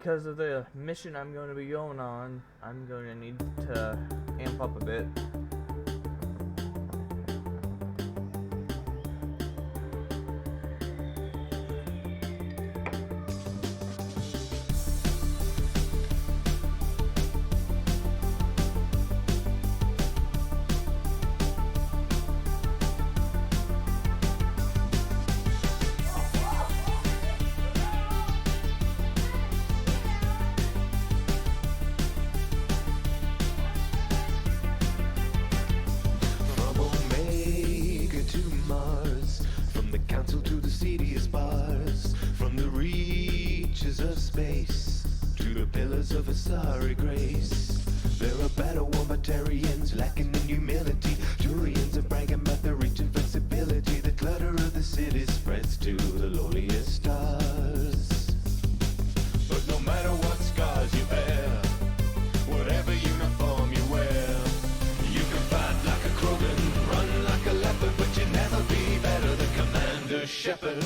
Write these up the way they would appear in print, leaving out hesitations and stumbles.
because of the mission I'm going to be going on, I'm going to need to amp up a bit. Of a sorry grace. There are battle womatarians lacking in humility. Turians are bragging about their reach and flexibility. The clutter of the city spreads to the lowliest stars. But no matter what scars you bear, whatever uniform you wear, you can fight like a Krogan, run like a leopard, but you'll never be better than Commander Shepard.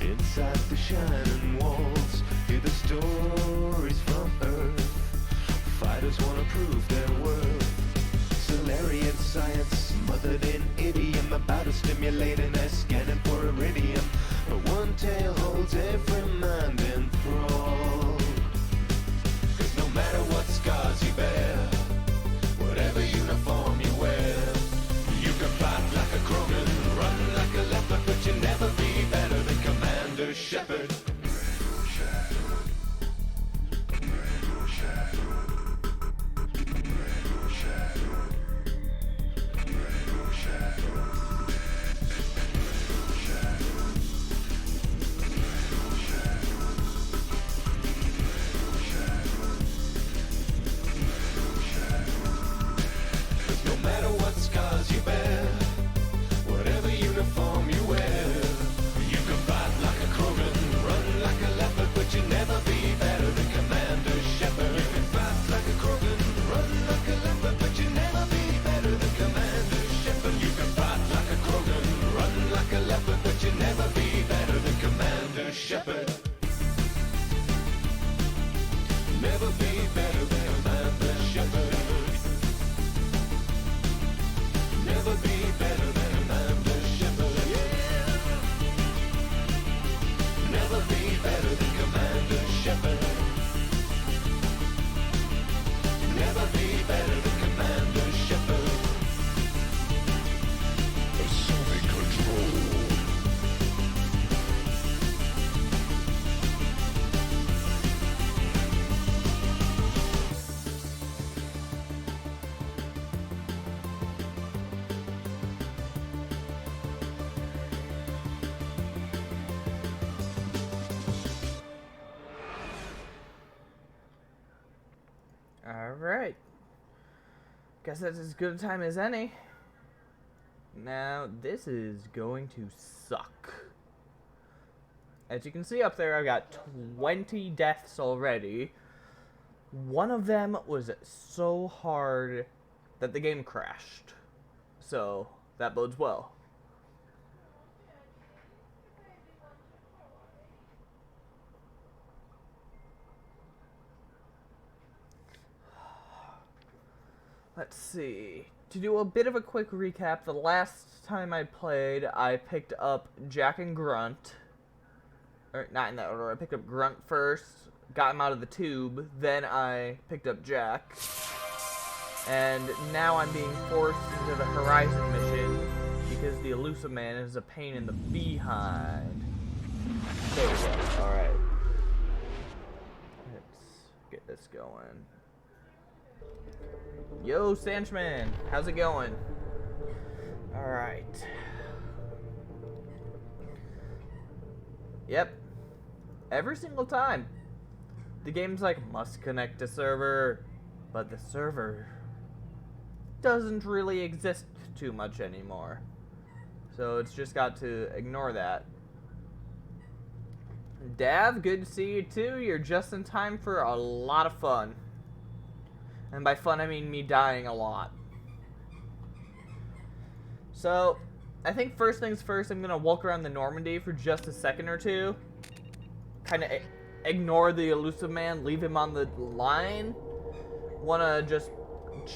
Inside the shining walls, hear the stories from Earth. Fighters wanna prove their worth. Solarian science smothered in idiom, about to stimulate an scanning for iridium. But one tale holds every mind enthralled. 'Cause no matter what scars you bear, whatever uniform you wear, you can fight like a Krogan, run like a leopard, but you'll never be better than Commander Shepard. No matter what scars you bear, whatever uniform you wear, you can fight like a Krogan, run like a leopard, but you'll never be better than Commander Shepard. You can fight like a Krogan, run like a leopard, but you'll never be better than Commander Shepard. You can fight like a Krogan, run like a leopard, but you'll never be better than Commander Shepard. Never be better than Commander Shepard. Never be better than Commander Shepard. Yeah. Never be better than Commander Shepard. Never be better than Commander Shepard. Assuming control. Alright. Guess that's as good a time as any. Now, this is going to suck. As you can see up there, I've got 20 deaths already. One of them was so hard that the game crashed. So, that bodes well. Let's see. To do a bit of a quick recap, the last time I played, I picked up Jack and Grunt. Or, not in that order. I picked up Grunt first, got him out of the tube, then I picked up Jack. And now I'm being forced into the Horizon mission because the Elusive Man is a pain in the behind. There we go. Alright. Let's get this going. Yo, Sanchman, how's it going? Alright. Yep. Every single time. The game's like, must connect to server, but the server doesn't really exist too much anymore. So it's just got to ignore that. Dav, good to see you too. You're just in time for a lot of fun. And by fun, I mean me dying a lot. So, I think first things first, I'm going to walk around the Normandy for just a second or two. Kind of ignore the elusive man, leave him on the line. Want to just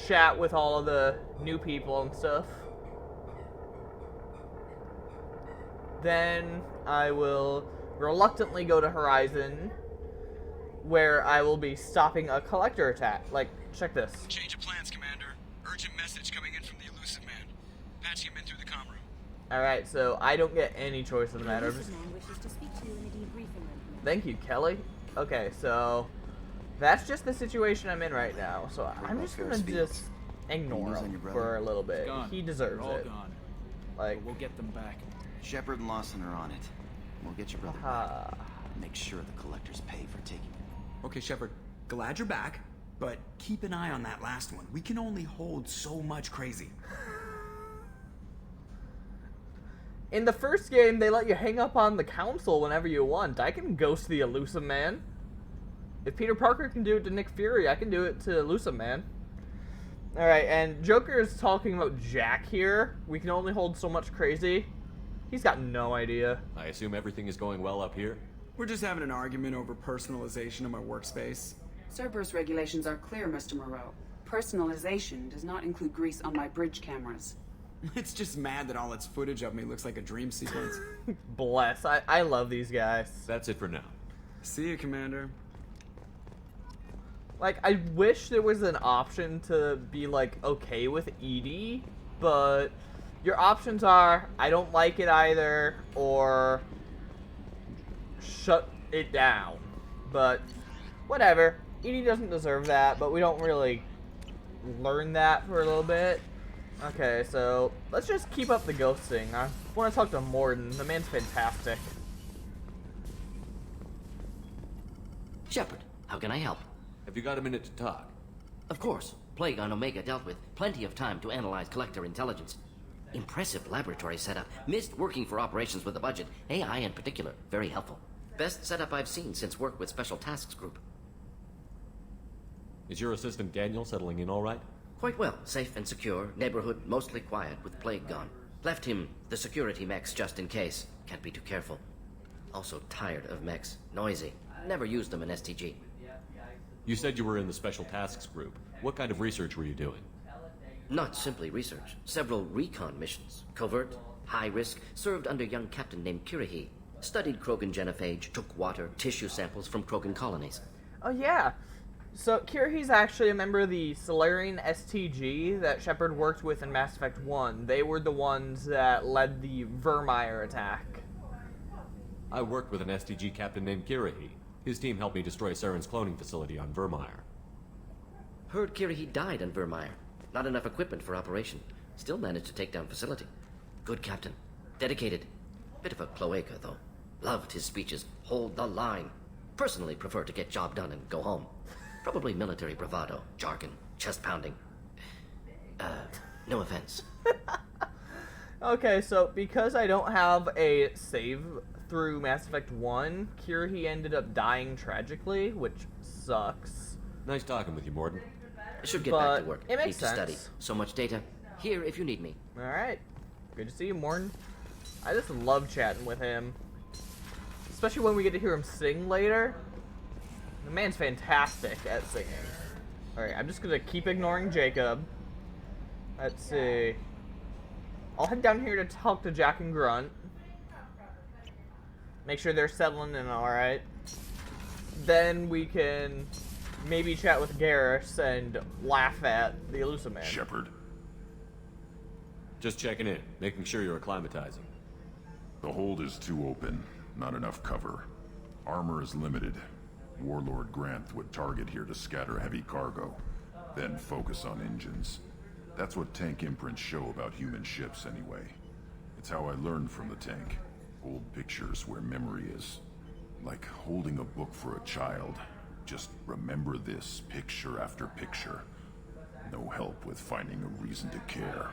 chat with all of the new people and stuff. Then I will reluctantly go to Horizon, where I will be stopping a collector attack. Like, check this. Change of plans, Commander. Urgent message coming in from the elusive man. Patching him in through the comm room. Alright, so I don't get any choice in the matter. The man wishes to speak to you in a debriefing room. Thank you, Kelly. Okay, so that's just the situation I'm in right now. So I'm just gonna just ignore him for a little bit. He deserves They're all it. gone. Like, But we'll get them back. Shepard and Lawson are on it. We'll get your brother ah. back. Make sure the collectors pay for taking it. Okay, Shepard, glad you're back, but keep an eye on that last one. We can only hold so much crazy. In the first game, they let you hang up on the council whenever you want. I can ghost the elusive man. If Peter Parker can do it to Nick Fury, I can do it to elusive man. Alright, and Joker is talking about Jack here. We can only hold so much crazy. He's got no idea. I assume everything is going well up here? We're just having an argument over personalization of my workspace. Cerberus regulations are clear, Mr. Moreau. Personalization does not include grease on my bridge cameras. It's just mad that all its footage of me looks like a dream sequence. Bless. I love these guys. That's it for now. See you, Commander. Like, I wish there was an option to be, like, okay with Edie, but your options are, I don't like it either, or shut it down. But, whatever. Edie doesn't deserve that, but we don't really learn that for a little bit. Okay, so let's just keep up the ghosting. I want to talk to Morden. The man's fantastic. Shepard, how can I help? Have you got a minute to talk? Of course. Plague on Omega dealt with. Plenty of time to analyze collector intelligence. Impressive laboratory setup. Missed working for operations with a budget. AI in particular. Very helpful. Best setup I've seen since work with Special Tasks Group. Is your assistant Daniel settling in all right? Quite well. Safe and secure. Neighborhood mostly quiet with Plague gone. Left him the security mechs just in case. Can't be too careful. Also tired of mechs. Noisy. Never used them in STG. You said you were in the Special Tasks Group. What kind of research were you doing? Not simply research. Several recon missions. Covert, high risk, served under young captain named Kirihi. Studied Krogan genophage, took water, tissue samples from Krogan colonies. Oh, yeah. So, Kirihi's actually a member of the Solarian STG that Shepard worked with in Mass Effect 1. They were the ones that led the Vermeer attack. I worked with an STG captain named Kirihi. His team helped me destroy Saren's cloning facility on Vermeer. Heard Kirihi died on Vermeer. Not enough equipment for operation. Still managed to take down facility. Good captain. Dedicated. Bit of a cloaca, though. Loved his speeches. Hold the line. Personally prefer to get job done and go home. Probably military bravado, jargon, chest pounding. No offense. Okay, so because I don't have a save through Mass Effect 1, Kirihi ended up dying tragically, which sucks. Nice talking with you, Morden. Should get But back to work. it makes Need to study. sense. So much data. Here if you need me. Alright. Good to see you, Morton. I just love chatting with him. Especially when we get to hear him sing later. The man's fantastic at singing. Alright, I'm just gonna keep ignoring Jacob. Let's see. I'll head down here to talk to Jack and Grunt. Make sure they're settling in alright. Then we can maybe chat with Garrus and laugh at the elusive man. Shepard, Just checking in, making sure you're acclimatizing. the hold is too open. Not enough cover. Armor is limited. Warlord Granth would target here to scatter heavy cargo, then focus on engines. That's what tank imprints show about human ships anyway. It's how I learned from the tank. Old pictures where memory is. Like holding a book for a child. Just remember this picture after picture. No help with finding a reason to care.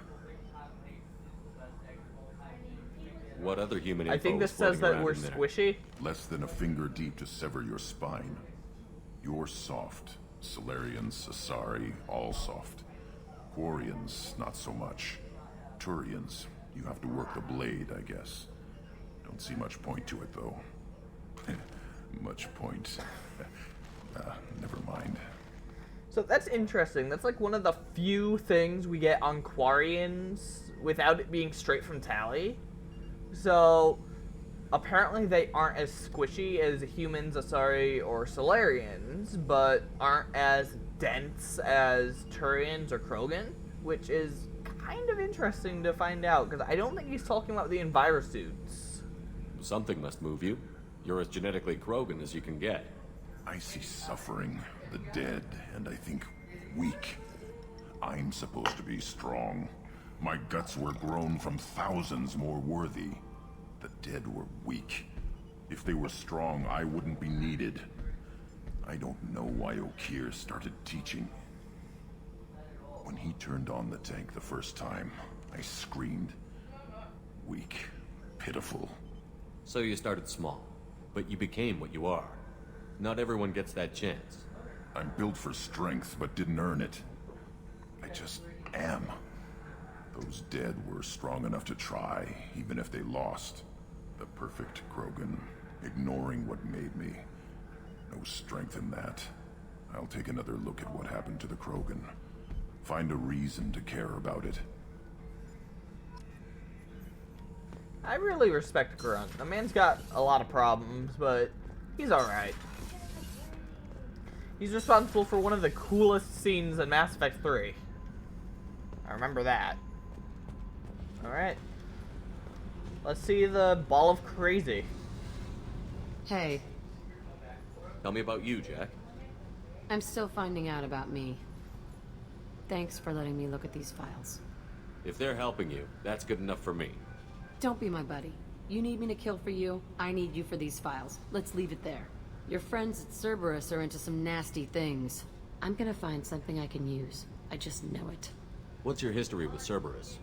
What other human I info think is this says floating that around we're in there? squishy. Less than a finger deep to sever your spine. You're soft. Solarians, Asari, all soft. Quarians, not so much. Turians, you have to work the blade, I guess. Don't see much point to it, though. Much point. Never mind. So that's interesting. That's like one of the few things we get on Quarians without it being straight from Tally. So apparently they aren't as squishy as humans, Asari, or Solarians, but aren't as dense as Turians or Krogan, which is kind of interesting to find out, because I don't think he's talking about the envirosuits. Something must move you. You're as genetically Krogan as you can get. I see suffering, the dead, and I think weak. I'm supposed to be strong. My guts were grown from thousands more worthy. The dead were weak. If they were strong, I wouldn't be needed. I don't know why Okeer started teaching. When he turned on the tank the first time, I screamed. Weak. Pitiful. So you started small, but you became what you are. Not everyone gets that chance. I'm built for strength, but didn't earn it. I just am. Those dead were strong enough to try, even if they lost. The perfect Krogan, ignoring what made me. No strength in that. I'll take another look at what happened to the Krogan. Find a reason to care about it. I really respect Grunt. The man's got a lot of problems, but he's alright. He's responsible for one of the coolest scenes in Mass Effect 3. I remember that. Alright. Let's see the Ball of Crazy. Hey, Tell me about you, Jack. I'm still finding out about me. Thanks for letting me look at these files. If they're helping you, that's good enough for me. Don't be my buddy. You need me to kill for you, I need you for these files. Let's leave it there. Your friends at Cerberus are into some nasty things. I'm gonna find something I can use. I just know it. What's your history with Cerberus?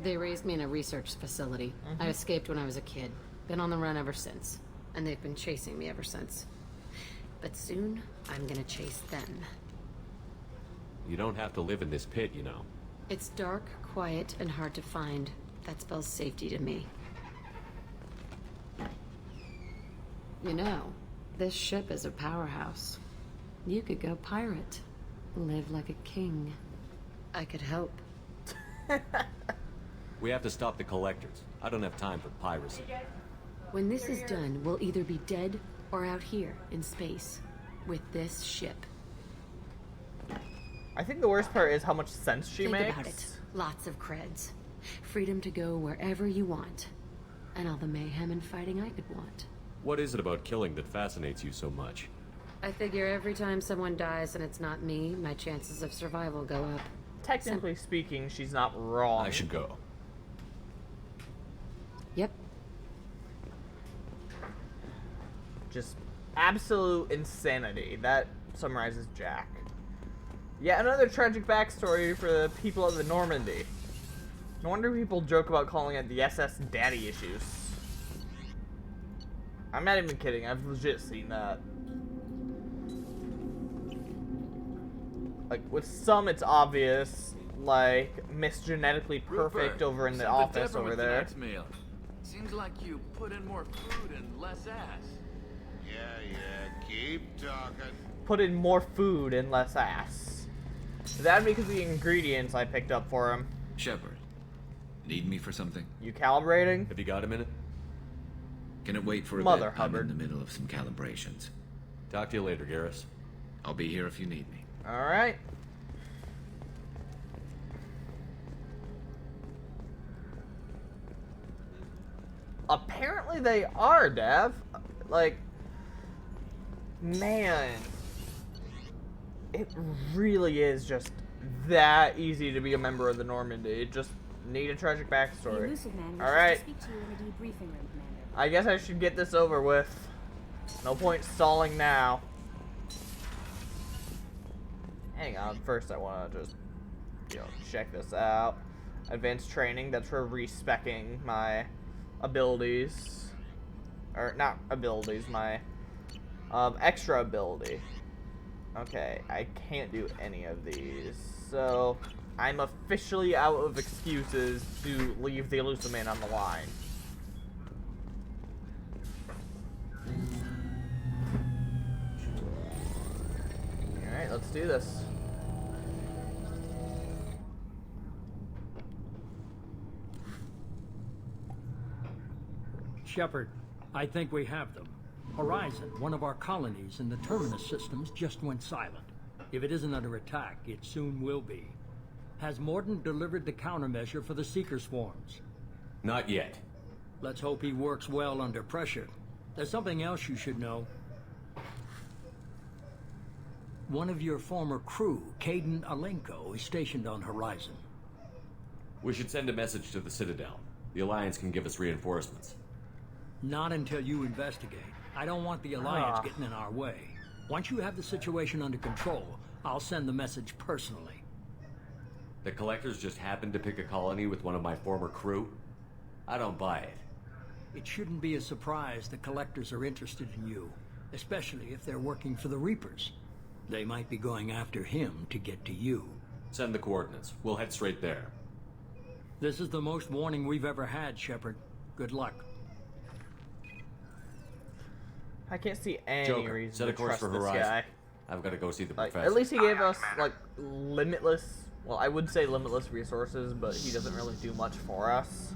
They raised me in a research facility. I escaped when I was a kid. Been on the run ever since. And they've been chasing me ever since. But soon, I'm gonna chase them. You don't have to live in this pit, you know. It's dark, quiet, and hard to find. That spells safety to me. You know, this ship is a powerhouse. You could go pirate. Live like a king. I could help. We have to stop the collectors. I don't have time for piracy. When this is done, we'll either be dead or out here in space with this ship. I think the worst part is how much sense she Think makes. about it. Lots of creds. Freedom to go wherever you want. And all the mayhem and fighting I could want. What is it about killing that fascinates you so much? I figure every time someone dies and it's not me, my chances of survival go up. Technically speaking, she's not wrong. I should go. Yep. Just absolute insanity. That summarizes Jack. Yet another tragic backstory for the people of the Normandy. No wonder people joke about calling it the SS Daddy Issues. I'm not even kidding, I've legit seen that. Like, with some it's obvious, like Miss Genetically Perfect over in the office over there. Meal. Seems like you put in more food and less ass. Yeah, keep talking. Put in more food and less ass. That'd be because of the ingredients I picked up for him. Shepard, need me for something? You calibrating? Have you got a minute? Can it wait for a Mother bit? Hubbard. I'm in the middle of some calibrations. Talk to you later, Garrus. I'll be here if you need me. Alright. Apparently they are, Dev. Like, man. It really is just that easy to be a member of the Normandy. Just need a tragic The backstory. elusive man wishes Alright. to speak to you in a debriefing room, Commander. I guess I should get this over with. No point stalling now. Hang on, first I want to just, check this out. Advanced training, that's for respecking my abilities, or not abilities, my extra ability. Okay, I can't do any of these, so I'm officially out of excuses to leave the elusive man on the line. Alright, let's do this. Shepard, I think we have them. Horizon, one of our colonies in the Terminus systems, just went silent. If it isn't under attack, it soon will be. Has Mordin delivered the countermeasure for the Seeker swarms? Not yet. Let's hope he works well under pressure. There's something else you should know. One of your former crew, Caden Alenko, is stationed on Horizon. We should send a message to the Citadel. The Alliance can give us reinforcements. Not until you investigate. I don't want the Alliance getting in our way. Once you have the situation under control, I'll send the message personally. The Collectors just happened to pick a colony with one of my former crew? I don't buy it. It shouldn't be a surprise the Collectors are interested in you, especially if they're working for the Reapers. They might be going after him to get to you. Send the coordinates. We'll head straight there. This is the most warning we've ever had, Shepard. Good luck. I can't see any Joker, reason set a to course trust for this Horizon. guy. I've got to go see the Like, professor. at least he gave us, like, limitless... Well, I would say limitless resources, but he doesn't really do much for us.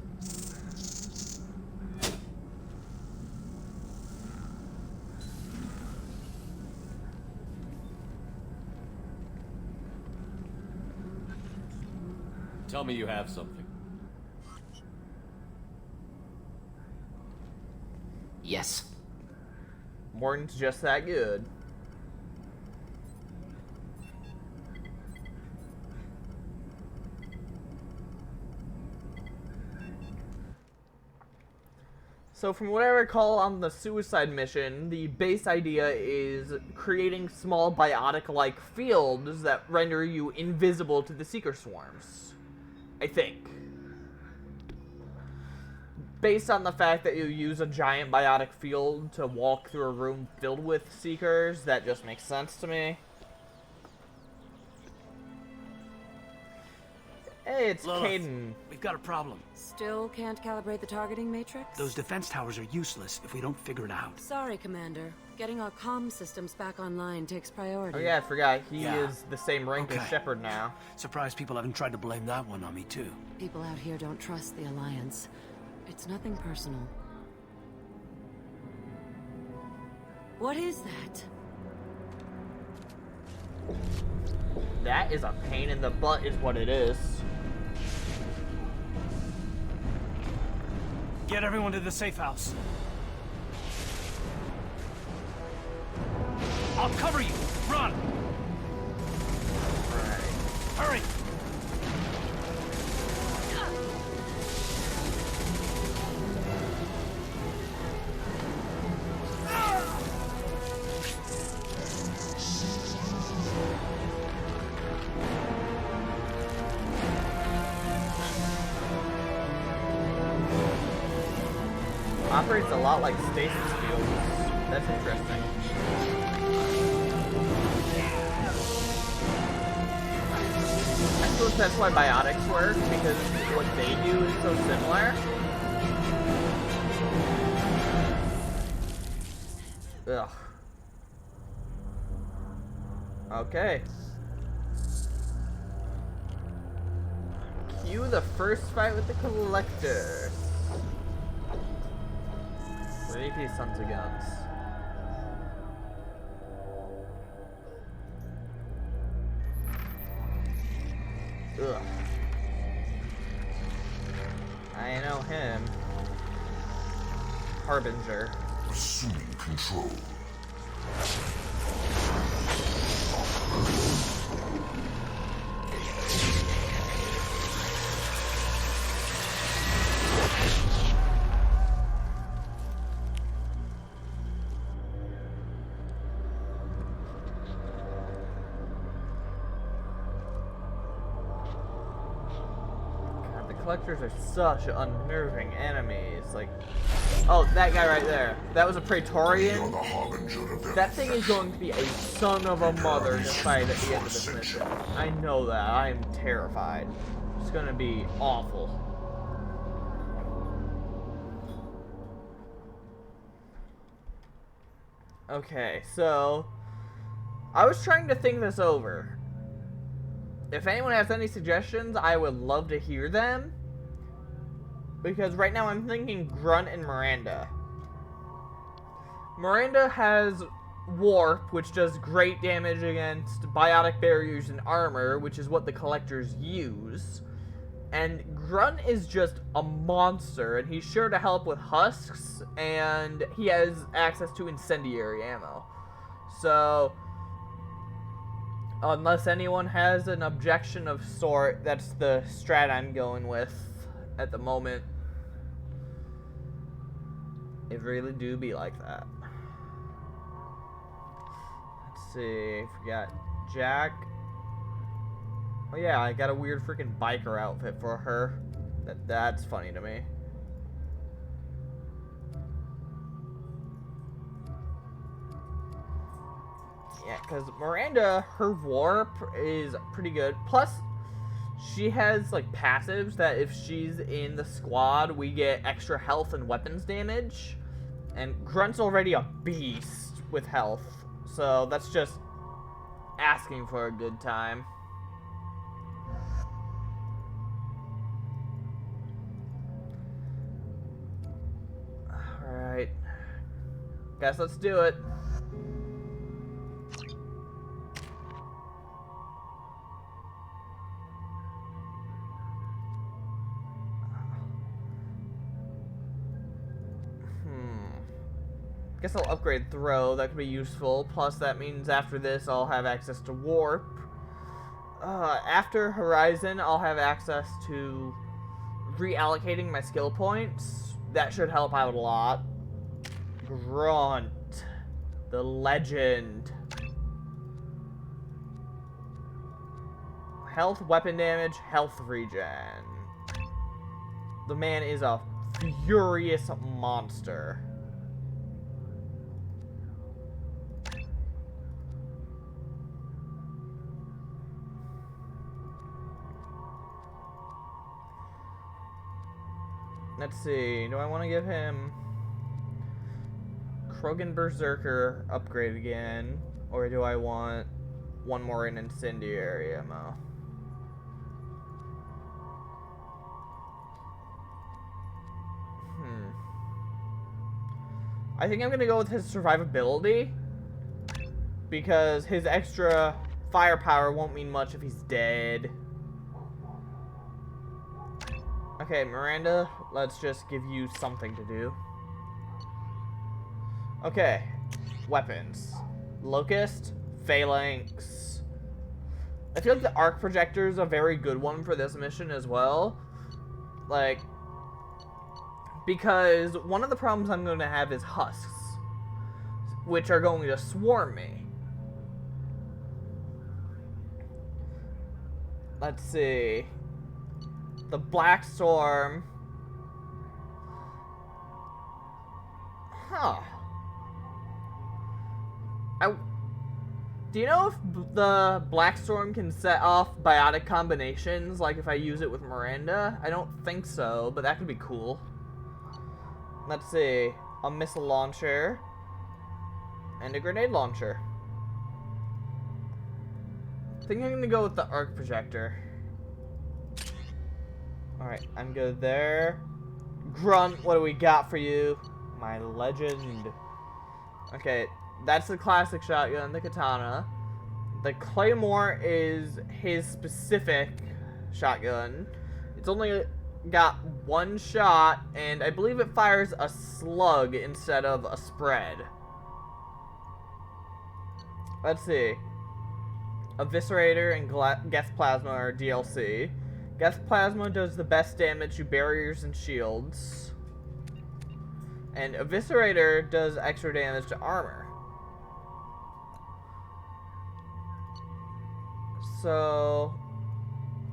Tell me you have something. Yes. Morton's just that good. So from what I recall on the suicide mission, the base idea is creating small biotic-like fields that render you invisible to the Seeker swarms. I think. Based on the fact that you use a giant biotic field to walk through a room filled with Seekers, that just makes sense to me. Hey, it's Caden. We've got a problem. Still can't calibrate the targeting matrix? Those defense towers are useless if we don't figure it out. Sorry, Commander. Getting our comm systems back online takes priority. Oh yeah, I forgot. He is the same rank as Shepard now. Surprised people haven't tried to blame that one on me, too. People out here don't trust the Alliance. It's nothing personal. What is that? That is a pain in the butt is what it is. Get everyone to the safe house. I'll cover you. Run! Hurry! Operates a lot like stasis fields. That's interesting. I suppose that's why biotics work, because what they do is so similar. Ugh. Okay. Cue the first fight with the Collector. Leave these sons of guns. Ugh. I know him. Harbinger. Assuming control. collectors are such unnerving enemies. Like, oh, that guy right there. That was a Praetorian. That thing is going to be a son of a mother to fight at the end of this mission. I know that. I am terrified. It's gonna be awful. Okay, so I was trying to think this over. If anyone has any suggestions, I would love to hear them. Because right now I'm thinking Grunt and Miranda. Miranda has Warp, which does great damage against biotic barriers and armor, which is what the collectors use. And Grunt is just a monster, and he's sure to help with husks, and he has access to incendiary ammo. So, unless anyone has an objection of sort, that's the strat I'm going with at the moment. It really do be like that. Let's see, we got Jack. Oh yeah, I got a weird freaking biker outfit for her. That's funny to me. Yeah, because Miranda, her warp is pretty good. Plus, she has like passives that if she's in the squad, we get extra health and weapons damage. And Grunt's already a beast with health. So that's just asking for a good time. Alright. Guess let's do it. Guess I'll upgrade Throw. That could be useful. Plus, that means after this, I'll have access to Warp. After Horizon, I'll have access to reallocating my skill points. That should help out a lot. Grunt. The legend. Health, weapon damage, health regen. The man is a furious monster. Let's see, do I want to give him Krogan Berserker upgrade again? Or do I want one more in incendiary ammo? I think I'm going to go with his survivability. Because his extra firepower won't mean much if he's dead. Okay, Miranda, let's just give you something to do. Okay, weapons. Locust, Phalanx. I feel like the arc projector is a very good one for this mission as well. Like, because one of the problems I'm going to have is husks, which are going to swarm me. Let's see. The Black Storm. Huh. Do you know if the Black Storm can set off biotic combinations, like if I use it with Miranda? I don't think so, but that could be cool. Let's see. A missile launcher. And a grenade launcher. I think I'm gonna go with the arc projector. Alright, I'm good there. Grunt, what do we got for you? My legend. Okay, that's the classic shotgun, the katana. The claymore is his specific shotgun. It's only got one shot, and I believe it fires a slug instead of a spread. Let's see. Eviscerator and Gas Plasma are DLC. Gas Plasma does the best damage to barriers and shields. And Eviscerator does extra damage to armor. So,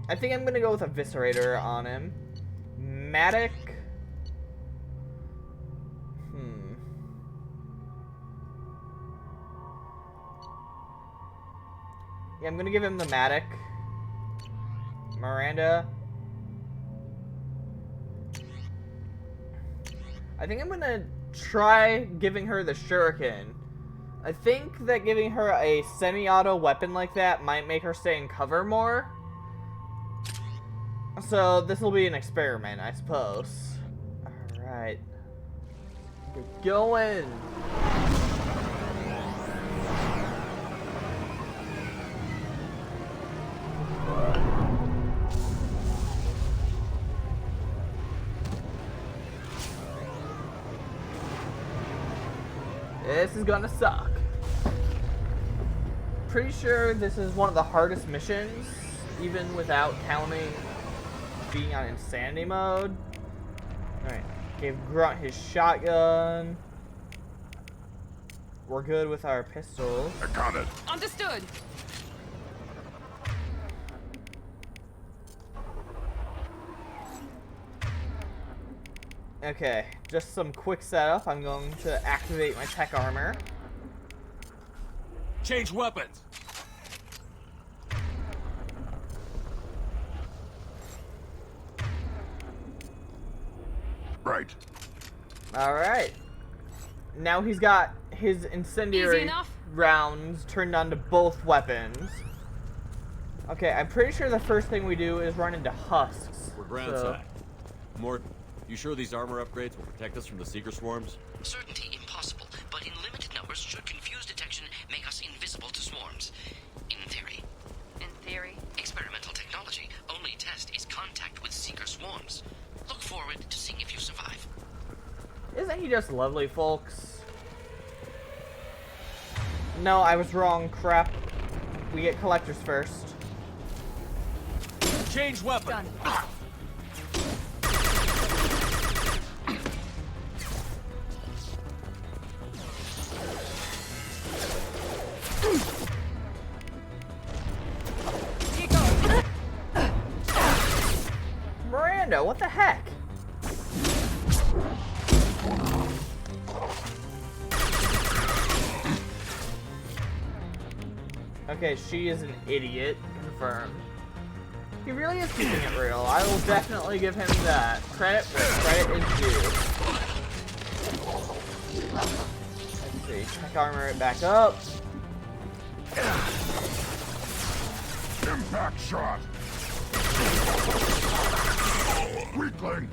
I think I'm going to go with Eviscerator on him. Matic. Yeah, I'm gonna give him the Matic. Miranda. I think I'm gonna try giving her the Shuriken. I think that giving her a semi-auto weapon like that might make her stay in cover more. So this will be an experiment, I suppose. Alright. We're going! This is gonna suck. Pretty sure this is one of the hardest missions, even without counting being on insanity mode. Alright, gave Grunt his shotgun. We're good with our pistols. I got it. Understood. Okay, just some quick setup. I'm going to activate my tech armor. Change weapons. Right. Alright. Now he's got his incendiary rounds turned on to both weapons. Okay, I'm pretty sure the first thing we do is run into husks. We're ground side. Morton, you sure these armor upgrades will protect us from the seeker swarms? Certainty impossible, but in limited numbers should confuse detection make us invisible to swarms. In theory. In theory? Experimental technology. Only test is contact with seeker swarms. Look forward to seeing if you survive. Isn't he just lovely, folks? No, I was wrong. Crap. We get collectors first. Change weapon. Done. Miranda, what the heck? Okay, she is an idiot. Confirmed. He really is keeping it real. I will definitely give him that. Credit where credit is due. Let's see. Tech armor it back up. Impact shot. Weakling.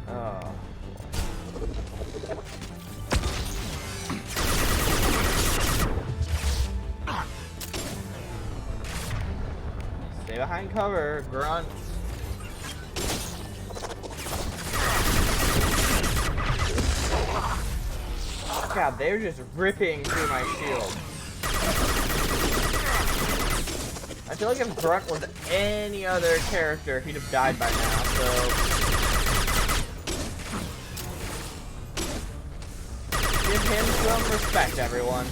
Oh. Stay behind cover, Grunt. God, they're just ripping through my shield. I feel like if Grunt was any other character, he'd have died by now, so... Give him some respect, everyone.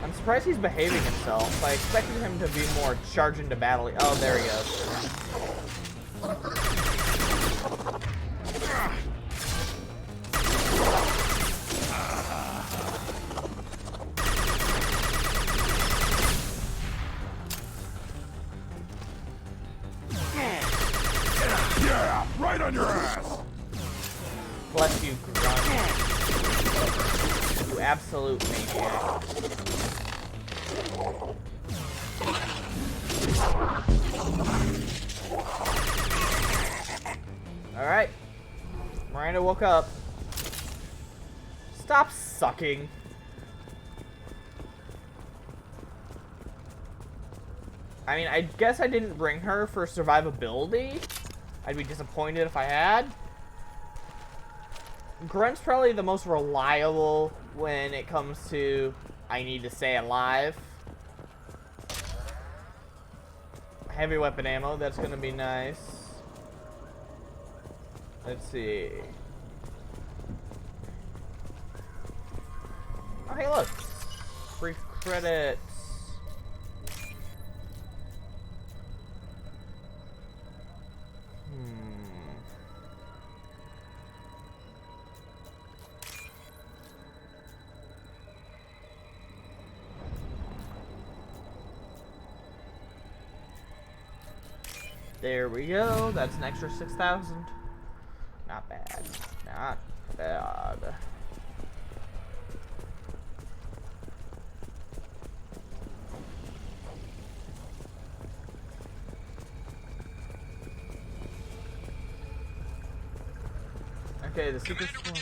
I'm surprised he's behaving himself. I expected him to be more charged into battle. Oh, there he goes. Yeah, right on your ass. Bless you, Grunt. You absolute maniac. Alright. Miranda woke up. Stop sucking. I mean, I guess I didn't bring her for survivability. I'd be disappointed if I had. Grunt's probably the most reliable when it comes to I need to stay alive. Heavy weapon ammo, that's gonna be nice. Let's see. Oh, hey, look. Free credits. There we go. That's an extra 6,000. Not bad. Not bad. Okay, the super swarm.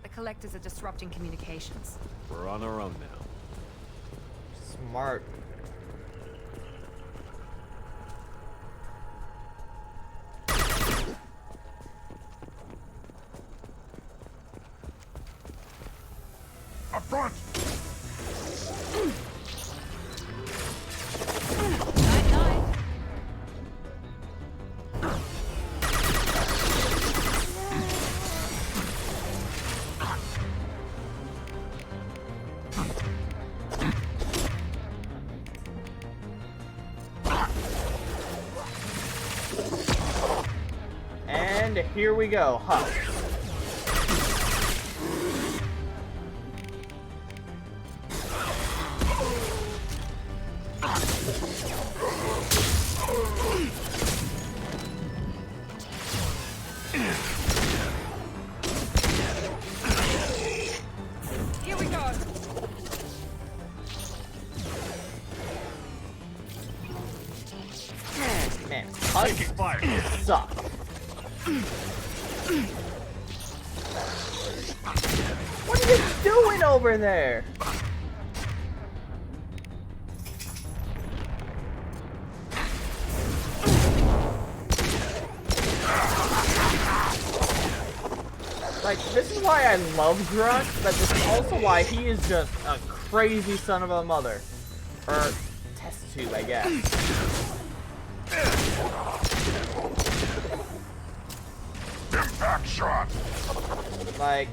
The collectors are disrupting communications. We're on our own now. Smart. Up front! And here we go, huh? Here we go. Man, taking fire suck. What are you doing over there? Like, this is why I love Grunt, but this is also why he is just a crazy son of a mother. Or test tube, I guess. Impact shot! Like...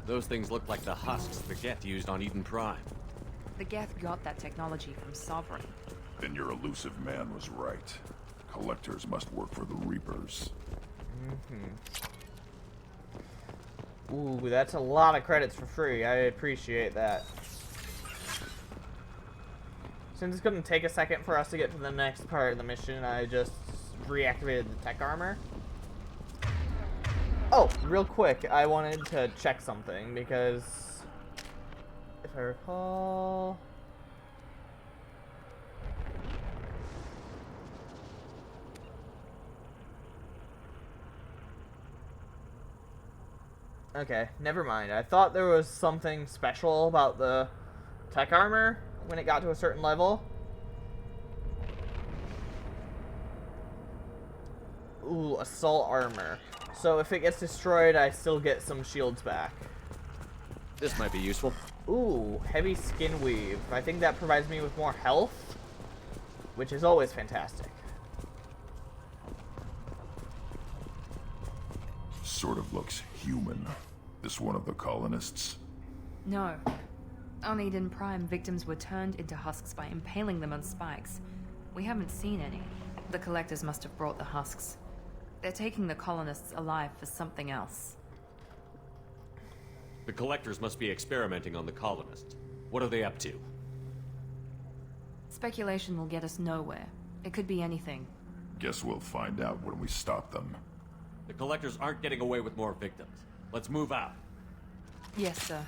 Those things look like the husks the Geth used on Eden Prime. The Geth got that technology from Sovereign. Then your elusive man was right. Collectors must work for the Reapers. Ooh, that's a lot of credits for free. I appreciate that. Since it's going to take a second for us to get to the next part of the mission, I just reactivated the tech armor. Oh, real quick, I wanted to check something because if I recall... Okay, never mind. I thought there was something special about the tech armor when it got to a certain level. Ooh, assault armor. So if it gets destroyed, I still get some shields back. This might be useful. Ooh, heavy skin weave. I think that provides me with more health, which is always fantastic. Sort of looks human. This one of the colonists? No. On Eden Prime, victims were turned into husks by impaling them on spikes. We haven't seen any. The collectors must have brought the husks. They're taking the colonists alive for something else. The collectors must be experimenting on the colonists. What are they up to? Speculation will get us nowhere. It could be anything. Guess we'll find out when we stop them. The collectors aren't getting away with more victims. Let's move out. Yes, sir.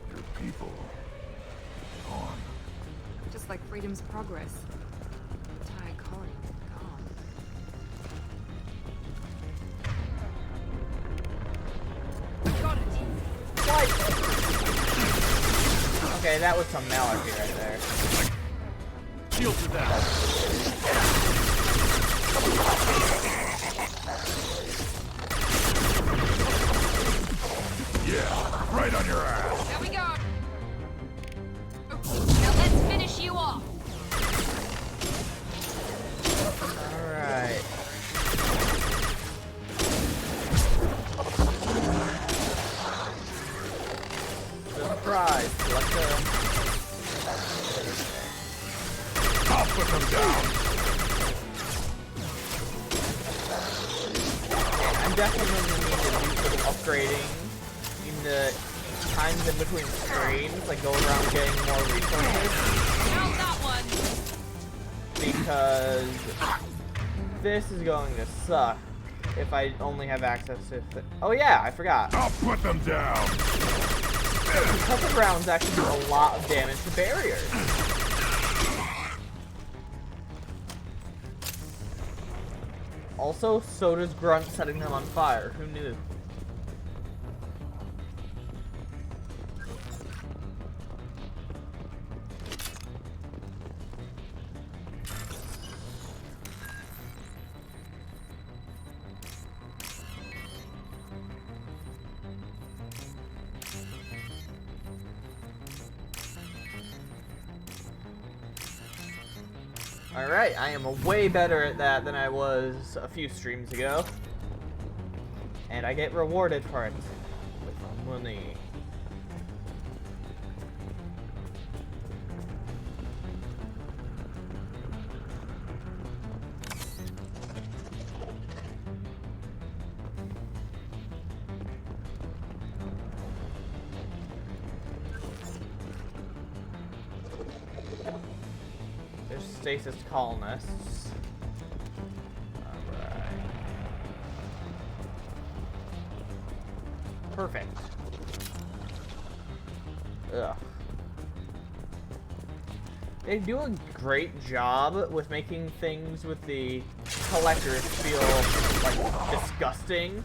Your people... gone. Just like Freedom's Progress. Entire colony gone. I got it! What? Okay, that was some malarkey right there. Shield to that. Right on your ass! There we go! Now let's finish you off! Alright. Surprise! I'll put them down! I'm definitely going to need to do some upgrading in the times in between streams, like go around getting more resources. How's that one? Because this is going to suck if I only have access to... Oh yeah, I forgot. I'll put them down! Concussive rounds actually do a lot of damage to barriers. Also, so does Grunt setting them on fire. Who knew? Alright, I am way better at that than I was a few streams ago. And I get rewarded for it with money. There's stasis colonists. Alright. Perfect. Ugh. They do a great job with making things with the collectors feel, like, disgusting.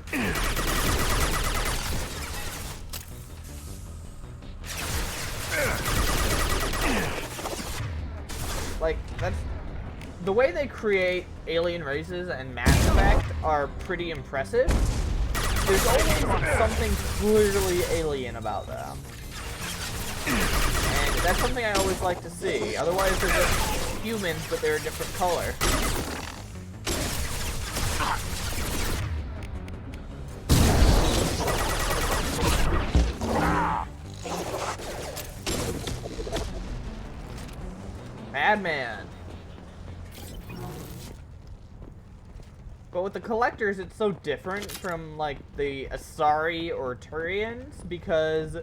Like, that's... The way they create alien races and Mass Effect are pretty impressive. There's always something clearly alien about them. And that's something I always like to see. Otherwise, they're just humans, but they're a different color. Madman. But with the collectors, it's so different from, like, the Asari or Turians because,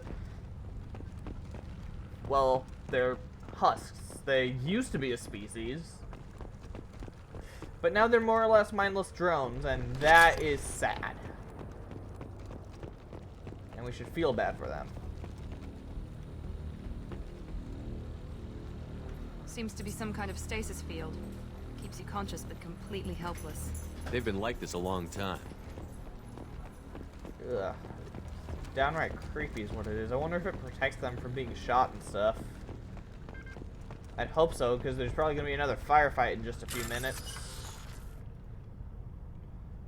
well, they're husks. They used to be a species, but now they're more or less mindless drones, and that is sad. And we should feel bad for them. Seems to be some kind of stasis field. Keeps you conscious but completely helpless. They've been like this a long time. Ugh. Downright creepy is what it is. I wonder if it protects them from being shot and stuff. I'd hope so, because there's probably going to be another firefight in just a few minutes.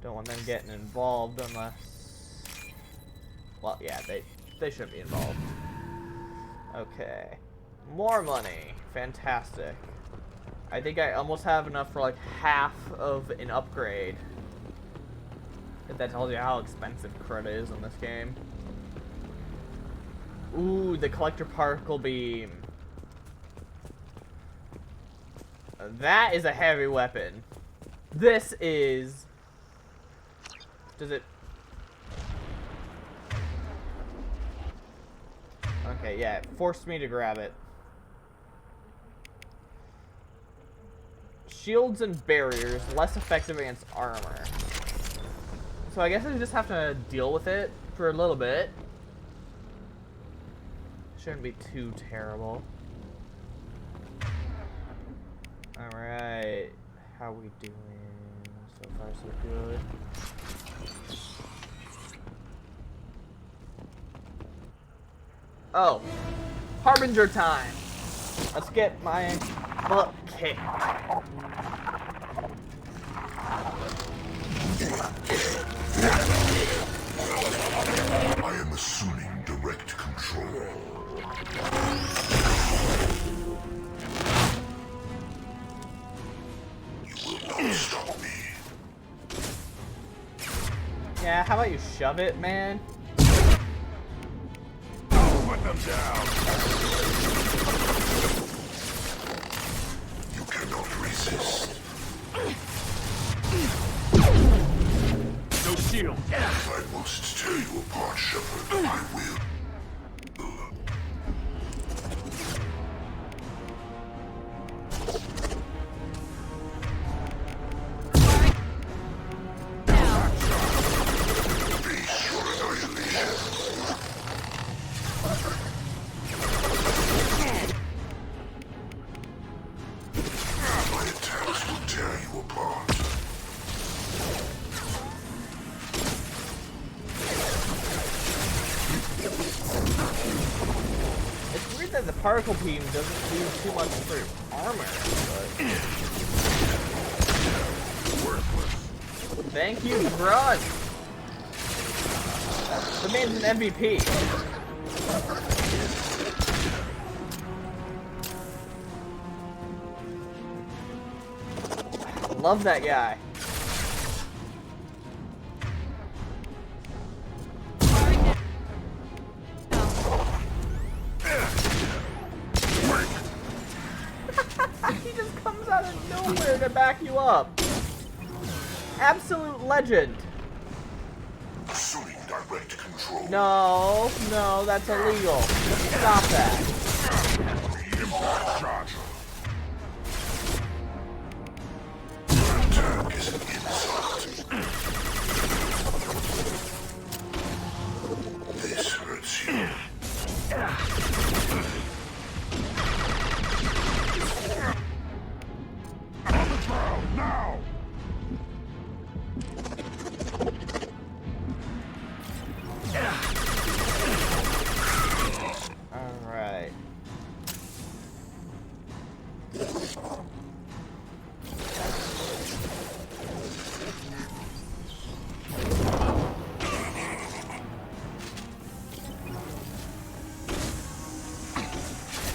Don't want them getting involved unless... Well, yeah, they shouldn't be involved. Okay. More money. Fantastic. I think I almost have enough for like half of an upgrade. If that tells you how expensive credit is in this game. Ooh, the collector particle beam. That is a heavy weapon. This is... Does it... Okay, yeah, it forced me to grab it. Shields and barriers, less effective against armor. So I guess I just have to deal with it for a little bit. Shouldn't be too terrible. Alright. How we doing? So far so good. Oh. Harbinger time! Let's get my butt kicked. I am assuming direct control. You will not stop me. Yeah, how about you shove it, man? Put them down. You cannot resist. No shield. If I must tear you apart, Shepard, I will. My attacks will tear you apart. It's weird that the particle beam doesn't do too much for armor, but... Thank you, Grunt! The man's an MVP. Love that guy. He just comes out of nowhere to back you up. Absolute legend. Assuming direct control. No, no, that's illegal. Stop that. Impact charger. Attack is an insult. This hurts you. On the ground now! Alright.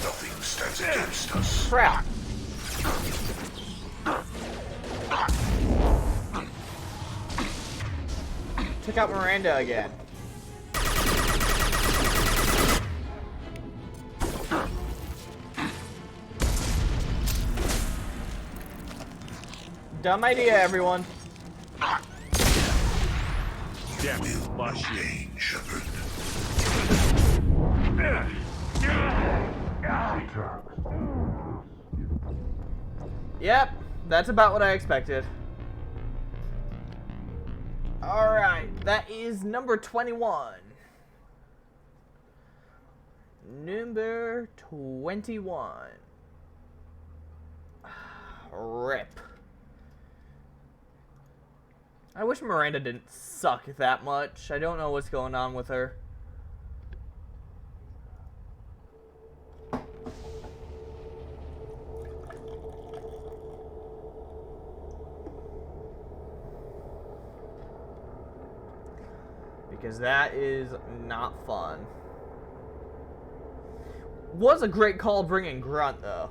Nothing stands against us. Crap. Took out Miranda again. Dumb idea, everyone. Damn it, lost you. Pain, Shepard. Yep, that's about what I expected. Alright, that is number 21. Number 21. Rip. I wish Miranda didn't suck that much. I don't know what's going on with her. Because that is not fun. Was a great call bringing Grunt, though.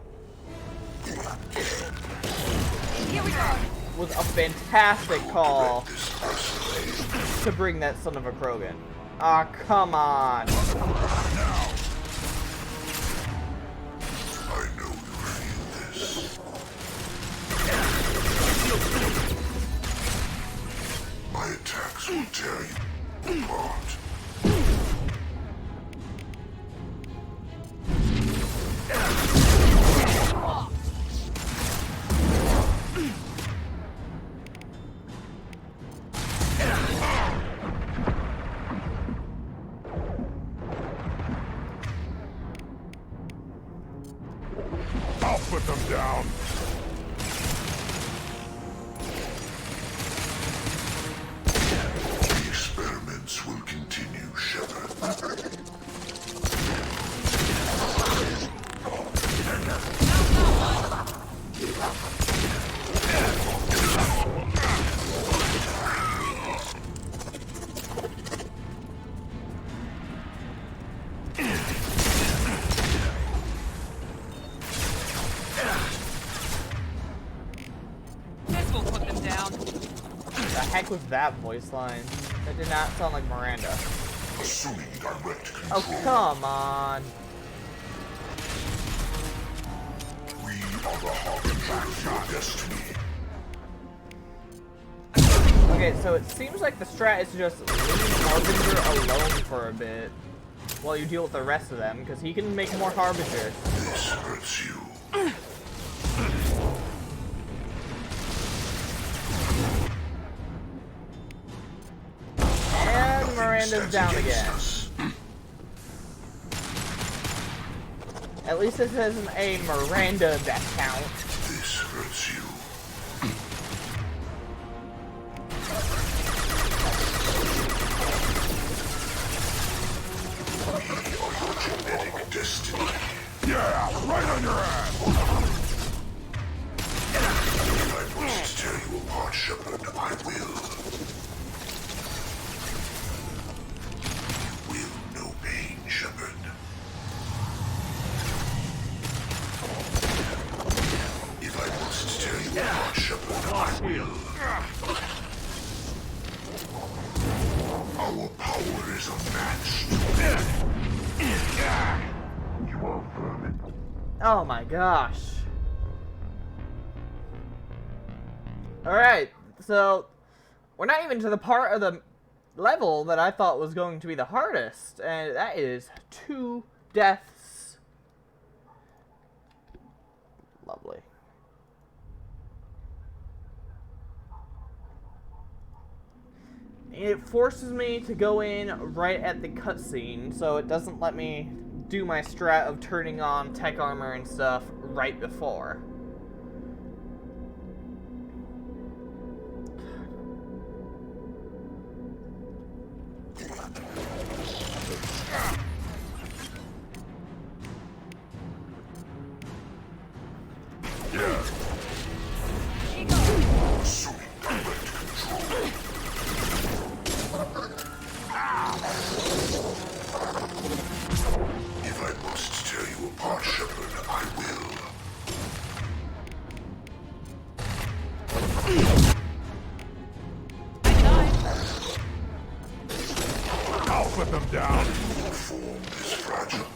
Here we go. Was a fantastic call to bring that son of a Krogan. Ah, come on. I know you feel this. My attacks will tear you apart. I'll put them down. The experiments will continue, Shepard. heck was that voice line? That did not sound like Miranda. Assuming direct control. Oh, come on. We are the harbinger of your destiny. Okay, so it seems like the strat is to just leave Harbinger alone for a bit while you deal with the rest of them, because he can make more Harbingers. This hurts you. And Miranda's down again. At least this isn't a Miranda that counts. This hurts you. We are your genetic destiny. Yeah, right on your ass! If I must tear you apart, Shepard, I will. You will know pain, Shepard. If I must tear you apart, Shepard, I will. Our power is unmatched. You are vermin. Oh my gosh. Alright, so we're not even to the part of the level that I thought was going to be the hardest, and that is 2 deaths. Lovely. It forces me to go in right at the cutscene, so it doesn't let me do my strat of turning on tech armor and stuff right before. If I must tear you apart, Shepard, I will. I'll put them down. Your form is fragile.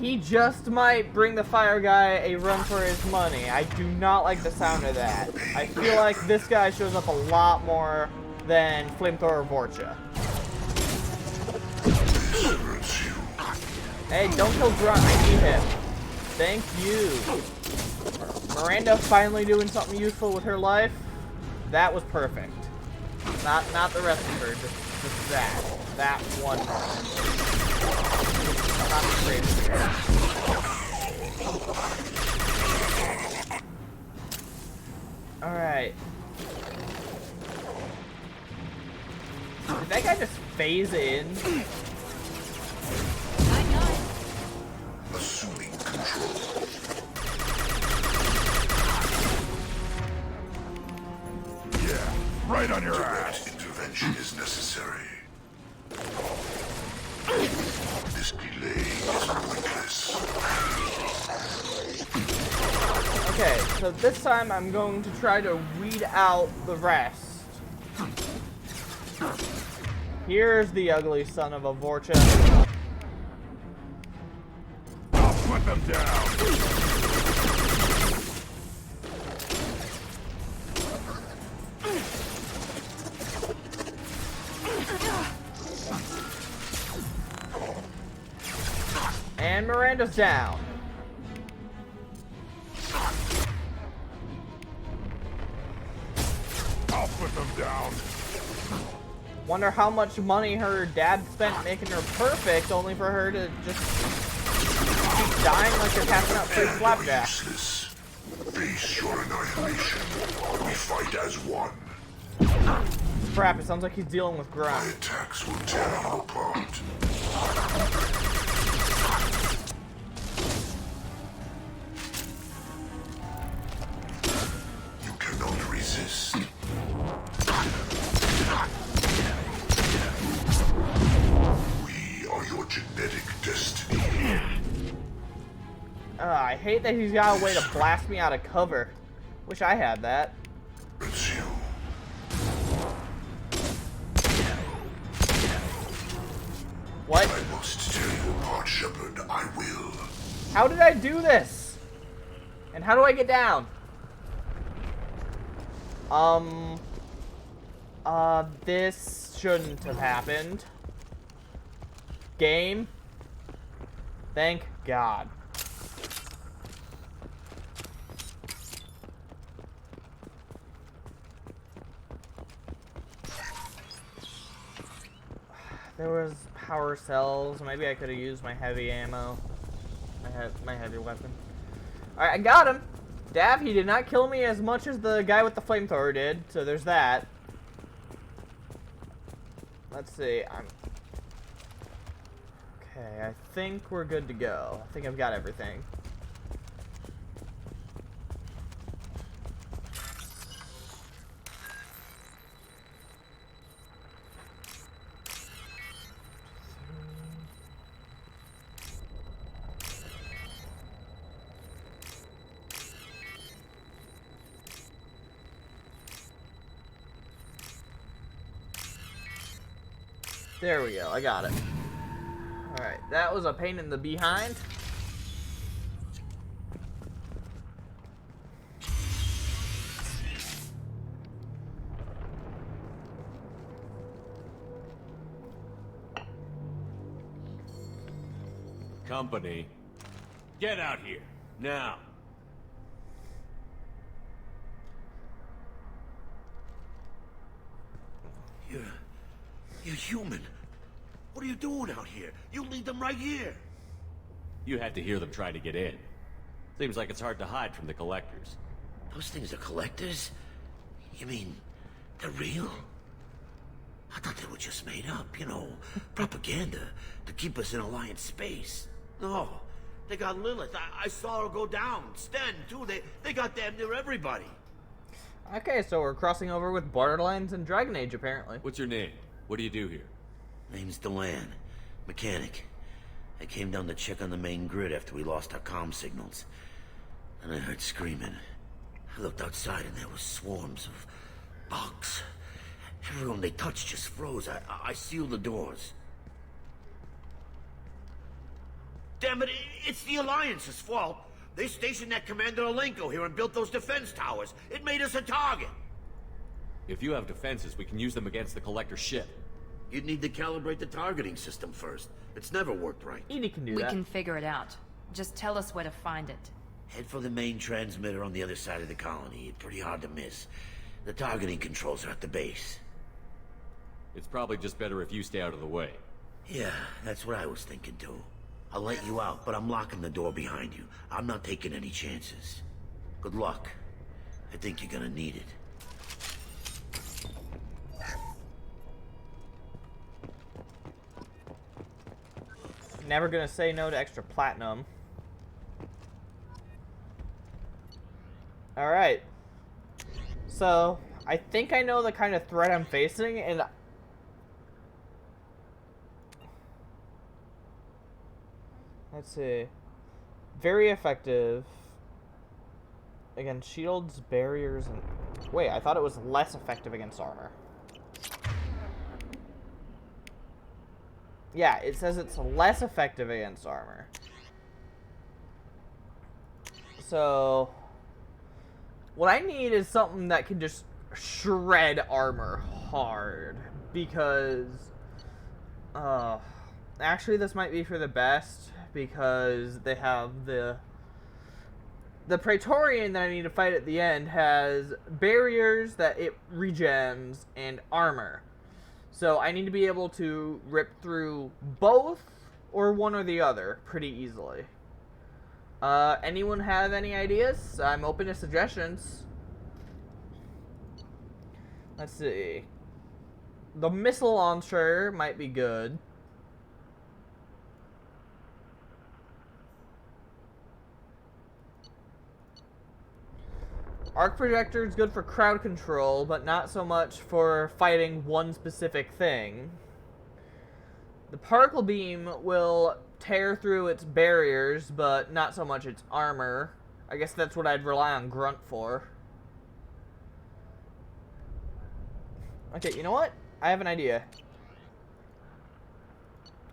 He just might bring the fire guy a run for his money. I do not like the sound of that. I feel like this guy shows up a lot more than Flamethrower Vorcha. Hey, don't kill Grunt. I need him. Thank you. Miranda finally doing something useful with her life. That was perfect. Not the rest of her, just that. That one moment. Not the greatest. Alright. Did that guy just phase in? Assuming control. Yeah, right on your ass. Intervention is necessary. This delay is pointless. Okay, so this time I'm going to try to weed out the rest. Here's the ugly son of a Vorcha. I'll put them down. And Miranda's down. I'll put them down. Wonder how much money her dad spent making her perfect, only for her to just keep dying like they're passing out free slapjack. Face your annihilation. We fight as one. Crap, it sounds like he's dealing with My Grunt. attacks will tear you apart. You cannot resist. We are your genetic destiny. hate that he's got a way to blast me out of cover. Wish I had that. It's you. What? I must tear you apart, Shepard. I will. How did I do this? And how do I get down? This shouldn't have happened. Game. Thank God. There was power cells. Maybe I could have used my heavy ammo. My heavy weapon. Alright, I got him. Dav, he did not kill me as much as the guy with the flamethrower did, so there's that. Let's see. Okay, I think we're good to go. I think I've got everything. There we go, I got it. Alright, that was a pain in the behind. Company, get out here, now. You're human. What are you doing out here? You lead them right here. You had to hear them try to get in. Seems like it's hard to hide from the collectors. Those things are collectors? You mean, they're real? I thought they were just made up, you know, propaganda to keep us in Alliance space. No, they got Lilith. I saw her go down. Sten, too. They got damn near everybody. Okay, so we're crossing over with Borderlands and Dragon Age, apparently. What's your name? What do you do here? Name's Delan. Mechanic. I came down to check on the main grid after we lost our comm signals. And I heard screaming. I looked outside and there was swarms of bugs. Everyone they touched just froze. I sealed the doors. Damn it, it's the Alliance's fault. They stationed that Commander Alenko here and built those defense towers. It made us a target. If you have defenses, we can use them against the Collector ship. You'd need to calibrate the targeting system first. It's never worked right. Edie can do We that. can figure it out. Just tell us where to find it. Head for the main transmitter on the other side of the colony. It's pretty hard to miss. The targeting controls are at the base. It's probably just better if you stay out of the way. Yeah, that's what I was thinking too. I'll let you out, but I'm locking the door behind you. I'm not taking any chances. Good luck. I think you're gonna need it. Never gonna say no to extra platinum. Alright. So, I think I know the kind of threat I'm facing, and let's see. Very effective against shields, barriers, and... Wait, I thought it was less effective against armor. Yeah, it says it's less effective against armor. So, what I need is something that can just shred armor hard. Because, actually this might be for the best. Because they have the Praetorian that I need to fight at the end has barriers that it regens and armor. So I need to be able to rip through both or one or the other pretty easily. Anyone have any ideas? I'm open to suggestions. Let's see. The missile launcher might be good. Arc projector is good for crowd control, but not so much for fighting one specific thing. The particle beam will tear through its barriers, but not so much its armor. I guess that's what I'd rely on Grunt for. Okay, you know what? I have an idea.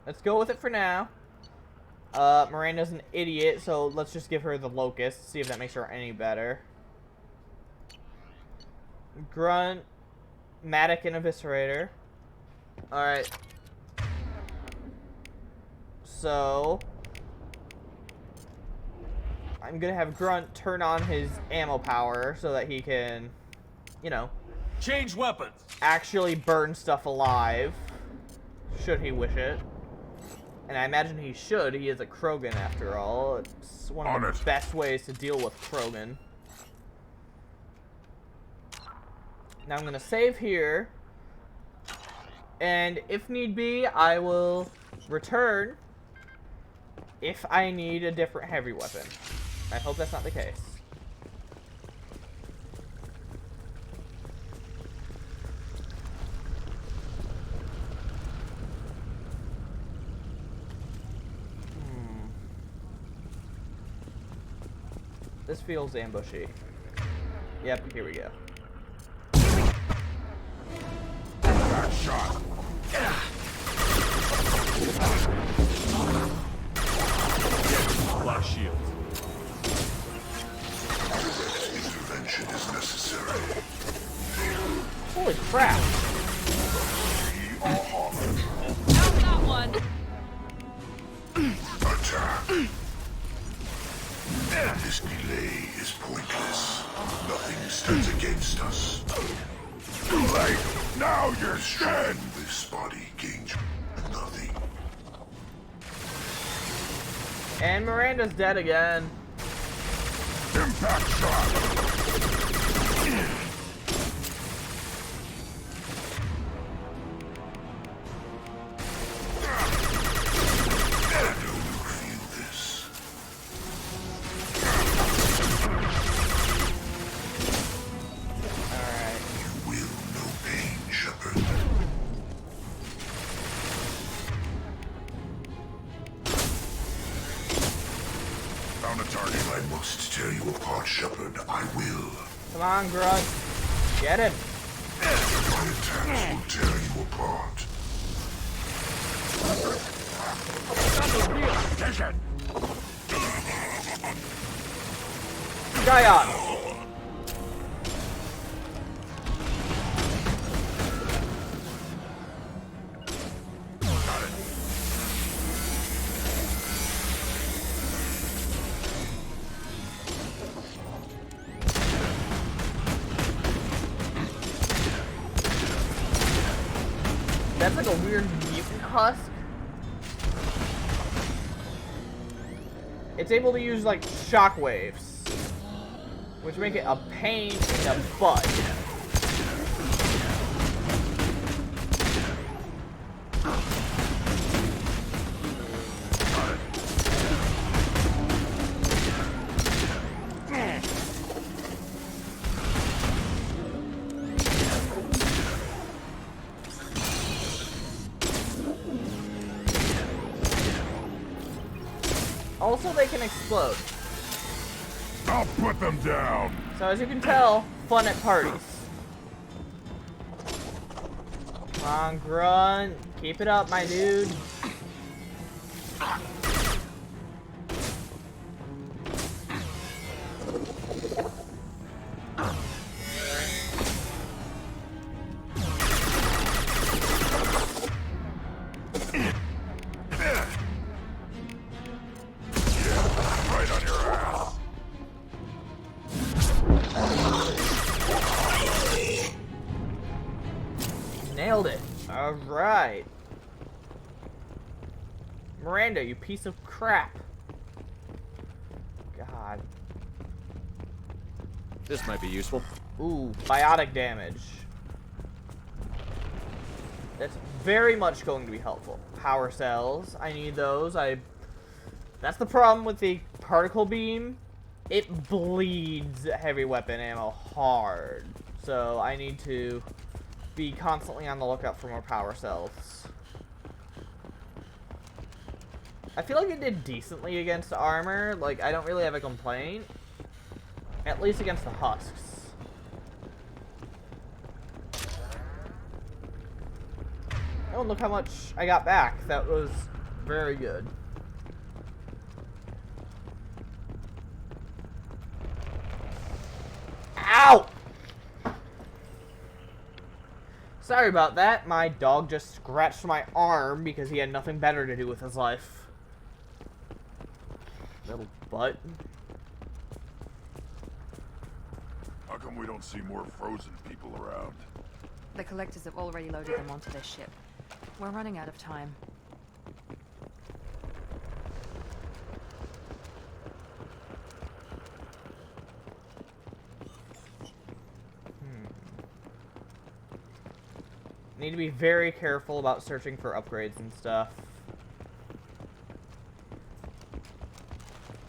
Let's go with it for now. Miranda's an idiot, so let's just give her the locust, see if that makes her any better. Grunt, Matic, and Eviscerator. Alright. So I'm gonna have Grunt turn on his ammo power so that he can, you know, change weapons. Actually burn stuff alive, should he wish it. And I imagine he should. He is a Krogan after all. It's one of the best ways to deal with Krogan. Now I'm gonna save here, and if need be, I will return if I need a different heavy weapon. I hope that's not the case. This feels ambushy. Yep, here we go. That shot. Black shield. Intervention is necessary. Holy crap! We are harmed. Not that one. Attack. This delay is pointless. Nothing stands against us. Too late. Now you're dead. This body gains nothing. And Miranda's dead again. Impact shot. Come on, Grunt. Get him. My attacks will tear you apart. Gion. That's like a weird mutant husk. It's able to use like shockwaves, which make it a pain in the butt. Also, they can explode. I'll put them down. So as you can tell, fun at parties. Come on, Grunt. Keep it up, my dude. Nailed it. Alright. Miranda, you piece of crap. God. This might be useful. Ooh, biotic damage. That's very much going to be helpful. Power cells. I need those. That's the problem with the particle beam. It bleeds heavy weapon ammo hard. So I need to be constantly on the lookout for more power cells. I feel like it did decently against armor. Like, I don't really have a complaint. At least against the husks. Oh, look how much I got back. That was very good. Ow! Sorry about that. My dog just scratched my arm because he had nothing better to do with his life. Little butt. How come we don't see more frozen people around? The collectors have already loaded them onto their ship. We're running out of time. Need to be very careful about searching for upgrades and stuff.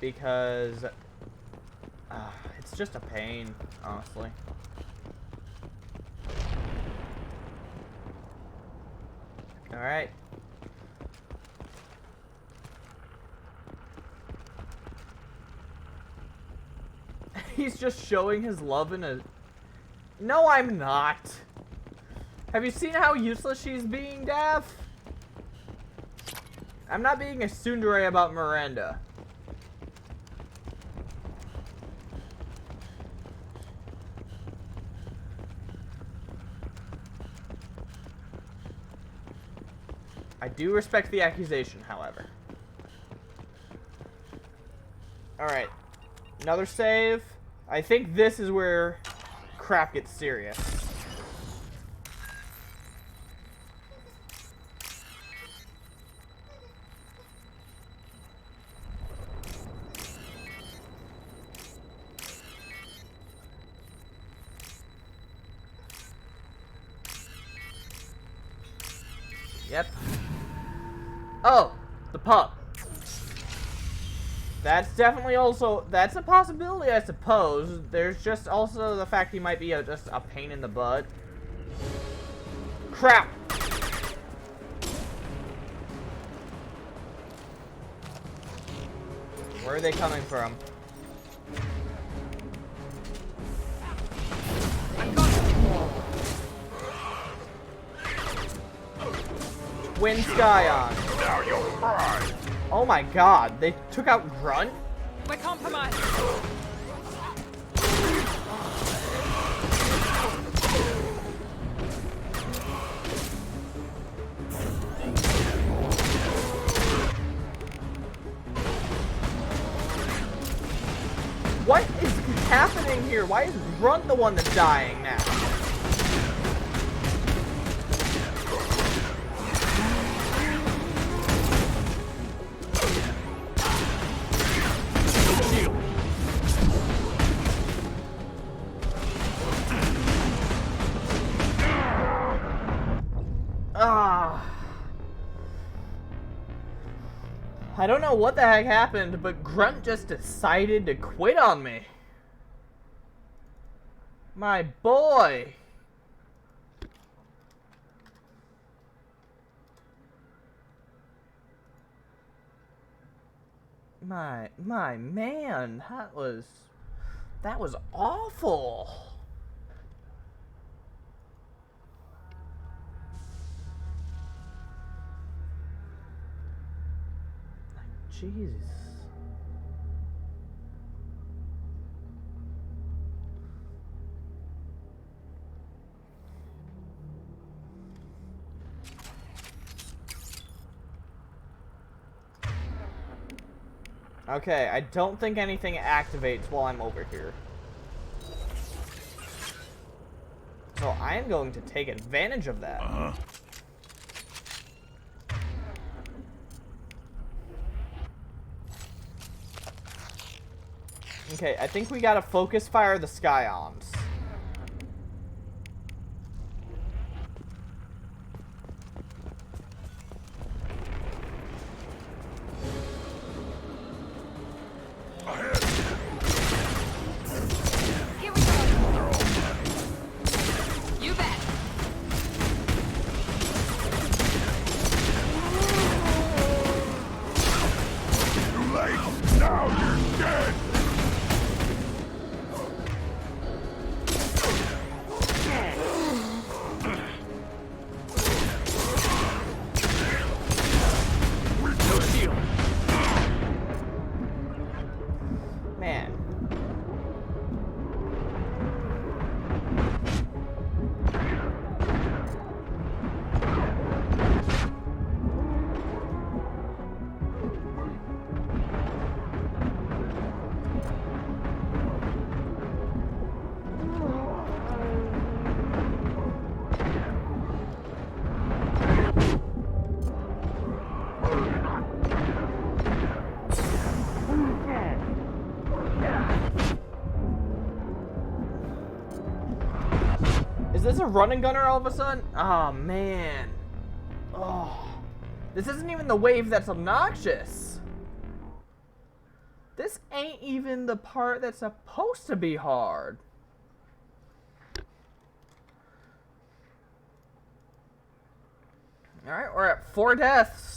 Because it's just a pain, honestly. Alright. He's just showing his love in a... No, I'm not. Have you seen how useless she's being, Dav? I'm not being a tsundere about Miranda. I do respect the accusation, however. Alright. Another save. I think this is where crap gets serious. Yep. Oh, the pup. That's definitely also, that's a possibility, I suppose. There's just also the fact he might be just a pain in the butt. Crap! Where are they coming from? Wind Scion. Now you'll cry. Oh my god, they took out Grunt? We're compromised. What is happening here? Why is Grunt the one that's dying now? I don't know what the heck happened, but Grunt just decided to quit on me. My boy. My man, that was awful. Jesus. Okay, I don't think anything activates while I'm over here. So I am going to take advantage of that. Okay, I think we gotta focus fire the Scions. Here we go. You bet. a running gunner all of a sudden? Oh, man. Oh. This isn't even the wave that's obnoxious. This ain't even the part that's supposed to be hard. Alright, we're at 4 deaths.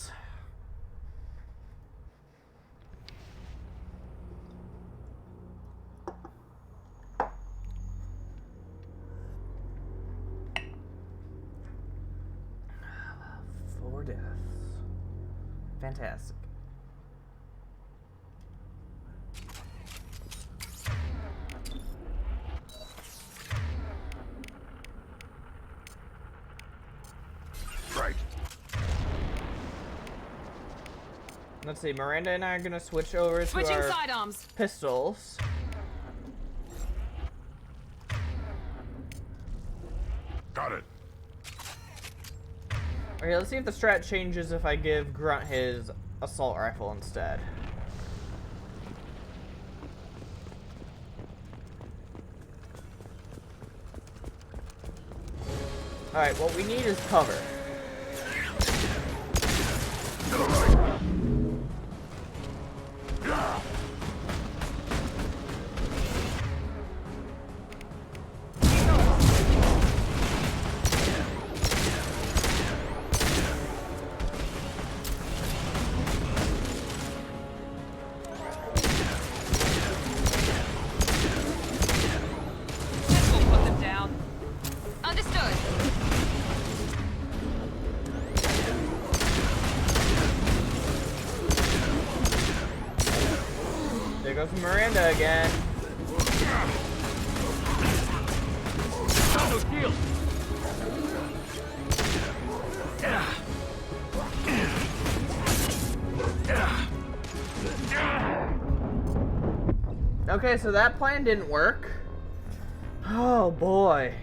Fantastic. Right. Let's see, Miranda and I are gonna switch over to our sidearms. pistols. Got it. Okay, let's see if the strat changes if I give Grunt his assault rifle instead. Alright, what we need is cover. There goes Miranda again. Okay, so that plan didn't work. Oh boy.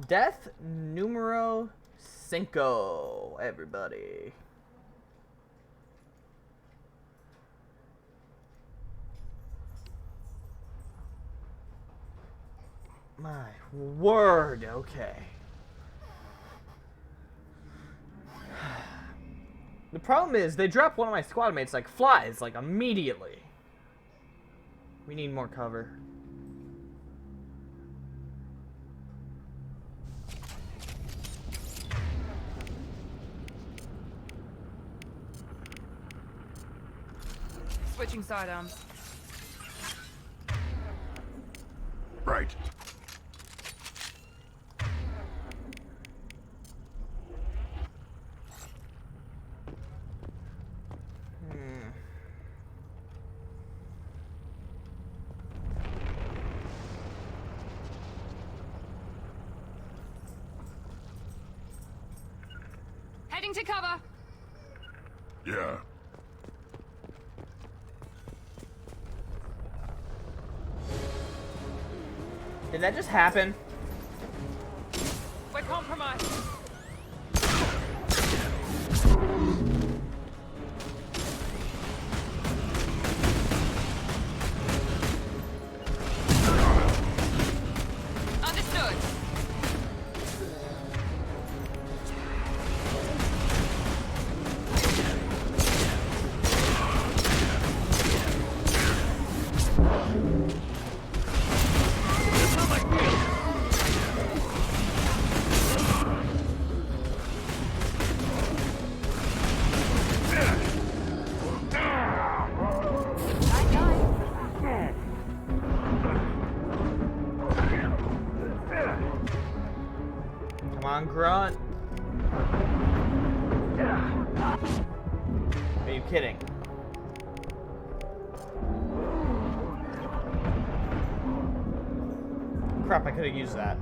Death numero 5, everybody. My word, okay. The problem is, they drop one of my squad mates like flies, like immediately. We need more cover. Switching sidearms. Right. Heading to cover. Yeah. Did that just happen? We're compromised. Understood. Come on, Grunt. Are you kidding? Crap, I could have used that.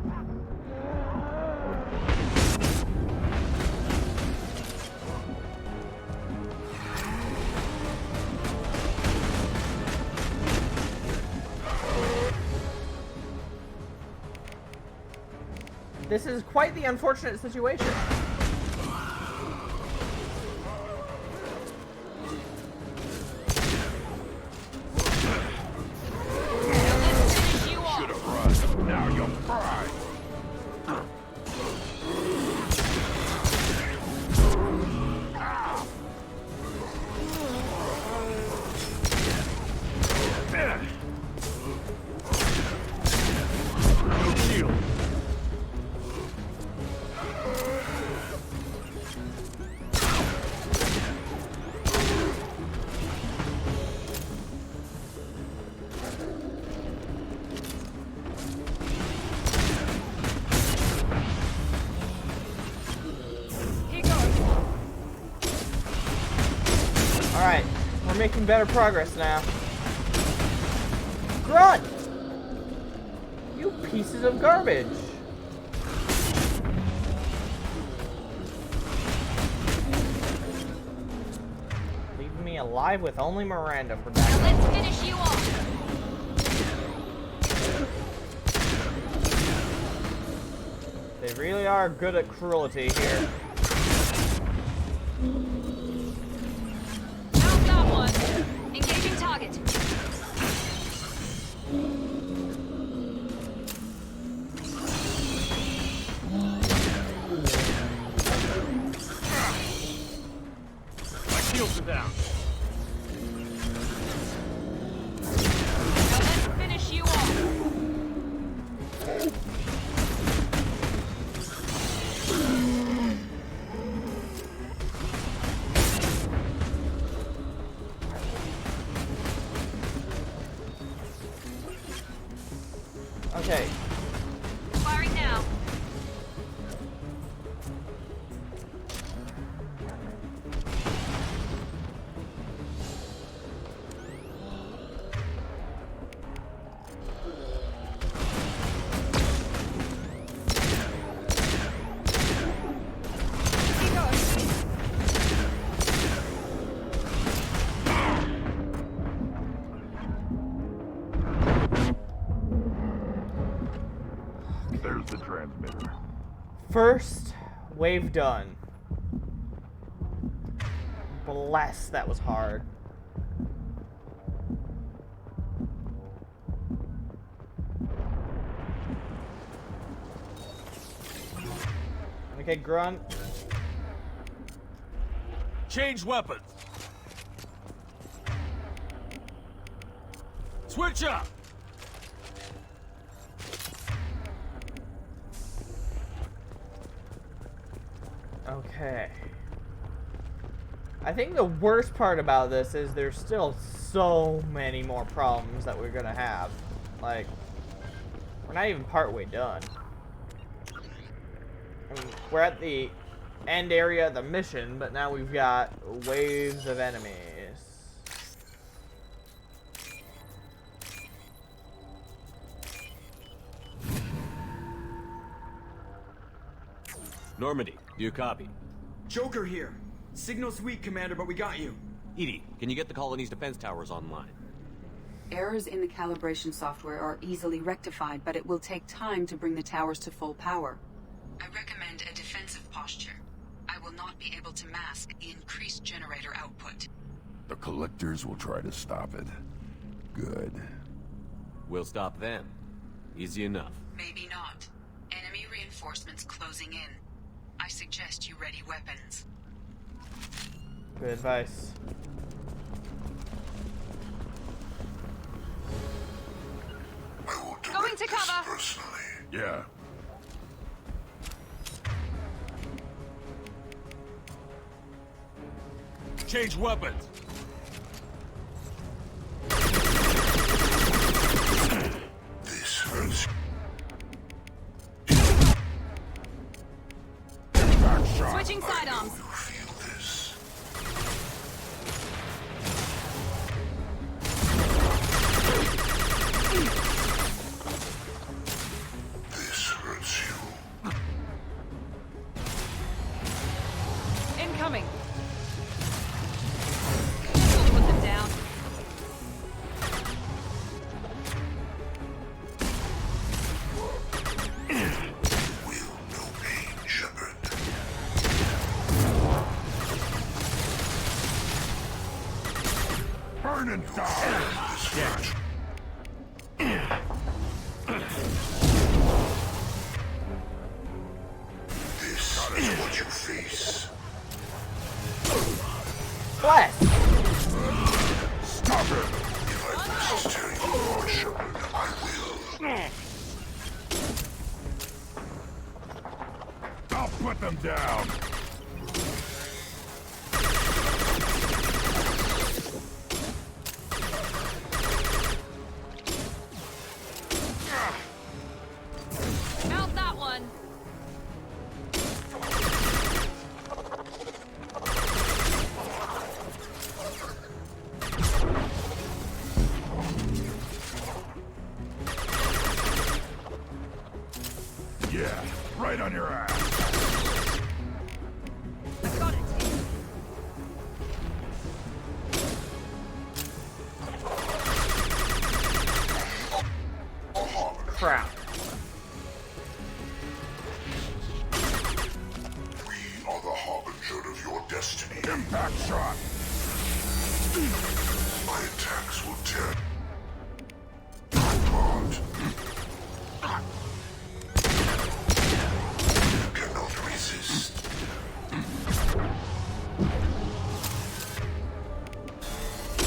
This is quite the unfortunate situation. Surprise! Alright, we're making better progress now. Grunt! You pieces of garbage! Leaving me alive with only Miranda for that. Let's finish you off. They really are good at cruelty here. Found that one. Engaging target. My shields are down. Now let's finish you off. Okay. Firing now. There's the transmitter. First wave done. Bless, that was hard. Okay, Grunt. Change weapons. Switch up. Okay. I think the worst part about this is there's still so many more problems that we're gonna have. Like, we're not even partway done. I mean, we're at the end area of the mission, but now we've got waves of enemies. Normandy, do you copy? Joker here. Signal's weak, Commander, but we got you. Edie, can you get the colony's defense towers online? Errors in the calibration software are easily rectified, but it will take time to bring the towers to full power. I recommend a defensive posture. I will not be able to mask the increased generator output. The collectors will try to stop it. Good. We'll stop them. Easy enough. Maybe not. Enemy reinforcements closing in. I suggest you ready weapons. Good advice. Going to cover. Personally. Yeah. Change weapons. This hurts. Switching sidearms. This hurts you. Incoming. This will put them down. Burn and die. Put them down! Out that one! Yeah, right on your ass. I got it! Crap. We are the harbinger of your destiny. Impact shot! My attacks will tear apart. You cannot resist.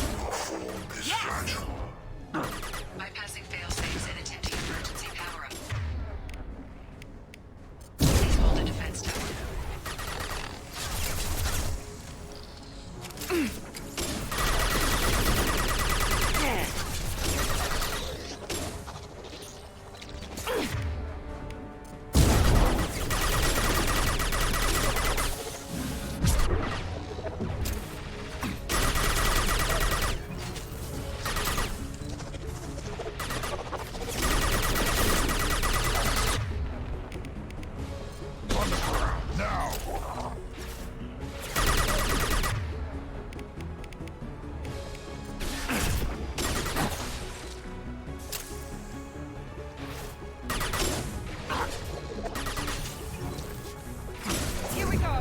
Your form is fragile. Bypassing failsafes and attempting emergency power-up. Please hold the defense tower. On the ground, now! Here we go!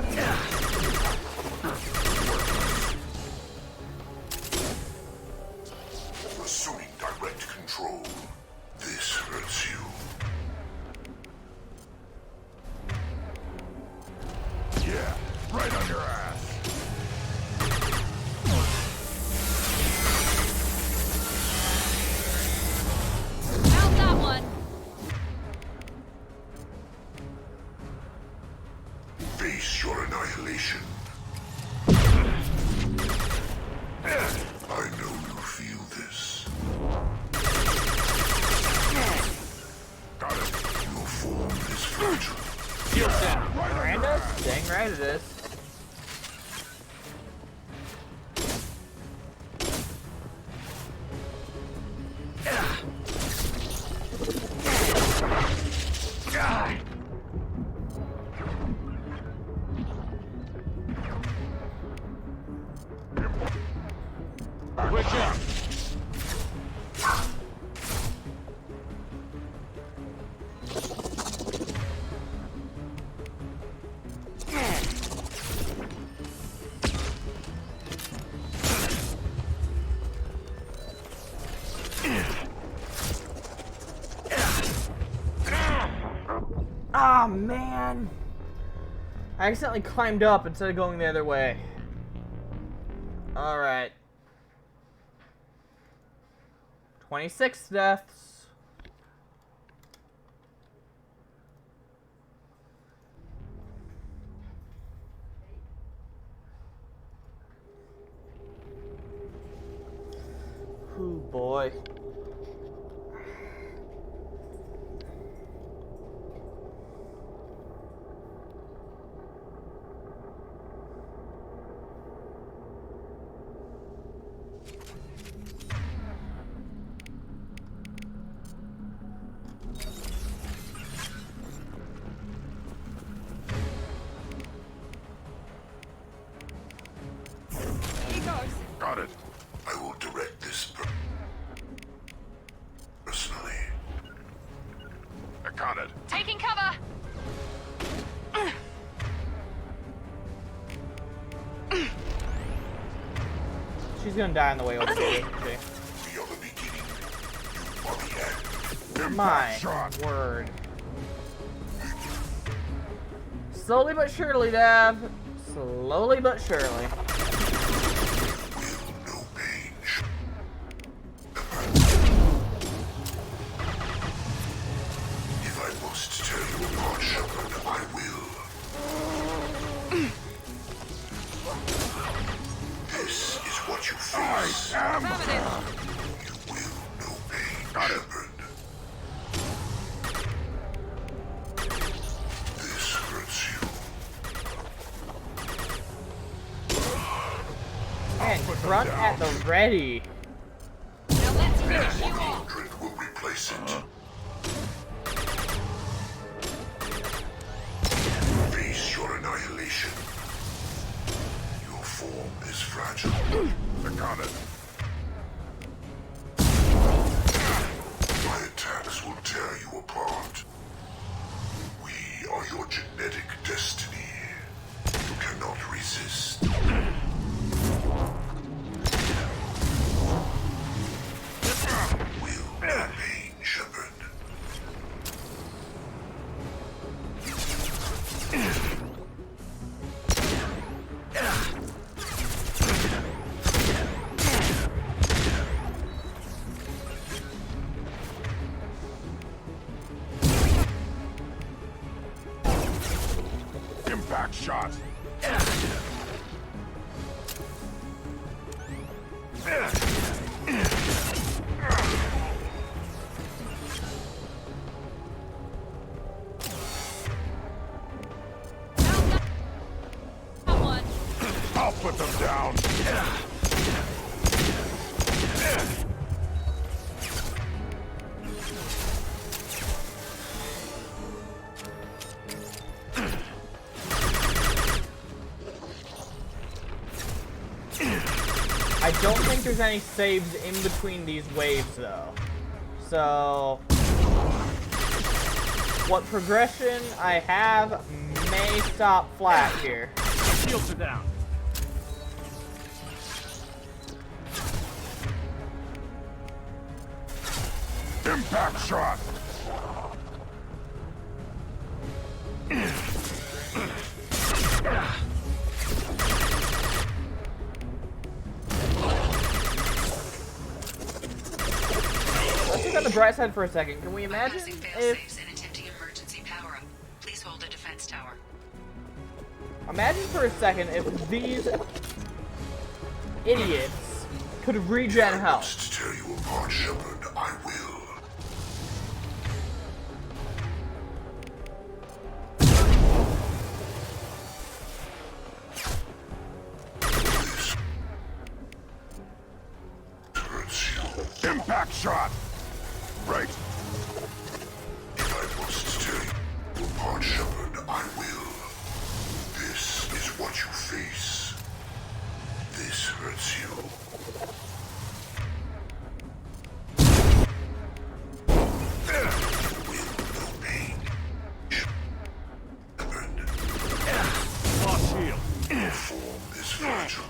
Assuming direct control. This hurts you. Yeah, right on your ass. Out that one! Face your annihilation. I know you feel this. Got it. Your form is fragile. Shield down. Miranda? Dang right it is. Switch up. Ah, man! I accidentally climbed up instead of going the other way. Alright. 26 deaths. Ooh, boy. Here goes! Got it. I will direct this personally. I got it. Taking cover! She's gonna die on the way over here, isn't she? We are the beginning. You are the end. My Impact shot. word. Slowly but surely, Dav. Slowly but surely. Will no pain. If I must tear you apart, Shepard, I will. This is what you face. You will know pain, Shepard. This hurts you. Man, Grunt at the ready. Drink will replace it. Face your annihilation. Your form is fragile. I got it. My attacks will tear you apart. We are your genetic destiny. You cannot resist. Will remain, Shepard. Impact shot. I'll put them down. I don't think there's any saves in between these waves, though. So, what progression I have may stop flat here. Shields are down. Impact shot. Let's look on the bright side for a second. Can we imagine if... and attempting emergency power-up. Please hold a defense tower. Imagine for a second if these idiots could regen health. To tear you apart, Shepard, I will. This hurts you. Impact shot. Right. If I must tear you apart, Shepard, I will. This is what you face. This hurts you. Lost shield. Your form is fragile.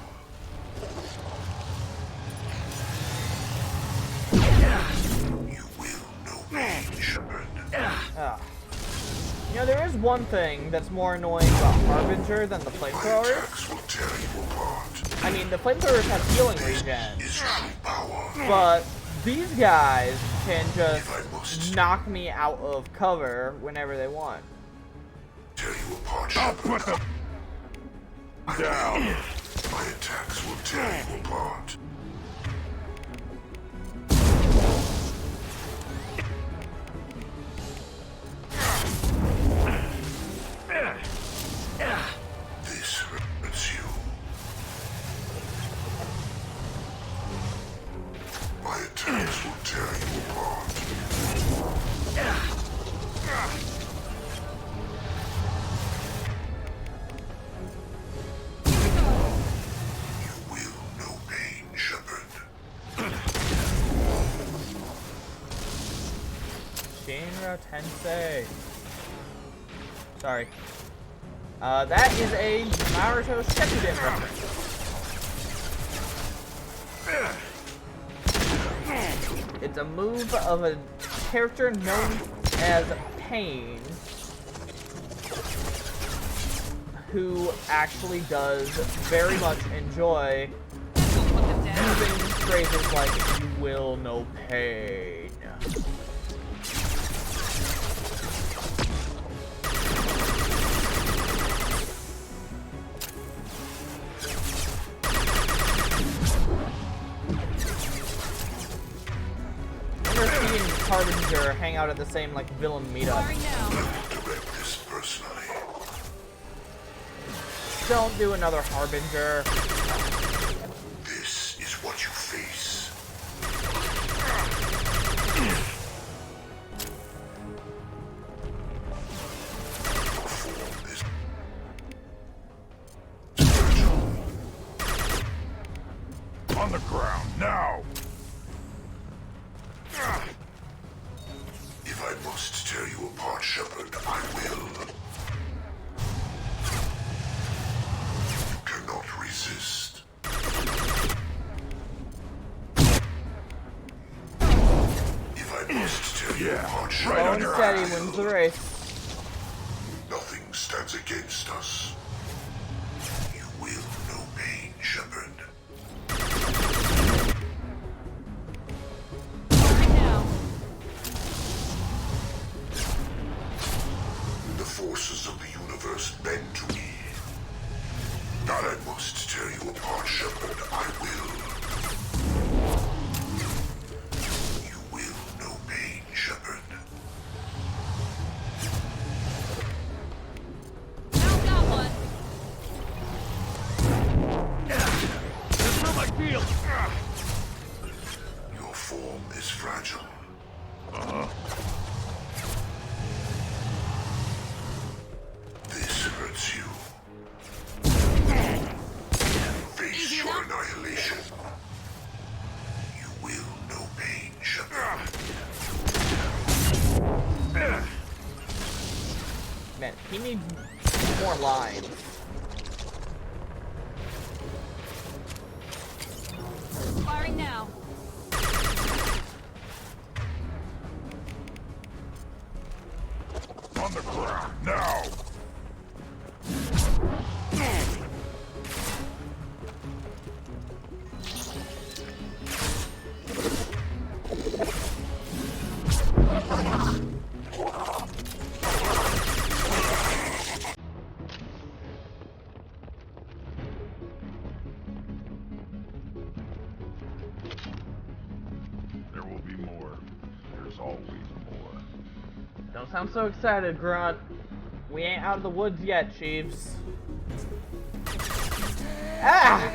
You will know pain, Shepard. You know, there is one thing that's more annoying about Harbinger than the flamethrowers. Attacks will tear you apart. I mean, the flamethrowers have healing regen, Is true power. but these guys can just knock me out of cover whenever they want. Tear you apart, Shepard. I'll put them down. My attacks will tear you apart. This hurts you. My attacks will tear you apart. You will know pain, Shepard. Shinra Tensei. Sorry. That is a Naruto Shippuden reference. It's a move of a character known as Pain, who actually does very much enjoy using phrases like, "you will know pain." Harbinger hang out at the same like villain meetup. Direct this personally. Don't do another Harbinger. This is what you face. On the ground, now! If I must tear you apart, Shepard, I will. You cannot resist. If I must tear you apart, Shepard, Slow and steady wins the race. nothing stands against us. You will know pain, Shepard. The forces of the universe bend to me. Not I must tear you apart, Shepard. I will. You will know pain, Shepard. That's how I feel. Your form is fragile. This hurts you. Face your annihilation. You will know pain, Shepard. Man, he needs more lines. Firing now. On the ground, now! There will be more. There's always more. Don't sound so excited, Grunt. We ain't out of the woods yet, Chiefs. Ah!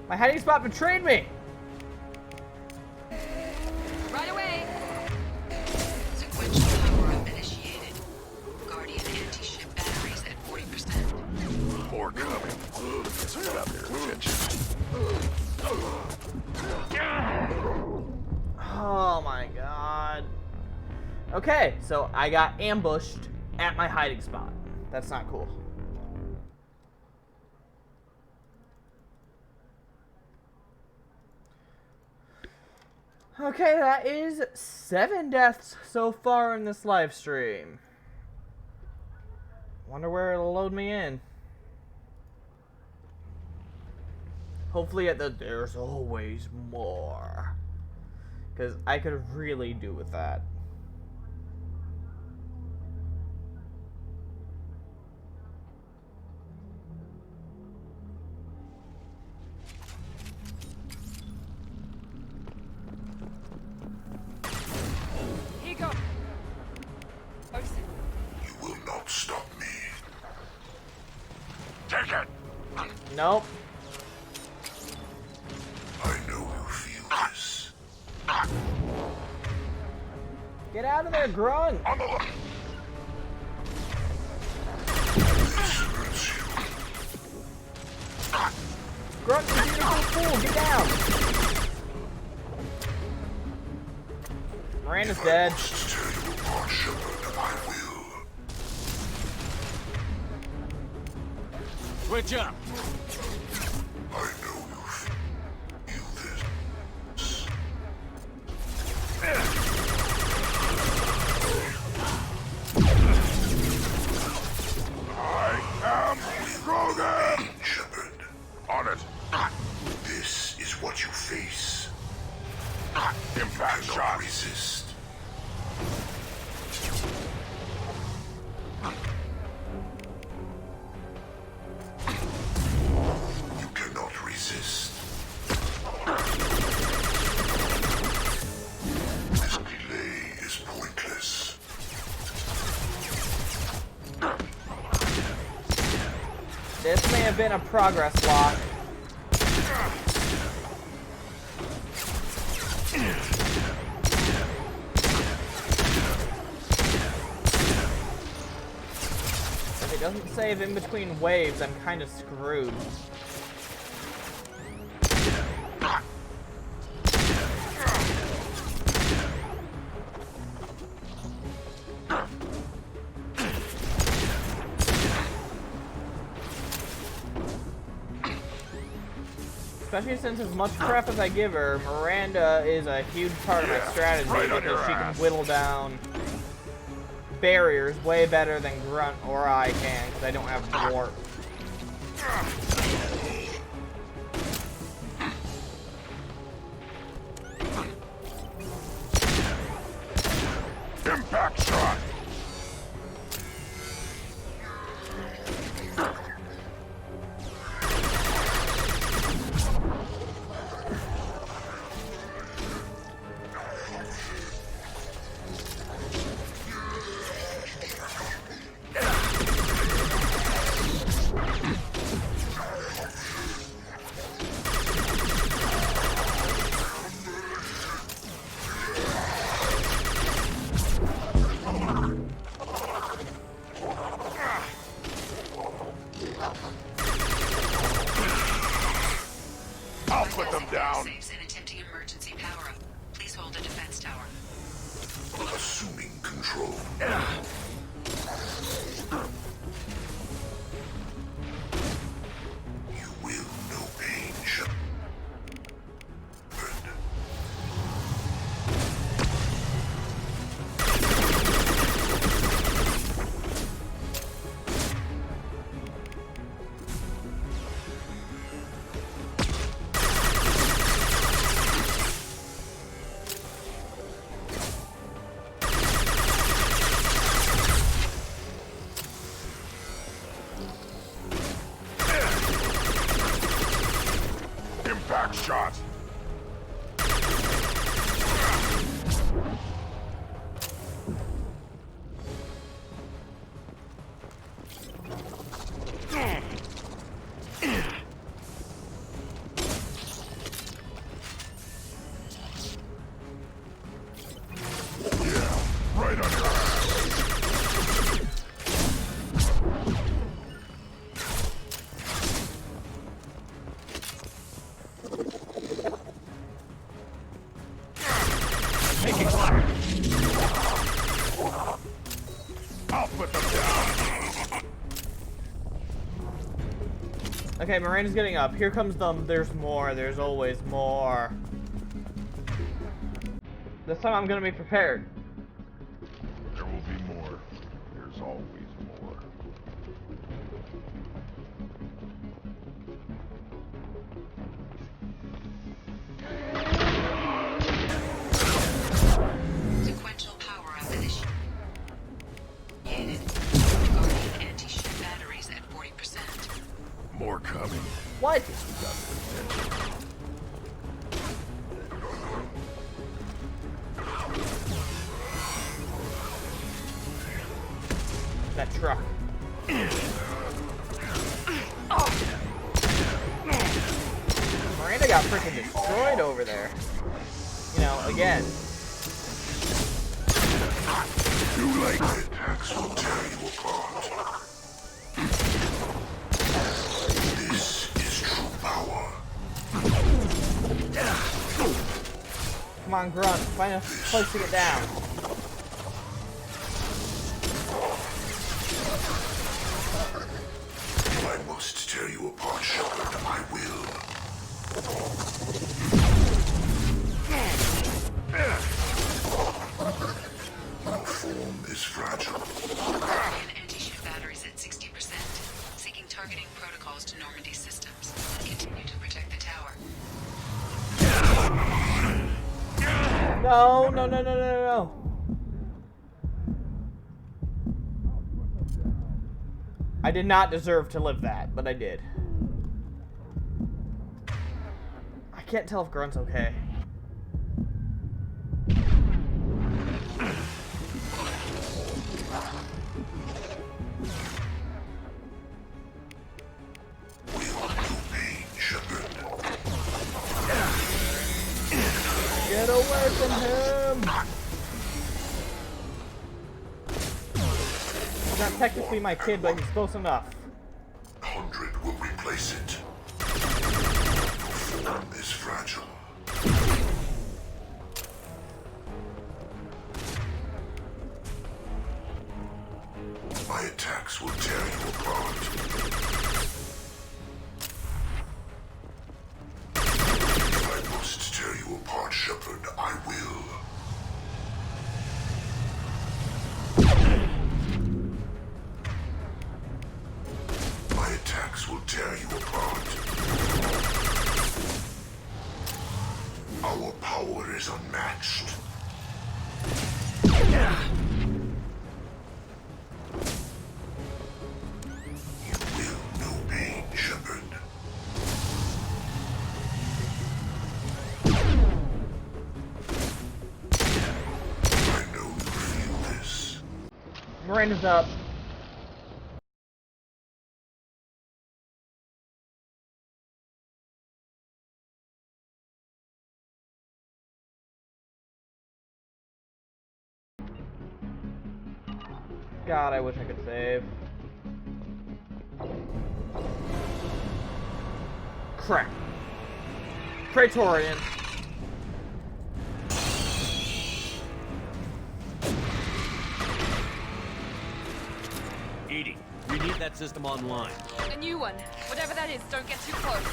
My hiding spot betrayed me! Right away! Sequential power-up initiated. Guardian anti-ship batteries at 40%. More coming. Turn up your attention. Oh my god. Okay, so I got ambushed at my hiding spot. That's not cool. Okay, that is 7 deaths so far in this live stream. Wonder where it'll load me in. Hopefully at the there's always more. Because I could really do with that. Here you go. You will not stop me. Take it! Nope. I know you feel this. Get out of there, Grunt! On the left. This hurts you. Grunt, you beautiful fool, get down! Miranda's dead. Must tear you apart, Shepard. I will. Switch up. I know you feel this. I am Grogan! Shepard. On it. This is what you face. Impact shot. Resist. This may have been a progress lock. If it doesn't save in between waves, I'm kind of screwed. Especially since as much crap as I give her, Miranda is a huge part of my strategy because she can whittle down barriers way better than Grunt or I can because I don't have warp. Impact shot! I'll put them down. Saves and attempting emergency power-up. Please hold a defense tower. Assuming control. You will know pain, Shepard. Impact shot! Yeah, right on your ass. Make it fire. I'll put them down. Okay, Miranda's getting up. Here comes them. There's more. There's always more. This time I'm gonna be prepared. There will be more. There's always more. Sequential power-up initiated. Guarding anti-ship batteries at 40%. More coming. What? That truck. Miranda got freaking destroyed over there. You know, again. Too late. Attacks will tear you apart. This is true power. Come on, Grunt. Find a place to get down. I must tear you apart, Shepard. I will. Your form is fragile. Guardian anti-ship batteries at 60%. Seeking targeting protocols to Normandy systems. Continue to protect the tower. No, no, no, no, no, no. I did not deserve to live that, but I did. I can't tell if Grunt's okay. away from him! He's not technically my kid, but he's close enough. 100 will replace it. The form is fragile. My attacks will tear you apart. If I must tear you apart, Shepard, I will. My attacks will tear you apart. Our power is unmatched. You will know pain, Shepard. I know you feel this. Miranda's up. God, I wish I could save. Crap. Praetorian. EDI, we need that system online. A new one. Whatever that is, don't get too close.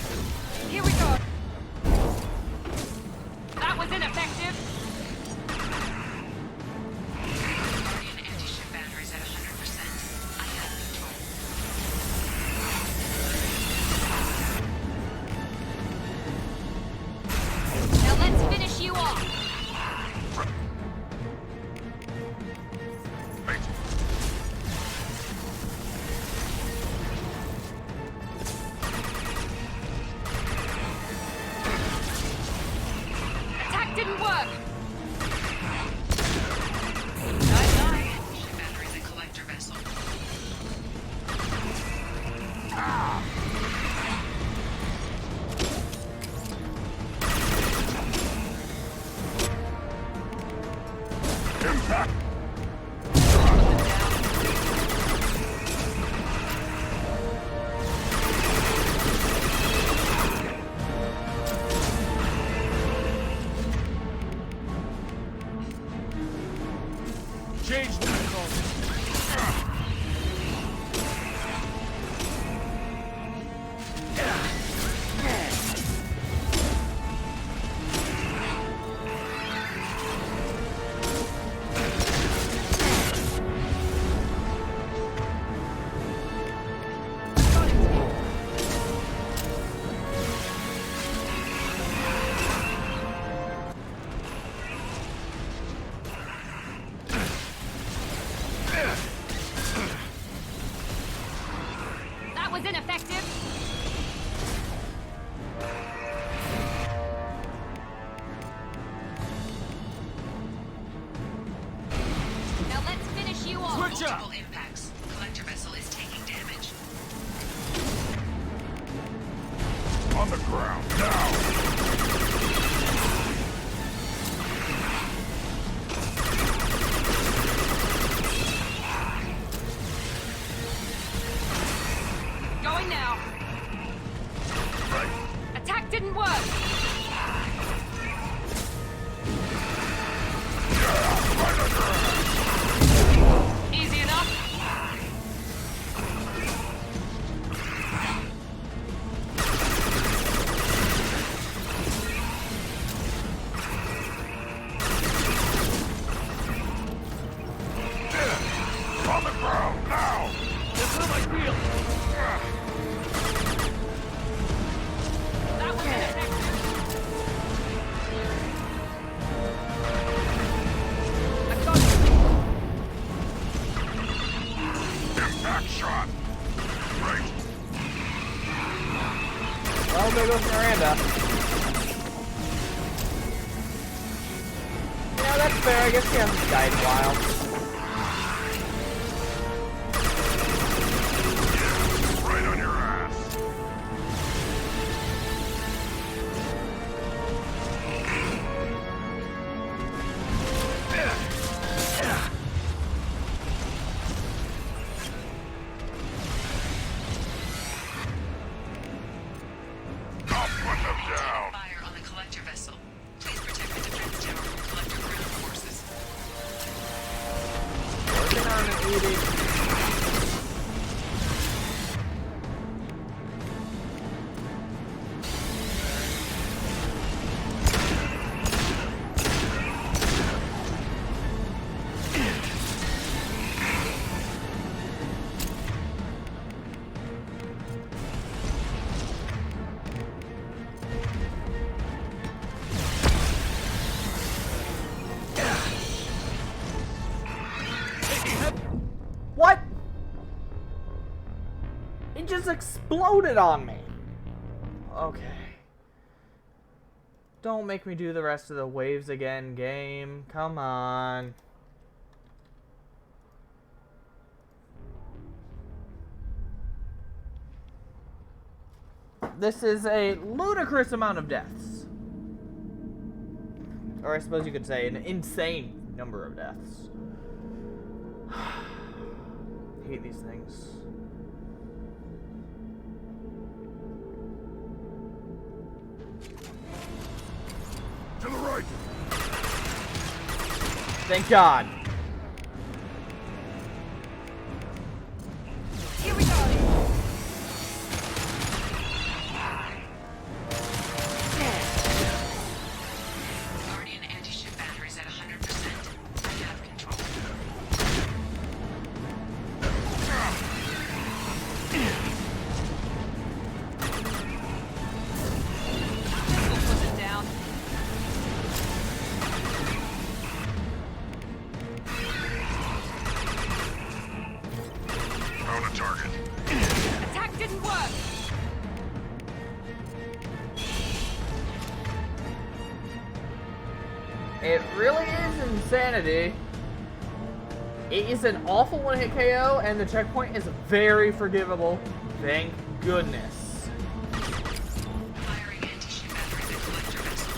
Here we go. That was ineffective. Guardian anti-ship batteries at 100%. I have control. Now let's finish you off. Attack didn't work. Ship batteries and collector vessel. Impact! Change that. That was ineffective. Now let's finish you off. Switch up. Multiple impacts. Collector vessel is taking damage. On the ground, now! Going now. Attack didn't work. Easy enough. On the ground, now! This hurt my feel. That was ineffective. I got it. Impact shot! Right. Well, there goes Miranda. Yeah, that's fair. I guess she hasn't died in a while. Right on your ass! needed. What? It just exploded on me. Okay. Don't make me do the rest of the waves again, game. Come on. This is a ludicrous amount of deaths. Or I suppose you could say an insane number of deaths. Hate these things. To the right. Thank God. Here we go. Guardian anti-ship batteries at 100%. I have control. We'll put it down. Found a target. Attack didn't work. It really is insanity. It is an awful one-hit KO, and the checkpoint is very forgivable. Thank goodness. Firing anti-ship batteries at collector vessel.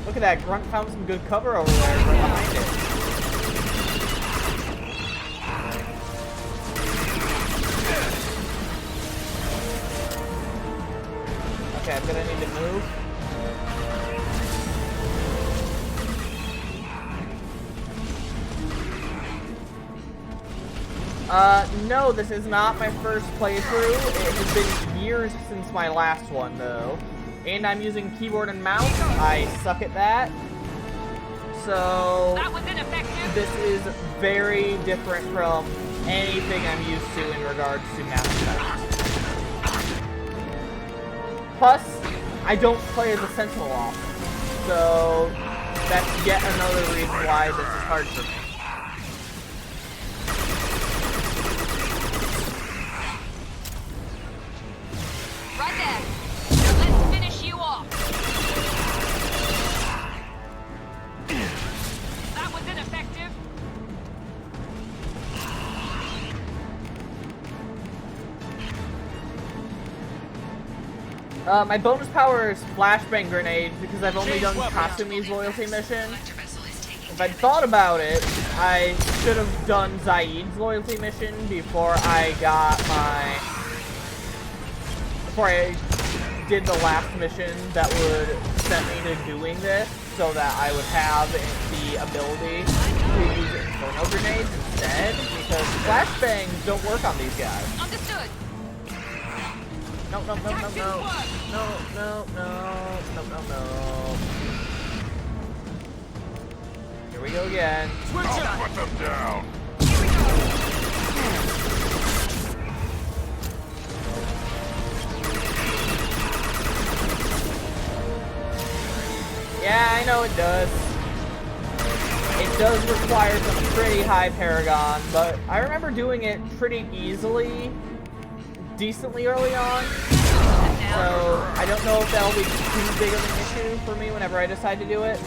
Look at that, Grunt found some good cover over there, right behind it. Okay, I'm gonna need to move. No, this is not my first playthrough. It has been years since my last one, though. And I'm using keyboard and mouse. I suck at that. So, That was ineffective. this is very different from anything I'm used to in regards to Mass Effect. Plus, I don't play as a Sentinel often. So, that's yet another reason why this is hard for me. Right there. Now let's finish you off. That was ineffective. My bonus power is flashbang grenades because I've only done Kasumi's loyalty mission. If I'd thought about it, I should have done Zaid's loyalty mission before I got my... Before I did the last mission that would send me to doing this, so that I would have the ability to use Inferno grenades instead, because flashbangs don't work on these guys. Understood. No, no, no, no, no. No, no, no, no, no, no. Here we go again. I'll put them down. Yeah, I know it does. It does require some pretty high Paragon, but I remember doing it pretty easily, decently early on. So I don't know if that'll be too big of an issue for me whenever I decide to do it.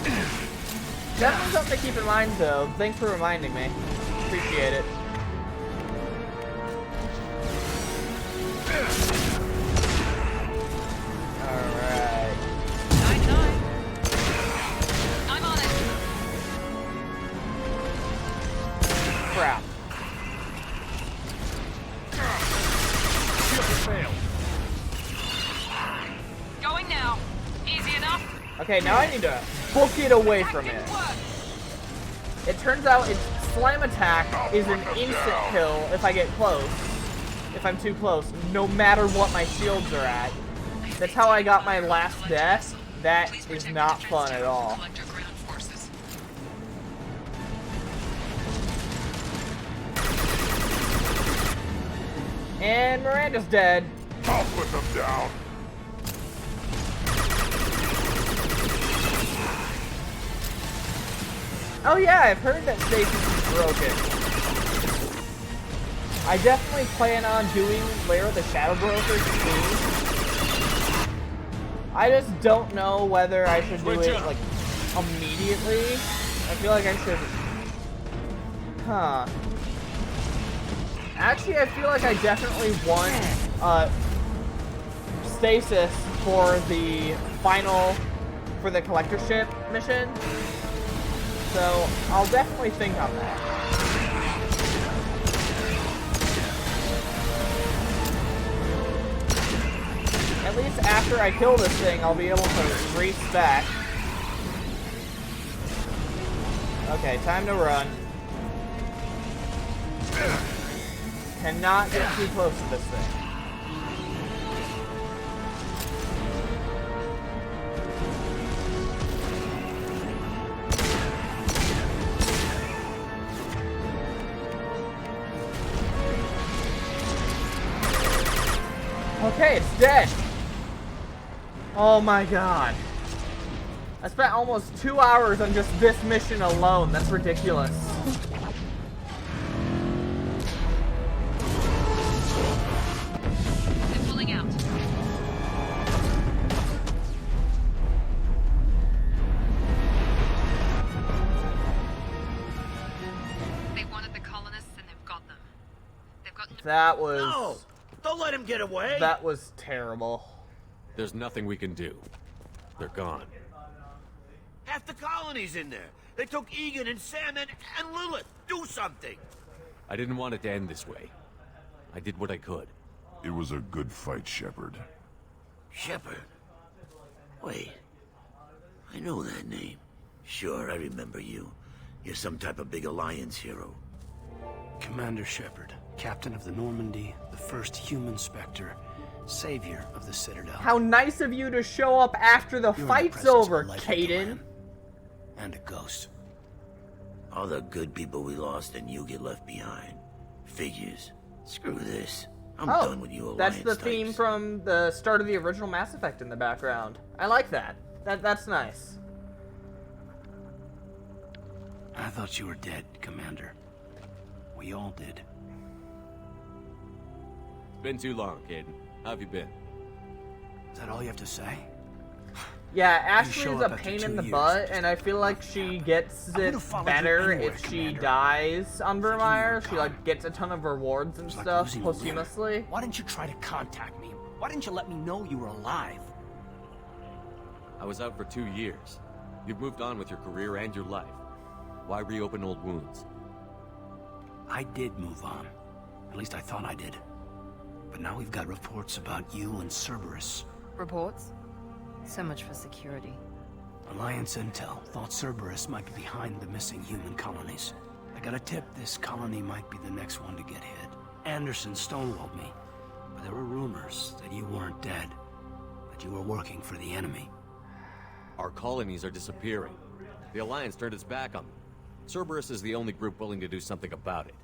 Definitely something to keep in mind, though. Thanks for reminding me. Appreciate it. Alright. 9-9. I'm on it. Crap. Failed. Going now. Easy enough. Okay, now I need to book it away from it. It turns out its slam attack is an instant kill if I get close. If I'm too close, no matter what my shields are at. That's how I got my last death. That is not fun at all. And Miranda's dead. I'll put them down. Oh yeah, I've heard that Stasis is broken. I definitely plan on doing Lair of the Shadow Brokers too. I just don't know whether I should do it like immediately. I feel like I should. Huh. Actually, I feel like I definitely want Stasis for the collector ship mission. So I'll definitely think on that. At least after I kill this thing, I'll be able to respec. Okay, time to run. Cannot get too close to this thing. Okay, it's dead. Oh my god. I spent almost 2 hours on just this mission alone. That's ridiculous. They're pulling out. They wanted the colonists and they've got them. They've gotten... That was... No! Don't let him get away! That was terrible. There's nothing we can do. They're gone. Half the colony's in there. They took Egan and Sam and Lilith. Do something! I didn't want it to end this way. I did what I could. It was a good fight, Shepard. Shepard? Wait. I know that name. Sure, I remember you. You're some type of big Alliance hero. Commander Shepard, captain of the Normandy, the first human Spectre, savior of the Citadel. How nice of you to show up after the fight's over, Caden. And a ghost. All the good people we lost and you get left behind. Figures. Screw this. I'm done with you Alliance that's the types. theme from the start of the original Mass Effect in the background. I like that. That's nice. I thought you were dead, Commander. We all did. It's been too long, Caden. How have you been? Is that all you have to say? Yeah, Ashley show is a up after pain 2 in the years butt, and and I feel like she gets it would've followed you better anywhere, if she Commander. dies on Vermeer. She like gets a ton of rewards and stuff losing a limb. posthumously. Why didn't you try to contact me? Why didn't you let me know you were alive? I was out for 2 years. You've moved on with your career and your life. Why reopen old wounds? I did move on. At least I thought I did. But now we've got reports about you and Cerberus. Reports? So much for security. Alliance Intel thought Cerberus might be behind the missing human colonies. I got a tip this colony might be the next one to get hit. Anderson stonewalled me, but there were rumors that you weren't dead, that you were working for the enemy. Our colonies are disappearing. The Alliance turned its back on them. Cerberus is the only group willing to do something about it.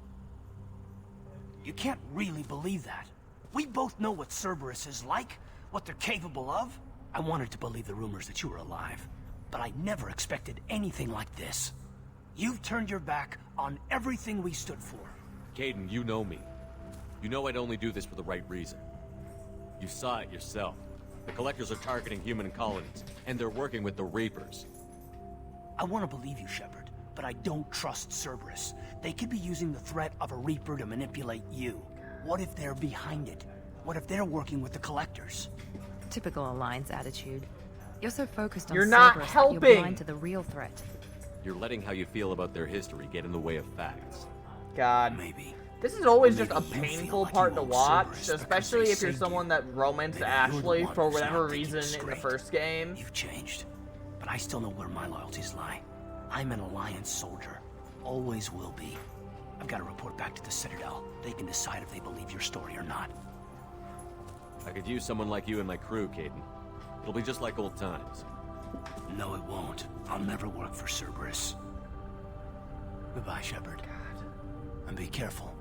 You can't really believe that. We both know what Cerberus is like, what they're capable of. I wanted to believe the rumors that you were alive, but I never expected anything like this. You've turned your back on everything we stood for. Caden, you know me. You know I'd only do this for the right reason. You saw it yourself. The Collectors are targeting human colonies, and they're working with the Reapers. I want to believe you, Shepard, but I don't trust Cerberus. They could be using the threat of a Reaper to manipulate you. What if they're behind it? What if they're working with the Collectors? Typical Alliance attitude. You're so focused on You're not Cerberus that helping. you're blind to the real threat. You're letting how you feel about their history get in the way of facts. God. Maybe. This is always just a Maybe you feel painful like part you to owe watch, Cerberus because especially they if you're saved someone that romanced Maybe you're the Ashley one for who's whatever not thinking reason in the straight. first game. You've changed, but I still know where my loyalties lie. I'm an Alliance soldier. always will be. I've got to report back to the Citadel. They can decide if they believe your story or not. I could use someone like you in my crew, Caden. It'll be just like old times. No, it won't. I'll never work for Cerberus. Goodbye, Shepard. And be careful.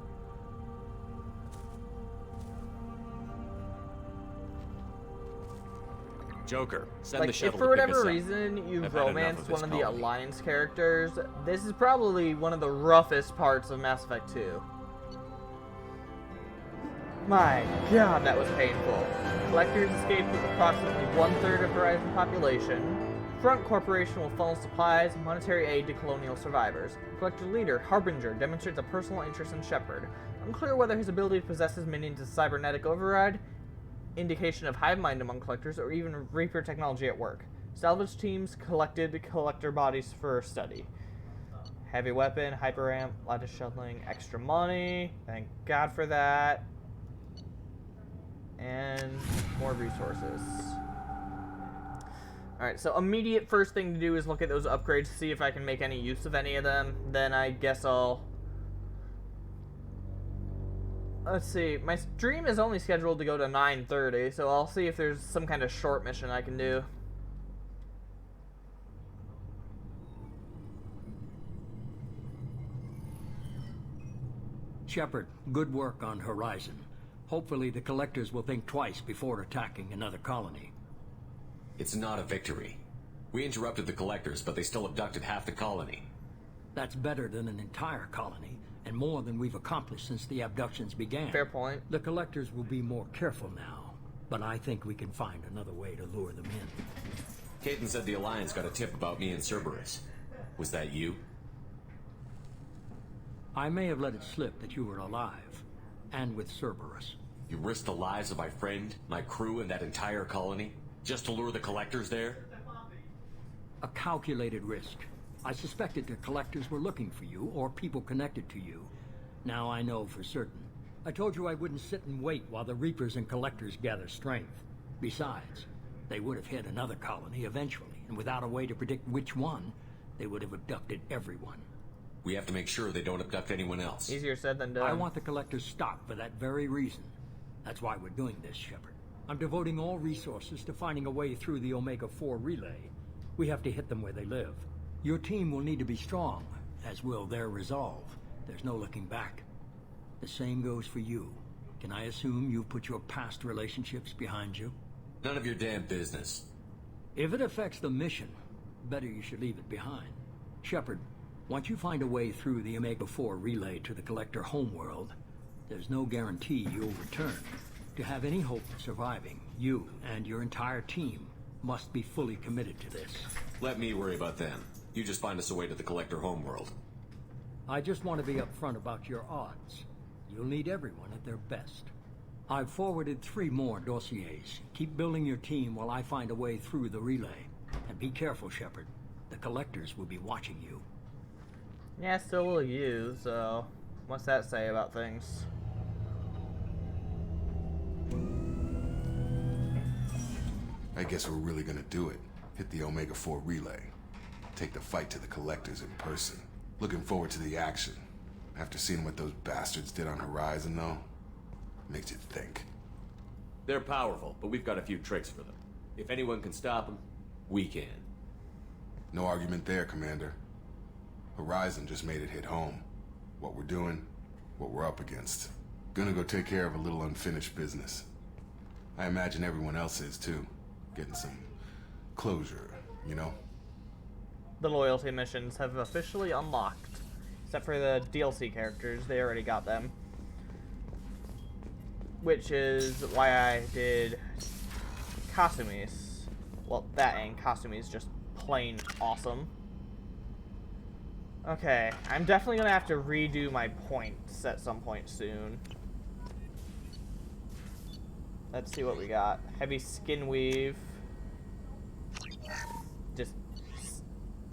Joker, send Like, the shuttle if for to pick us whatever up. reason you've I've had enough romanced of one this of the colony. Alliance characters, this is probably one of the roughest parts of Mass Effect 2. My god, that was painful. Collectors escaped with approximately 1/3 of Horizon population. Front Corporation will funnel supplies and monetary aid to colonial survivors. Collector leader, Harbinger, demonstrates a personal interest in Shepard. Unclear whether his ability to possess his minions is cybernetic override, indication of hive mind among collectors, or even Reaper technology at work. Salvage teams collected collector bodies for study. Heavy weapon, hyper amp, lattice shuttling, extra money. Thank God for that. And more resources. Alright, so immediate first thing to do is look at those upgrades, see if I can make any use of any of them. Then I guess I'll... Let's see, my stream is only scheduled to go to 9:30, so I'll see if there's some kind of short mission I can do. Shepard, good work on Horizon. Hopefully the Collectors will think twice before attacking another colony. It's not a victory. We interrupted the Collectors, but they still abducted half the colony. That's better than an entire colony, and more than we've accomplished since the abductions began. Fair point. The Collectors will be more careful now, but I think we can find another way to lure them in. Caden said the Alliance got a tip about me and Cerberus. Was that you? I may have let it slip that you were alive, and with Cerberus. You risked the lives of my friend, my crew, and that entire colony? Just to lure the Collectors there? A calculated risk. I suspected the Collectors were looking for you, or people connected to you. Now I know for certain. I told you I wouldn't sit and wait while the Reapers and Collectors gather strength. Besides, they would have hit another colony eventually, and without a way to predict which one, they would have abducted everyone. We have to make sure they don't abduct anyone else. Easier said than done. I want the Collectors stopped for that very reason. That's why we're doing this, Shepard. I'm devoting all resources to finding a way through the Omega-4 relay. We have to hit them where they live. Your team will need to be strong, as will their resolve. There's no looking back. The same goes for you. Can I assume you've put your past relationships behind you? None of your damn business. If it affects the mission, better you should leave it behind. Shepard, once you find a way through the Omega-4 relay to the Collector homeworld, there's no guarantee you'll return. To have any hope of surviving, you and your entire team must be fully committed to this. Let me worry about them. You just find us a way to the Collector homeworld. I just want to be upfront about your odds. You'll need everyone at their best. I've forwarded 3 more dossiers. Keep building your team while I find a way through the relay. And be careful, Shepard. The Collectors will be watching you. Yeah, so will you, so... What's that say about things? I guess we're really gonna do it. Hit the Omega-4 relay. Take the fight to the Collectors in person. Looking forward to the action. After seeing what those bastards did on Horizon, though, makes you think. They're powerful, but we've got a few tricks for them. If anyone can stop them, we can. No argument there, Commander. Horizon just made it hit home. What we're doing, what we're up against. Gonna go take care of a little unfinished business. I imagine everyone else is, too. Getting some closure, you know? The loyalty missions have officially unlocked. Except for the DLC characters, they already got them. Which is why I did Kasumi's. Well, that and Kasumi's just plain awesome. Okay, I'm definitely gonna have to redo my points at some point soon. Let's see what we got. Heavy skin weave. Just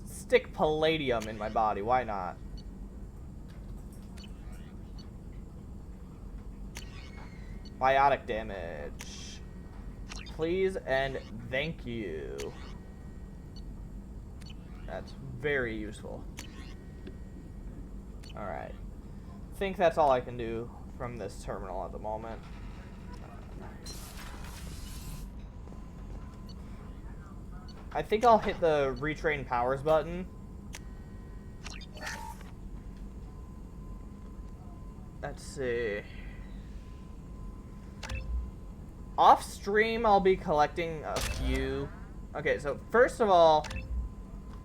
stick palladium in my body, why not? Biotic damage. Please and thank you. That's very useful. Alright. I think that's all I can do from this terminal at the moment. I think I'll hit the retrain powers button. Let's see. Off stream, I'll be collecting a few. Okay, so first of all,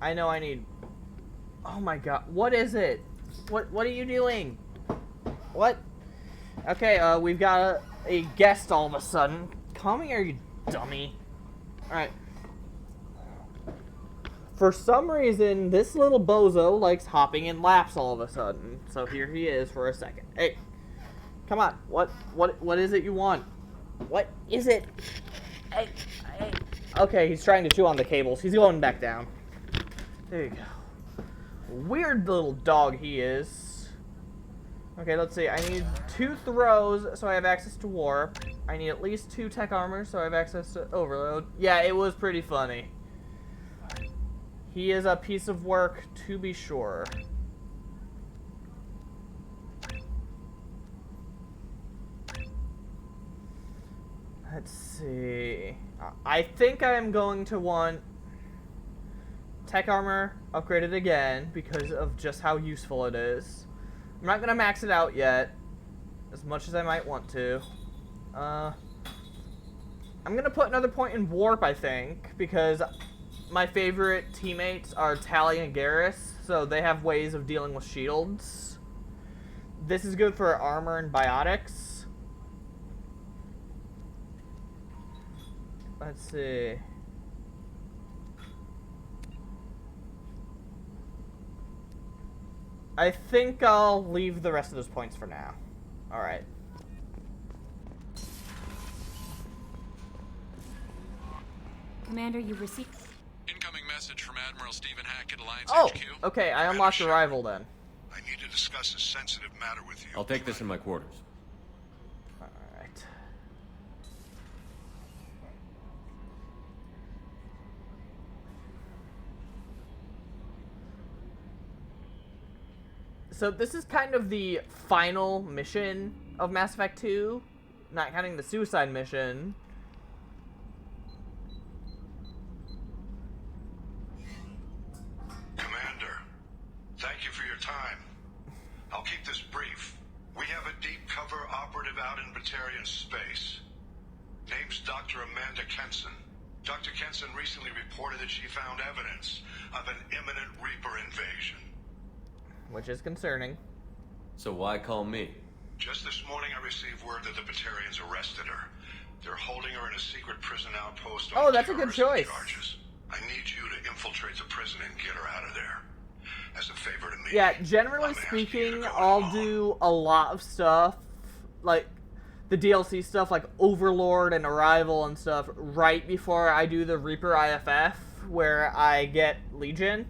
I know I need... Oh my god, what is it? What are you doing? What? Okay, we've got a guest all of a sudden. Come here, you dummy. Alright. For some reason, this little bozo likes hopping in laps all of a sudden. So here he is for a second. Hey, come on. What is it you want? What is it? Hey. Okay, he's trying to chew on the cables. He's going back down. There you go. Weird little dog he is. Okay, let's see. I need 2 throws so I have access to warp. I need at least 2 tech armor so I have access to overload. Yeah, it was pretty funny. He is a piece of work, to be sure. Let's see. I think I'm going to want tech armor upgraded again because of just how useful it is. I'm not going to max it out yet, as much as I might want to. I'm going to put another point in warp, I think, because my favorite teammates are Tally and Garrus, so they have ways of dealing with shields. This is good for armor and biotics. Let's see. I think I'll leave the rest of those points for now. Alright. Commander, you've received... Incoming message from Admiral Stephen Hackett, Alliance Oh, HQ. okay, I unlocked Arrival then. I need to discuss a sensitive matter with you. I'll take this in my quarters. Alright. So this is kind of the final mission of Mass Effect 2, not counting the suicide mission. Commander, thank you for your time. I'll keep this brief. We have a deep cover operative out in Batarian space. Name's Dr. Amanda Kenson. Dr. Kenson recently reported that she found evidence of an imminent Reaper invasion. Which is concerning. So why call me? Just this morning I received word that the Batarians arrested her. They're holding her in a secret prison outpost on that's a good choice. charges. I need you to infiltrate the prison and get her out of there. As a favor to me. Yeah, generally speaking, I'll do a lot of stuff, like the DLC stuff, like Overlord and Arrival and stuff, right before I do the Reaper IFF, where I get Legion.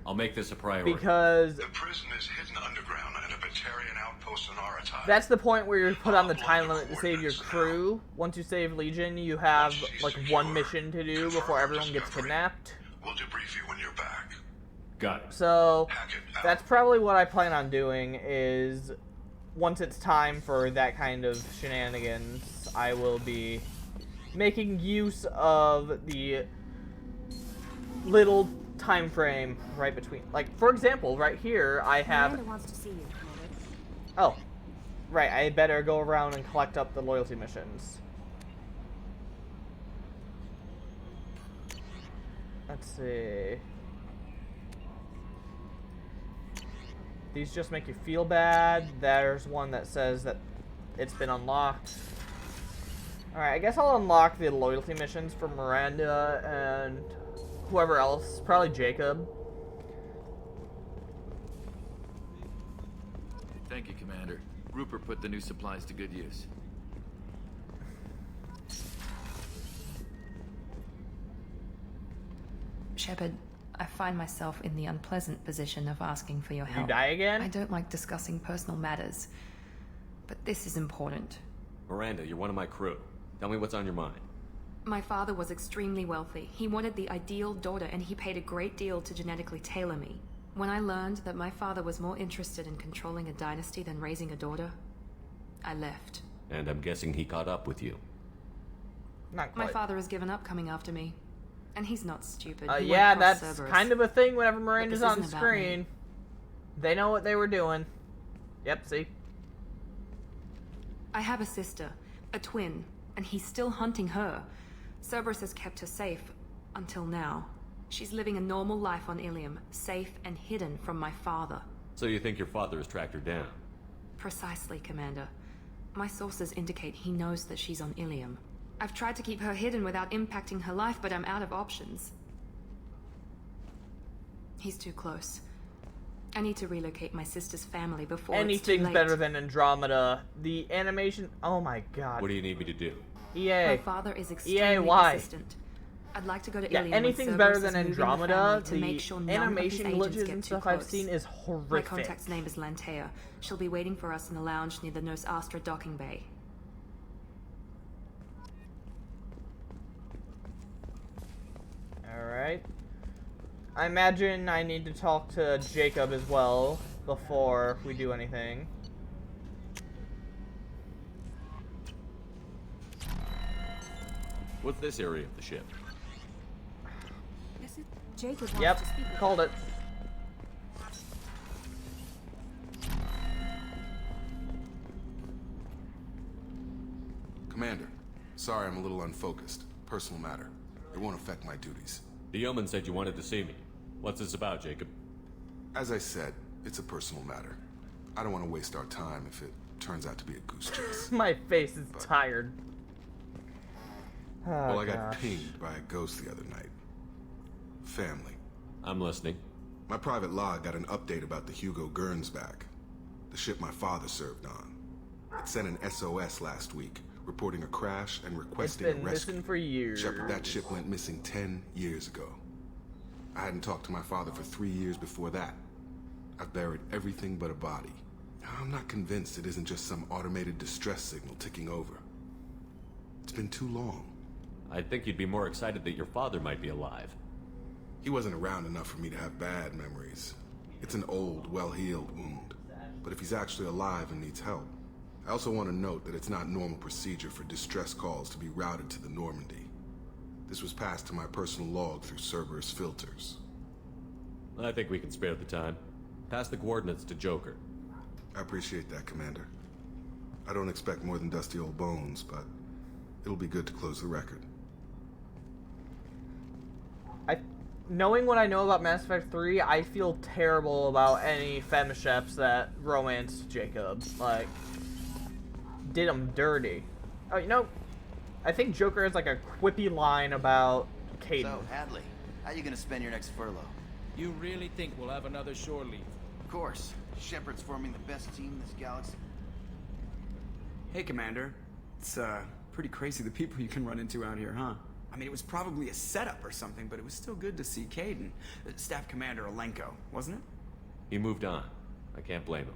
I'll make this a priority. Because the prison is hidden underground in a Batarian outpost on Aratai. That's the point where you're put on the time limit to save your crew. Once you save Legion, you have like one mission to do before everyone gets kidnapped. We'll debrief you when you're back. Got it. So that's probably what I plan on doing is once it's time for that kind of shenanigans, I will be making use of the little time frame right between, like, for example, right here I have Commander wants to see you, Commander. Oh, right, I better go around and collect up the loyalty missions. Let's see. These just make you feel bad. There's one that says that it's been unlocked. Alright, I guess I'll unlock the loyalty missions for Miranda and whoever else. Probably Jacob. Thank you, Commander. Rupert put the new supplies to good use. Shepard, I find myself in the unpleasant position of asking for your help. You die again? I don't like discussing personal matters, but this is important. Miranda, you're one of my crew. Tell me what's on your mind. My father was extremely wealthy. He wanted the ideal daughter, and he paid a great deal to genetically tailor me. When I learned that my father was more interested in controlling a dynasty than raising a daughter, I left. And I'm guessing he caught up with you. Not My quite. father has given up coming after me. And he's not stupid. He Yeah, went across that's Cerberus. kind of a thing whenever Miranda's this on isn't about screen. They know what they were doing. Yep, see? I have a sister, a twin, and he's still hunting her. Cerberus has kept her safe, until now. She's living a normal life on Ilium, safe and hidden from my father. So you think your father has tracked her down? Precisely, Commander. My sources indicate he knows that she's on Ilium. I've tried to keep her hidden without impacting her life, but I'm out of options. He's too close. I need to relocate my sister's family before it's too Anything's late. better than Andromeda. The animation... Oh my god. What do you need me to do? EA. My father is extremely EA, why? persistent. I'd like to go to Yeah, Ilium when anything's Cerberus better is than moving the Andromeda. family to The make sure none of his animation agents glitches get and too stuff I've close. seen is My horrific. contact's name is Lantea. She'll be waiting for us in the lounge near the Nos Astra docking bay. Alright. I imagine I need to talk to Jacob as well before we do anything. What's this area of the ship? This is Jacob wants Yep, to speak with called it. Commander, sorry I'm a little unfocused. Personal matter. It won't affect my duties. The yeoman said you wanted to see me. What's this about, Jacob? As I said, it's a personal matter. I don't want to waste our time if it turns out to be a goose chase. My face is tired. Oh, Well, I got gosh. pinged by a ghost the other night. Family. I'm listening. My private log got an update about the Hugo Gernsback, the ship my father served on. It sent an SOS last week, reporting a crash and requesting It's been a rescue. missing for years. Shepard, that ship went missing 10 years ago. I hadn't talked to my father for 3 years before that. I've buried everything but a body. I'm not convinced it isn't just some automated distress signal ticking over. It's been too long. I'd think you'd be more excited that your father might be alive. He wasn't around enough for me to have bad memories. It's an old, well-healed wound. But if he's actually alive and needs help, I also want to note that it's not normal procedure for distress calls to be routed to the Normandy. This was passed to my personal log through Cerberus filters. I think we can spare the time. Pass the coordinates to Joker. I appreciate that, Commander. I don't expect more than dusty old bones, but it'll be good to close the record. Knowing what I know about Mass Effect 3, I feel terrible about any femisheps that romance Jacob. Like, did him dirty. Oh, you know, I think Joker has like a quippy line about Caden. So, Hadley, how you gonna spend your next furlough? You really think we'll have another shore leave? Of course. Shepard's forming the best team in this galaxy. Hey, Commander. It's, pretty crazy the people you can run into out here, huh? I mean, it was probably a setup or something, but it was still good to see Caden. Staff Commander Alenko, wasn't it? He moved on. I can't blame him.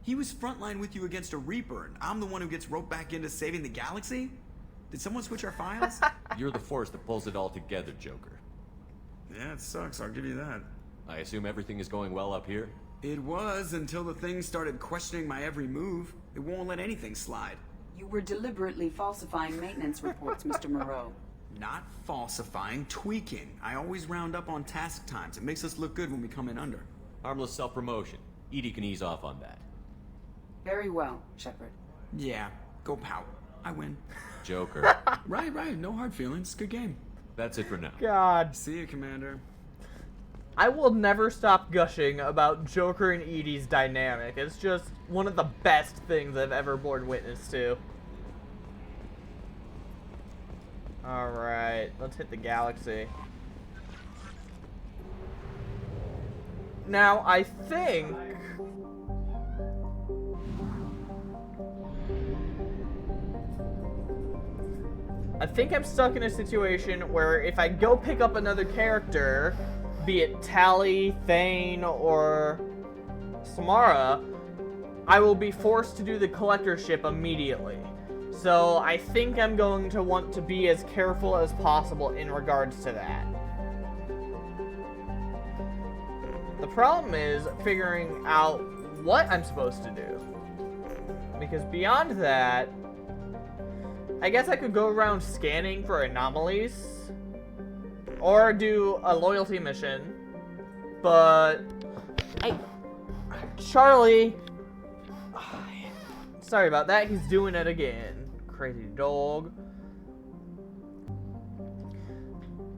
He was frontline with you against a Reaper, and I'm the one who gets roped back into saving the galaxy? Did someone switch our files? You're the force that pulls it all together, Joker. Yeah, it sucks, I'll give you that. I assume everything is going well up here? It was, until the thing started questioning my every move. It won't let anything slide. You were deliberately falsifying maintenance reports, Mr. Moreau. Not falsifying, tweaking. I always round up on task times. It makes us look good when we come in under. Harmless self-promotion. Edie can ease off on that. Very well, Shepard. Yeah, go pout. I win. Joker. Right. No hard feelings. Good game. That's it for now. God. See you, Commander. I will never stop gushing about Joker and Edie's dynamic. It's just one of the best things I've ever borne witness to. Alright, let's hit the galaxy. Now, I think... I'm stuck in a situation where if I go pick up another character, be it Tali, Thane, or Samara, I will be forced to do the collector ship immediately. So I think I'm going to want to be as careful as possible in regards to that. The problem is figuring out what I'm supposed to do. Because beyond that, I guess I could go around scanning for anomalies. Or do a loyalty mission. But Charlie, sorry about that, he's doing it again. Crazy dog.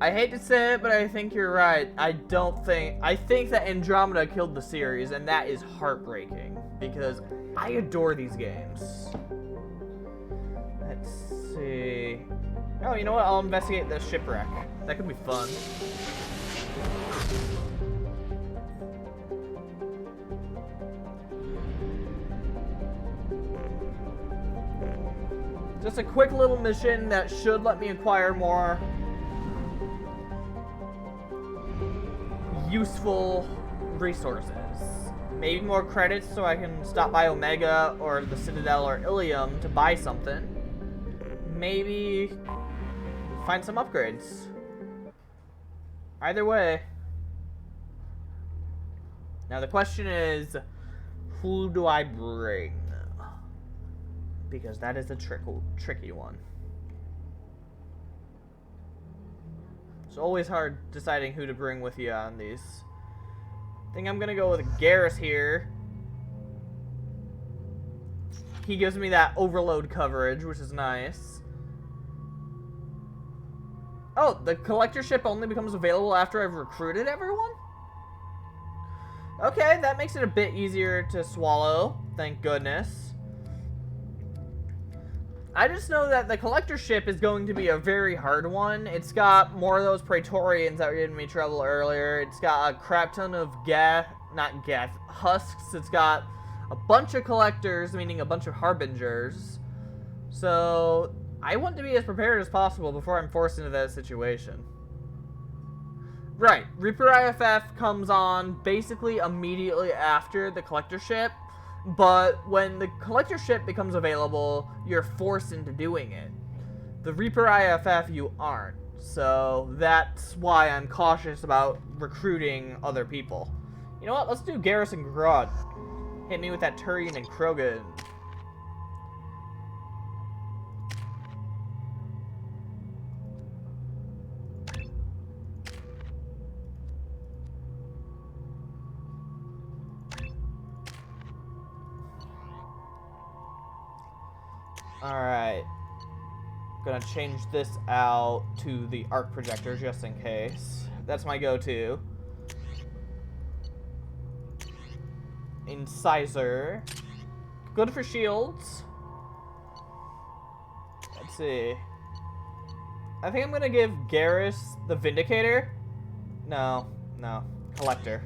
I hate to say it, but I think you're right. I think that Andromeda killed the series, and that is heartbreaking. Because I adore these games. Let's see. Oh, you know what? I'll investigate the shipwreck. That could be fun. Just a quick little mission that should let me acquire more useful resources. Maybe more credits so I can stop by Omega or the Citadel or Ilium to buy something. Maybe find some upgrades. Either way. Now the question is, who do I bring? Because that is a tricky one. It's always hard deciding who to bring with you on these. I think I'm gonna go with Garrus here. He gives me that overload coverage, which is nice. Oh, the collector ship only becomes available after I've recruited everyone? Okay, that makes it a bit easier to swallow, thank goodness. I just know that the collector ship is going to be a very hard one. It's got more of those Praetorians that were giving me trouble earlier. It's got a crap ton of husks. It's got a bunch of collectors, meaning a bunch of harbingers. So I want to be as prepared as possible before I'm forced into that situation. Right, Reaper IFF comes on basically immediately after the collector ship. But when the collector ship becomes available, you're forced into doing it. The Reaper IFF, you aren't. So that's why I'm cautious about recruiting other people. You know what? Let's do Garrus and Grunt. Hit me with that Turian and Krogan. Alright. Gonna change this out to the arc projector just in case. That's my go-to. Incisor. Good for shields. Let's see. I think I'm gonna give Garrus the Vindicator. No. Collector.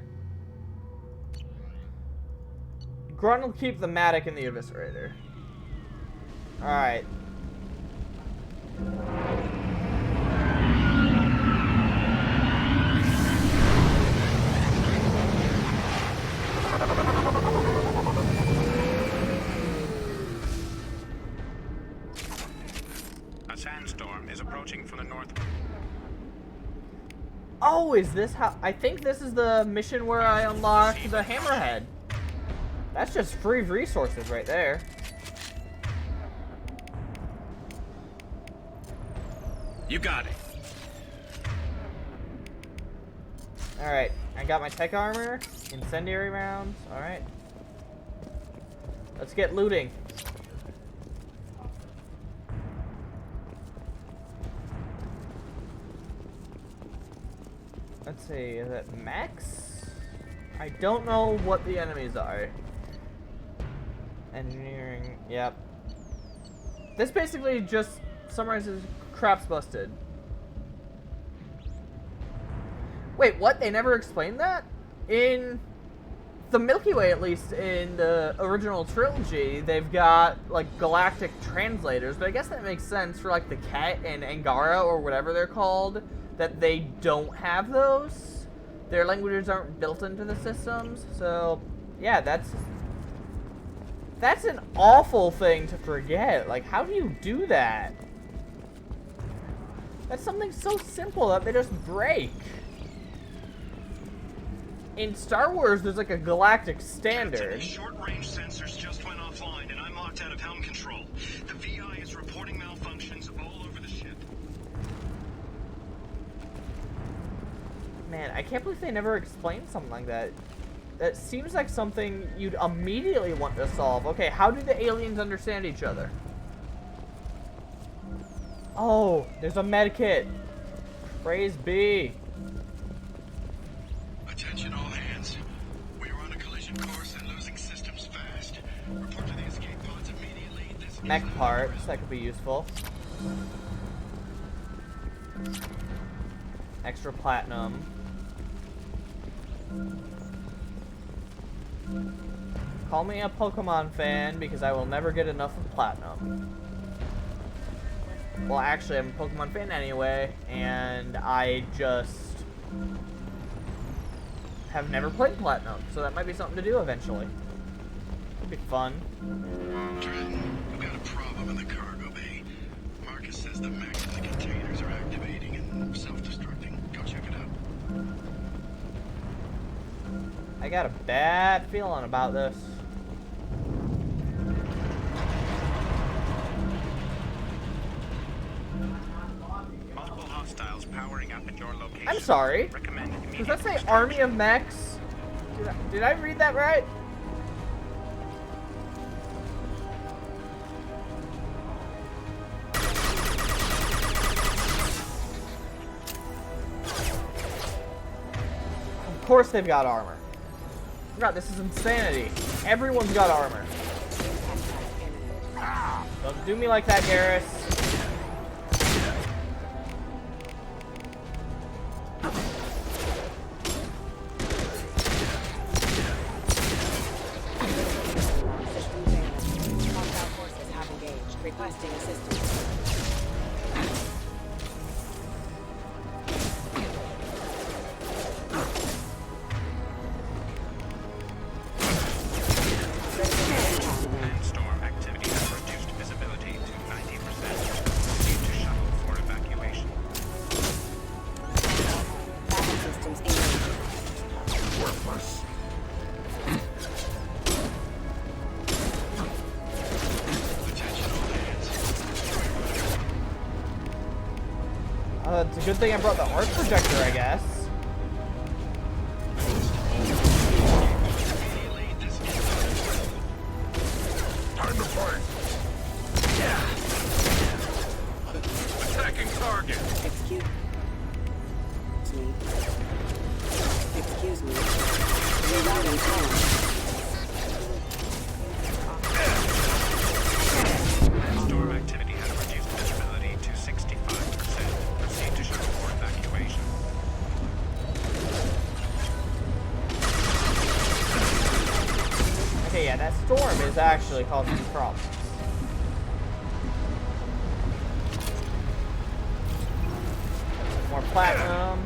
Grunt will keep the Matic and the Eviscerator. Alright. A sandstorm is approaching from the north. Oh, is this how... I think this is the mission where I unlock the Hammerhead. That's just free resources right there. You got it. Alright, I got my tech armor, incendiary rounds, alright. Let's get looting. Let's see, is it mechs? I don't know what the enemies are. Engineering, yep. This basically just summarizes crap's busted. Wait, what? They never explained that? In the Milky Way, at least in the original trilogy, they've got like galactic translators, but I guess that makes sense for like the Ket and Angara or whatever they're called, that they don't have those. Their languages aren't built into the systems, so yeah, that's an awful thing to forget. Like, how do you do that? That's something so simple that they just break. in Star Wars, there's like a galactic standard. Short-range sensors just went offline, and I'm locked out of helm control. The VI is reporting malfunctions all over the ship. Man, I can't believe they never explained something like that. That seems like something you'd immediately want to solve. Okay, how do the aliens understand each other? Oh, there's a med kit. Praise be. Attention all hands. We are on a collision course and losing systems fast. Report to the escape pods immediately. This Mech parts, that could be useful. Extra platinum. Call me a Pokemon fan because I will never get enough of platinum. Well, actually, I'm a Pokemon fan anyway, and I just have never played platinum, so that might be something to do eventually. It'd be fun. Trenton, we've got a problem in the cargo bay. Marcus says the mechs in the containers are activating and self-destructing. Go check it out. I got a bad feeling about this. Multiple hostiles powering up at your location. I'm sorry. Recommend Does that say army of mechs? Did I read that right? Of course they've got armor. God, this is insanity. Everyone's got armor. Don't do me like that, Garrus. Requesting assistance. Storm activity has reduced visibility to 90%. Proceed to shuttle for evacuation. Battle systems engaged. Worthless. It's a good thing I brought the arc projector, I guess. Time to fight. Attacking target. Excuse me. Rerouting column. Storm activity has reduced visibility to 65%. Proceed to shuttle for evacuation. Okay, yeah, that storm is actually causing problems. More platinum.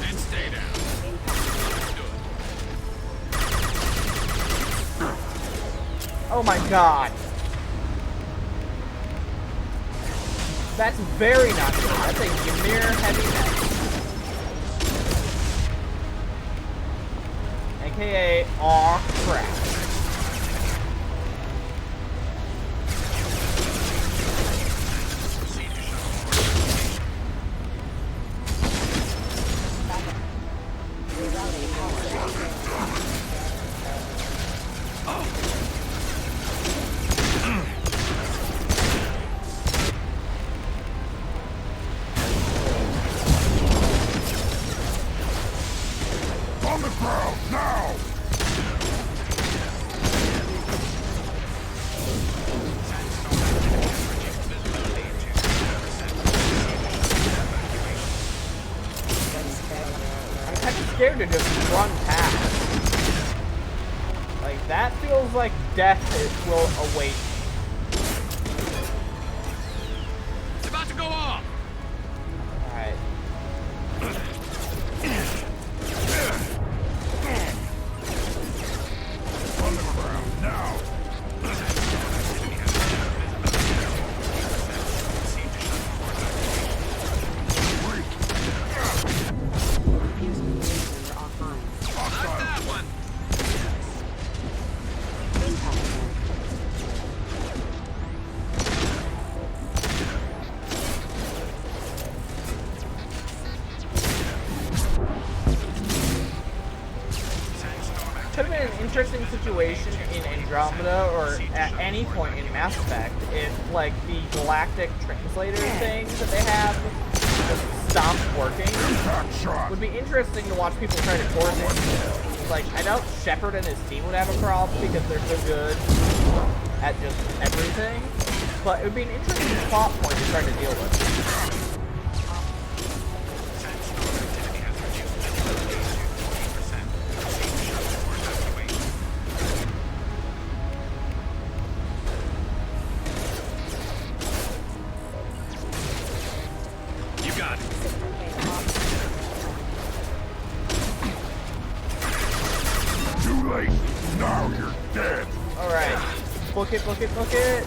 And stay down. Oh my god. That's very not good. That's a Ymir heavy mech. AKA aw crap. On the ground, now! I'm kind of scared to just run past. Like, that feels like death will await me. It's about to go off! Alright. On the ground, now! Could have been an interesting situation in Andromeda or at any point in Mass Effect if, like, the galactic translator things that they have just stopped working. Would be interesting to watch people try to coordinate. Like, I doubt Shepard and his team would have a problem because they're so good at just everything, but it would be an interesting plot point to try to deal with. Book it.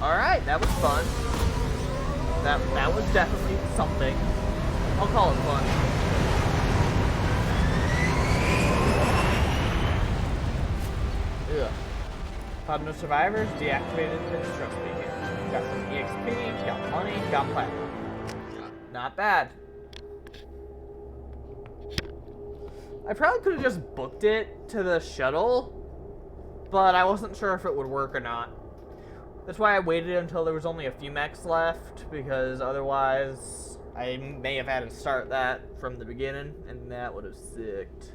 Alright, that was fun. That was definitely something. I'll call it fun. Ugh. Found no survivors, deactivated the distress beacon. Got some EXP, got money, got platinum. Not bad. I probably could have just booked it to the shuttle, but I wasn't sure if it would work or not. That's why I waited until there was only a few mechs left, because otherwise I may have had to start that from the beginning, and that would have sucked.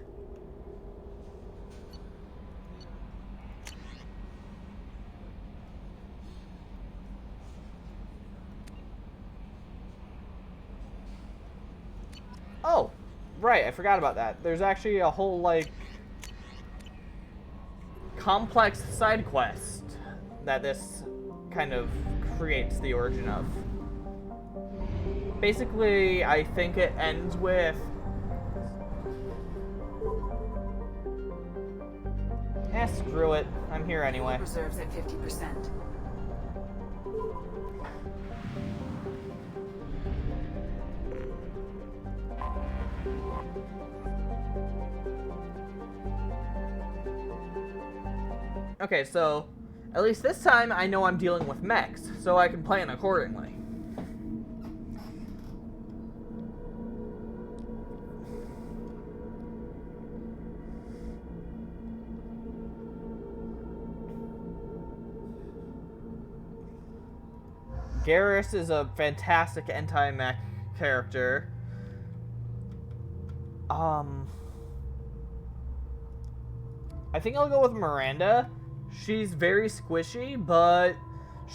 Oh! Right, I forgot about that. There's actually a whole, like, complex side quest that this kind of creates the origin of. Basically, I think it ends with... screw it. I'm here anyway. Reserves at 50%. Okay, so at least this time I know I'm dealing with mechs, so I can plan accordingly. Garrus is a fantastic anti-mech character. I think I'll go with Miranda. She's very squishy, but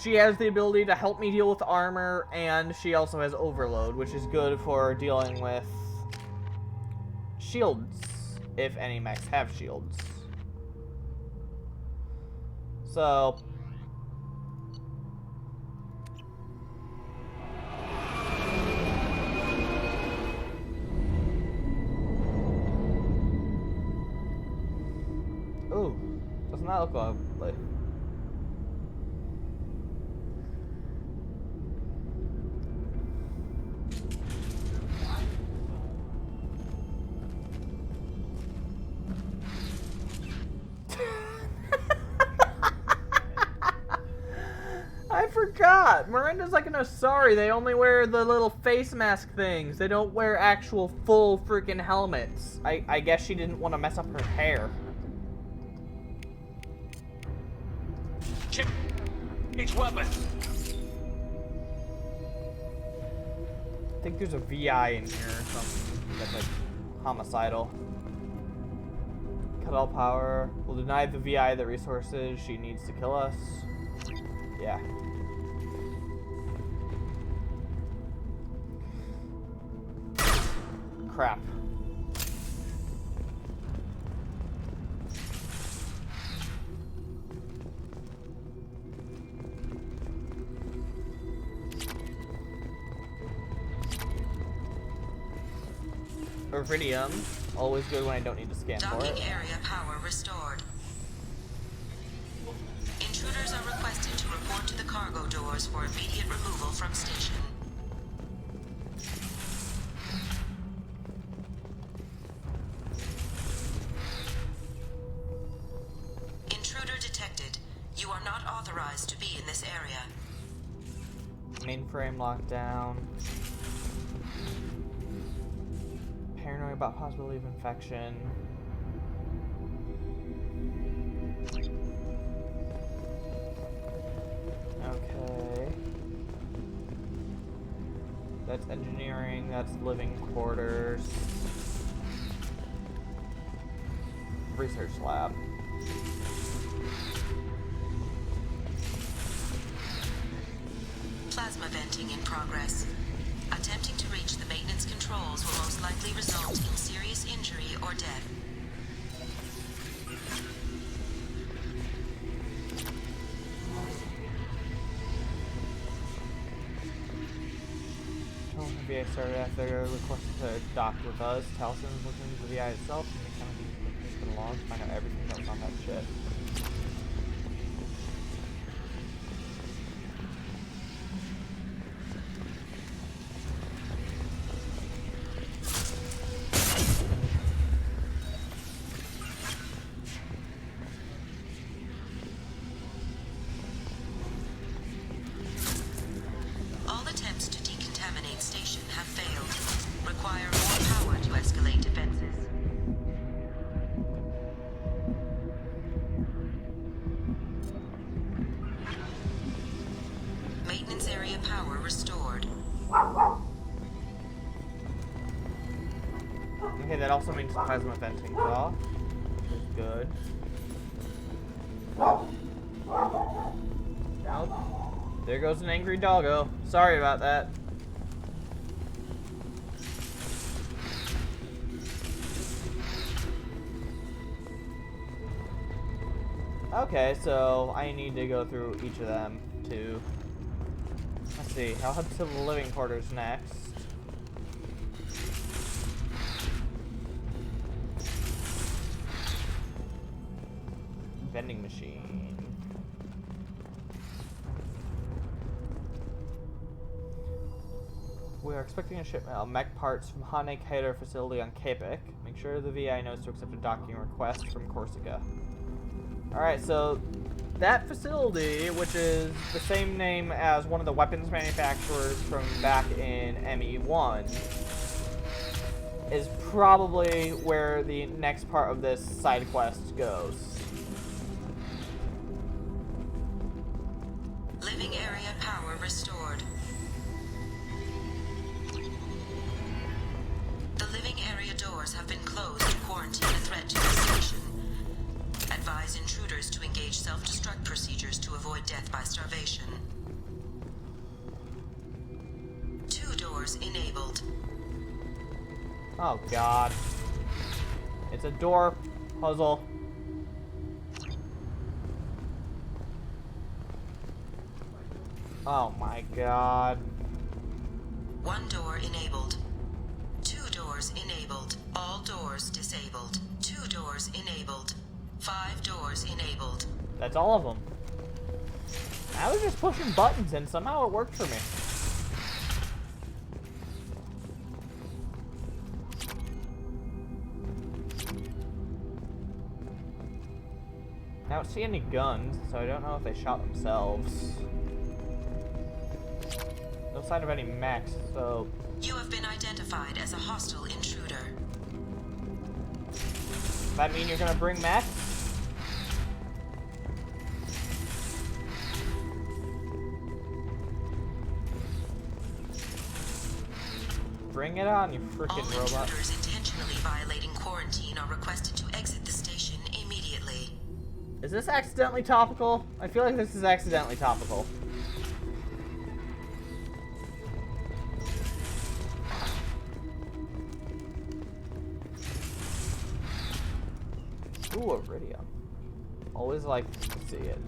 she has the ability to help me deal with armor, and she also has overload, which is good for dealing with shields, if any mechs have shields. So... ooh, doesn't that look lovely? I forgot! Miranda's like an Asari. They only wear the little face mask things. They don't wear actual full freaking helmets. I guess she didn't want to mess up her hair. Each weapon. I think there's a VI in here or something that's like homicidal. Cut all power. Will deny the VI the resources she needs to kill us. Yeah. Crap. Iridium, always good when I don't need to scan for it. Docking area power restored. Intruders are requested to report to the cargo doors for immediate removal from station. Intruder detected. You are not authorized to be in this area. Mainframe lockdown. Paranoid about possibility of infection. Okay. That's engineering, that's living quarters. Research lab. Plasma venting in progress. Attempting to reach the maintenance controls will most likely result in serious injury or death. The VA started after they requested to dock with us. Taliesin is looking into the VI itself and they kind of been along to find out everything that was on that ship. All attempts to decontaminate station have failed. Require more power to escalate defenses. Maintenance area power restored. Okay, that also means plasma venting's off, which is good. Now, there goes an angry doggo. Sorry about that. Okay, so I need to go through each of them to... Let's see, I'll head to the living quarters next. Vending machine. We are expecting a shipment of mech parts from Hane Kader facility on Capek. Make sure the VI knows to accept a docking request from Corsica. Alright, so that facility, which is the same name as one of the weapons manufacturers from back in ME1, is probably where the next part of this side quest goes. Living area power restored. The living area doors have been closed to quarantine a threat to the station. Advise intruders to engage self-destruct procedures to avoid death by starvation. 2 doors enabled. Oh god. It's a door puzzle. Oh my god. 1 door enabled. 2 doors enabled. All doors disabled. 2 doors enabled. 5 doors enabled. That's all of them. I was just pushing buttons and somehow it worked for me. I don't see any guns, so I don't know if they shot themselves. No sign of any mechs, so... You have been identified as a hostile intruder. Does that mean you're gonna bring mechs? Bring it on, you frickin' All robot. intruders intentionally violating quarantine are requested to exit the station immediately. Is this accidentally topical? I feel like this is accidentally topical. Ooh, iridium. Always like to see it.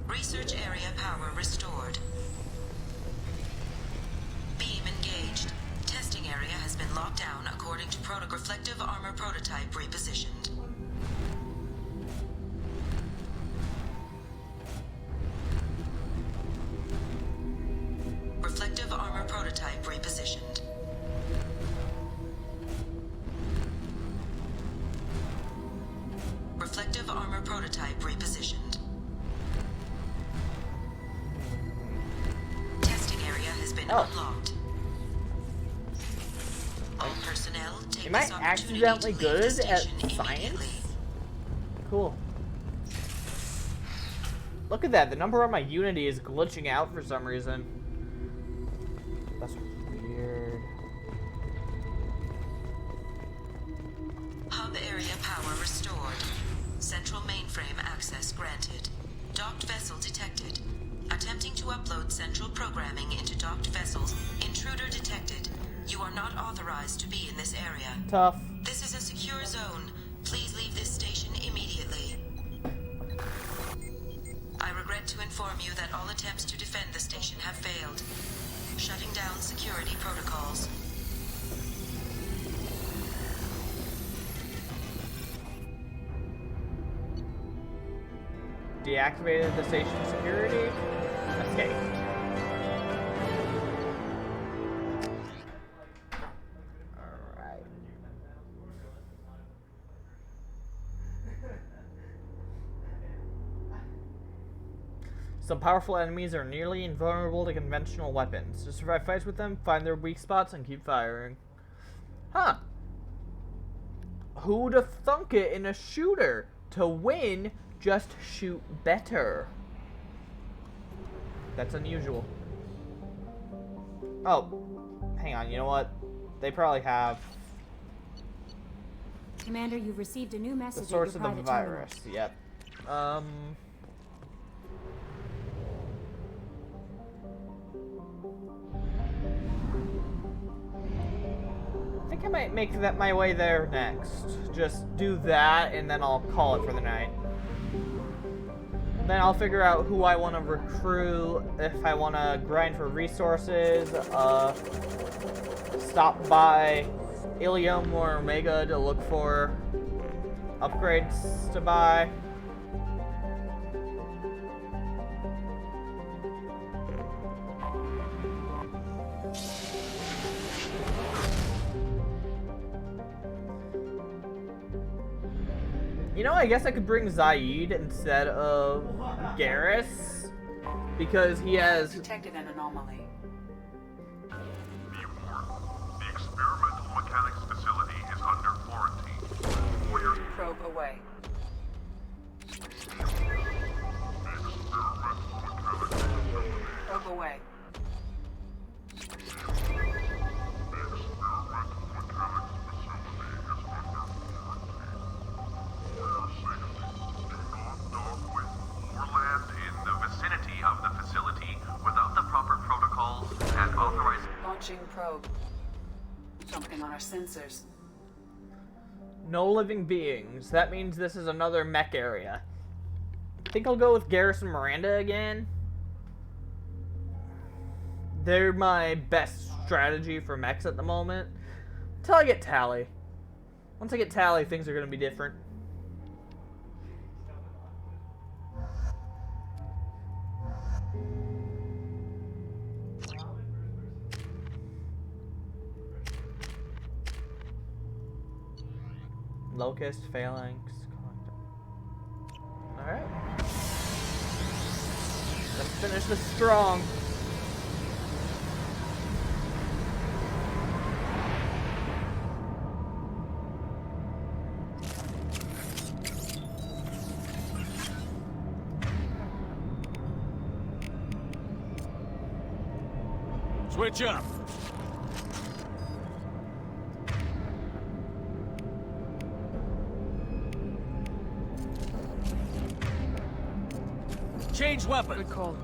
Research area power restored. Beam engaged. Testing area has been locked down according to reflective armor prototype repositioned. Reflective armor prototype repositioned. Reflective armor prototype repositioned. unlocked. All personnel take Am I this opportunity accidentally to leave the good at station science? immediately. Cool. Look at that. The number on my Unity is glitching out for some reason. That's weird. Hub area power restored. Central mainframe access granted. Docked vessel detected. Attempting to upload central programming into docked vessels. Intruder detected. You are not authorized to be in this area. Tough. This is a secure zone. Please leave this station immediately. I regret to inform you that all attempts to defend the station have failed. Shutting down security protocols. Deactivated the station security. Escape. Alright. Some powerful enemies are nearly invulnerable to conventional weapons. To survive fights with them, find their weak spots and keep firing. Huh. Who'd have thunk it in a shooter? To win, just shoot better. That's unusual. Oh, hang on, you know what? They probably have Commander, you've received a new message the source at of your the private terminal. virus. Yep. I think I might make that my way there next. Just do that, and then I'll call it for the night. Then I'll figure out who I want to recruit, if I want to grind for resources, stop by Ilium or Omega to look for upgrades to buy. You know, I guess I could bring Zaid instead of Garrus, because he has... Detected an anomaly. The experimental mechanics facility is under quarantine. Probe away. Probe away. Launching probe. Something on our sensors. No living beings. That means this is another mech area. I think I'll go with Garrus and Miranda again. They're my best strategy for mechs at the moment. Until I get Tally. Once I get Tally, things are going to be different. Locust, Phalanx. Alright. Let's finish this strong. Switch up. Change weapon. Good call.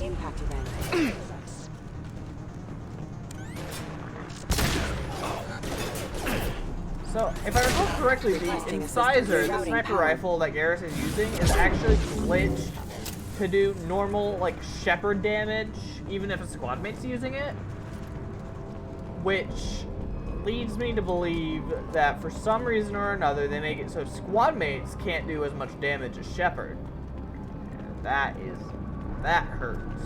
Impact event. So, if I recall correctly, the incisor, the sniper rifle that Garrus is using, is actually glitched to do normal, like, shepherd damage, even if a squad mate's using it. Which leads me to believe that for some reason or another, they make it so squad mates can't do as much damage as shepherd. And that hurts.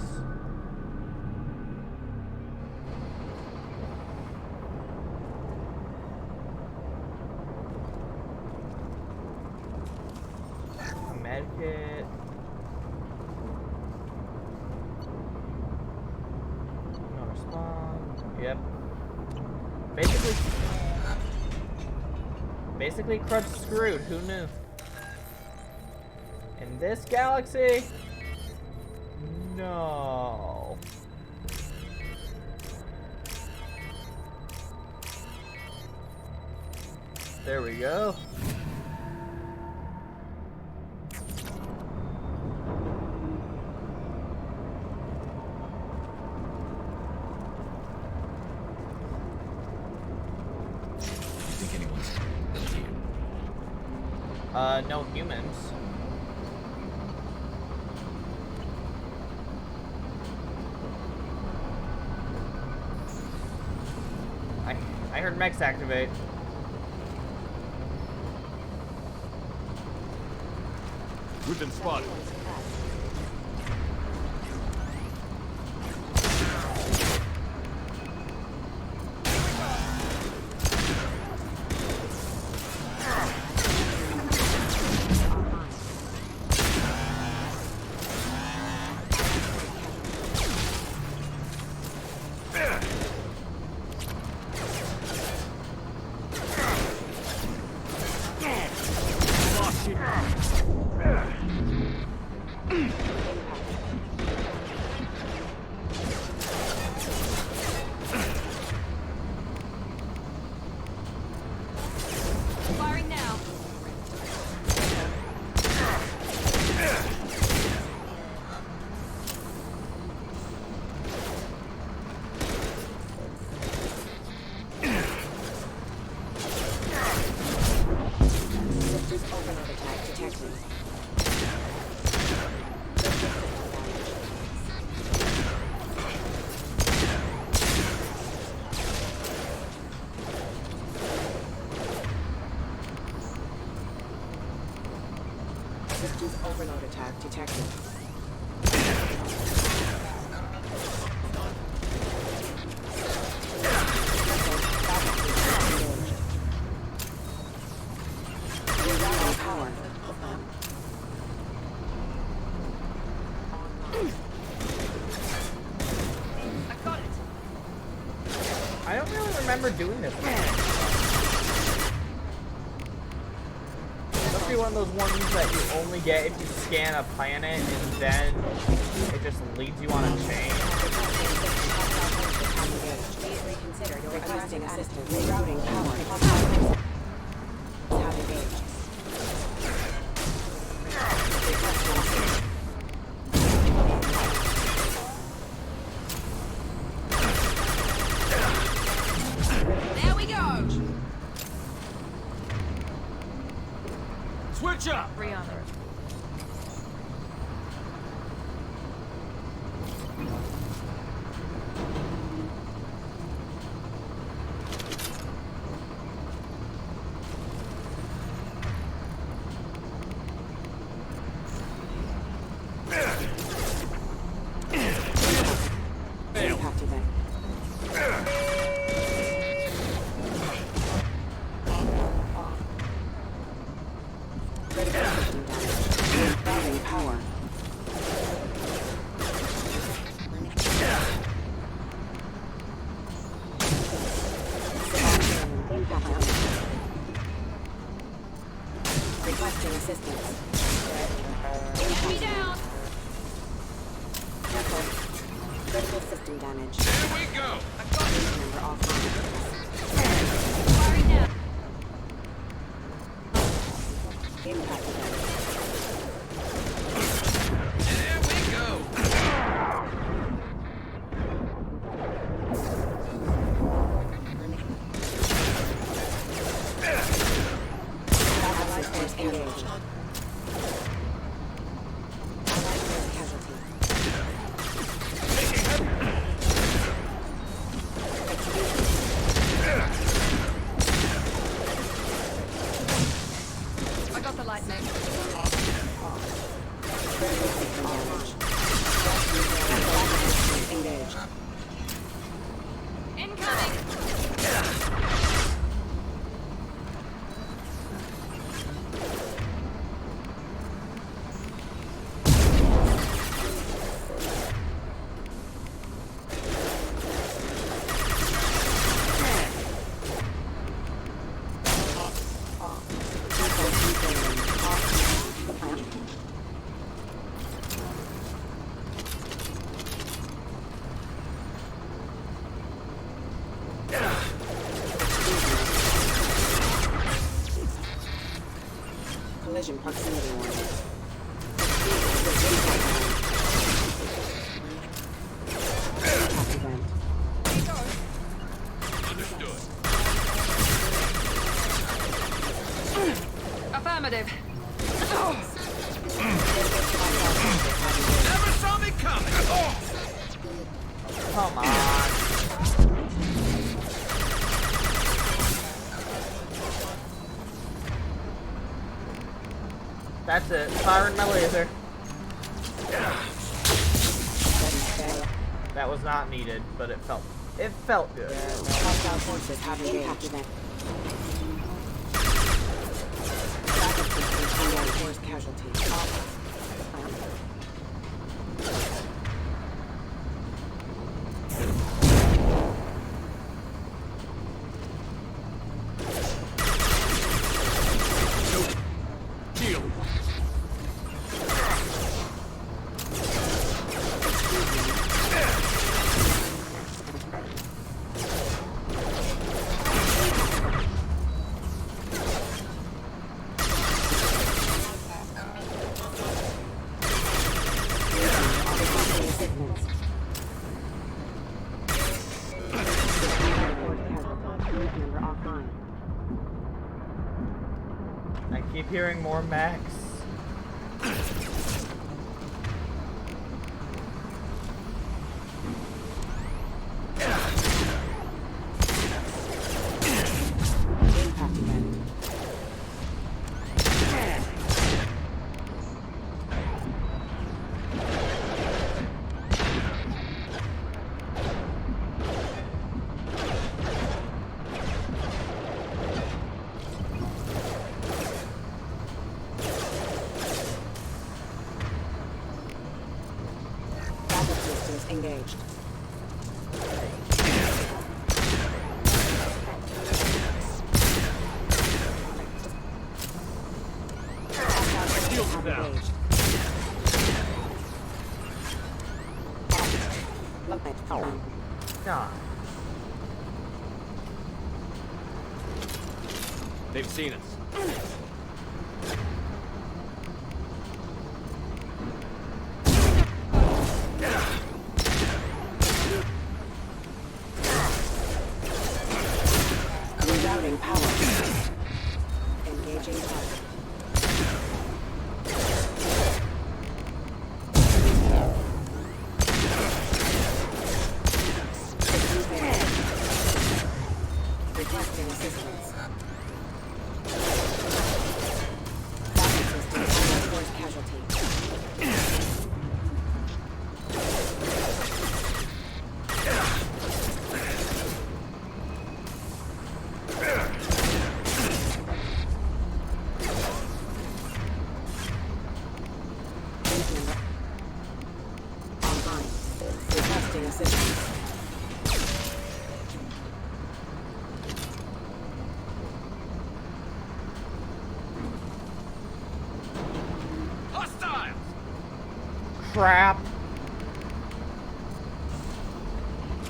Medkit. No respawn. Yep. Basically Crud's screwed. Who knew? In this galaxy? No. There we go. No humans. I heard mechs activate. We've been spotted. Firing now. Systems overload attack detected. Systems overload attack detected. Rerouting power. I got it. I don't really remember doing this one. Must be one of those ones that you only get if you scan a planet and then it just leads you on a chain. Requesting assistance. Rerouting power. Tab engaged. There we go. Switch up! Rearmor. Impact event. Critical system damage. Routing power. Impact event. Requesting assistance. Get me down. Careful. Critical system damage. Here we go! Member offline. Firing now. Impact event. There we go! Incoming! Collision proximity warning. Impact event. Understood. Affirmative. Never saw me coming. Oh. Come on. That's it. Firing my laser. That was not needed, but it felt good. Hostile forces have impact event. Backup systems under force casualty. I keep hearing more mechs. Impact event. Backup systems engaged. Engaged. God. They've seen us. Rerouting power. Engaging target. Requesting assistance. Backup systems under force casualty. Online. Requesting assistance. Hostiles. Crap.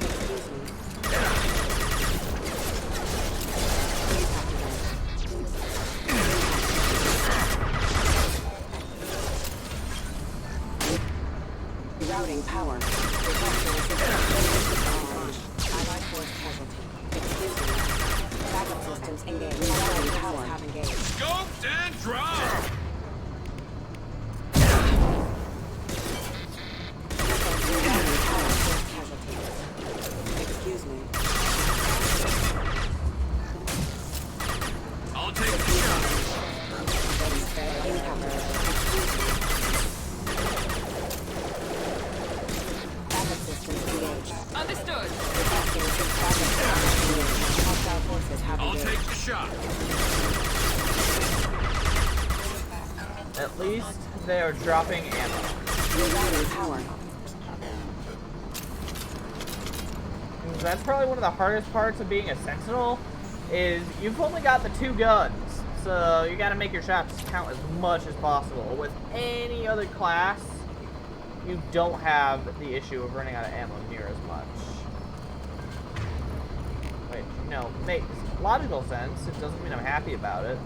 Excuse me. Routing power. Requesting assistance. Allied force casualty. Excuse me. Backup systems engaged. Routing power have engaged. Scoped and dropped. shot. At least they're dropping ammo. Rerouting power. That's probably one of the hardest parts of being a sentinel, is you've only got the 2 guns. So you gotta make your shots count as much as possible. With any other class, you don't have the issue of running out of ammo near as much. Which, you know, makes logical sense. It doesn't mean I'm happy about it.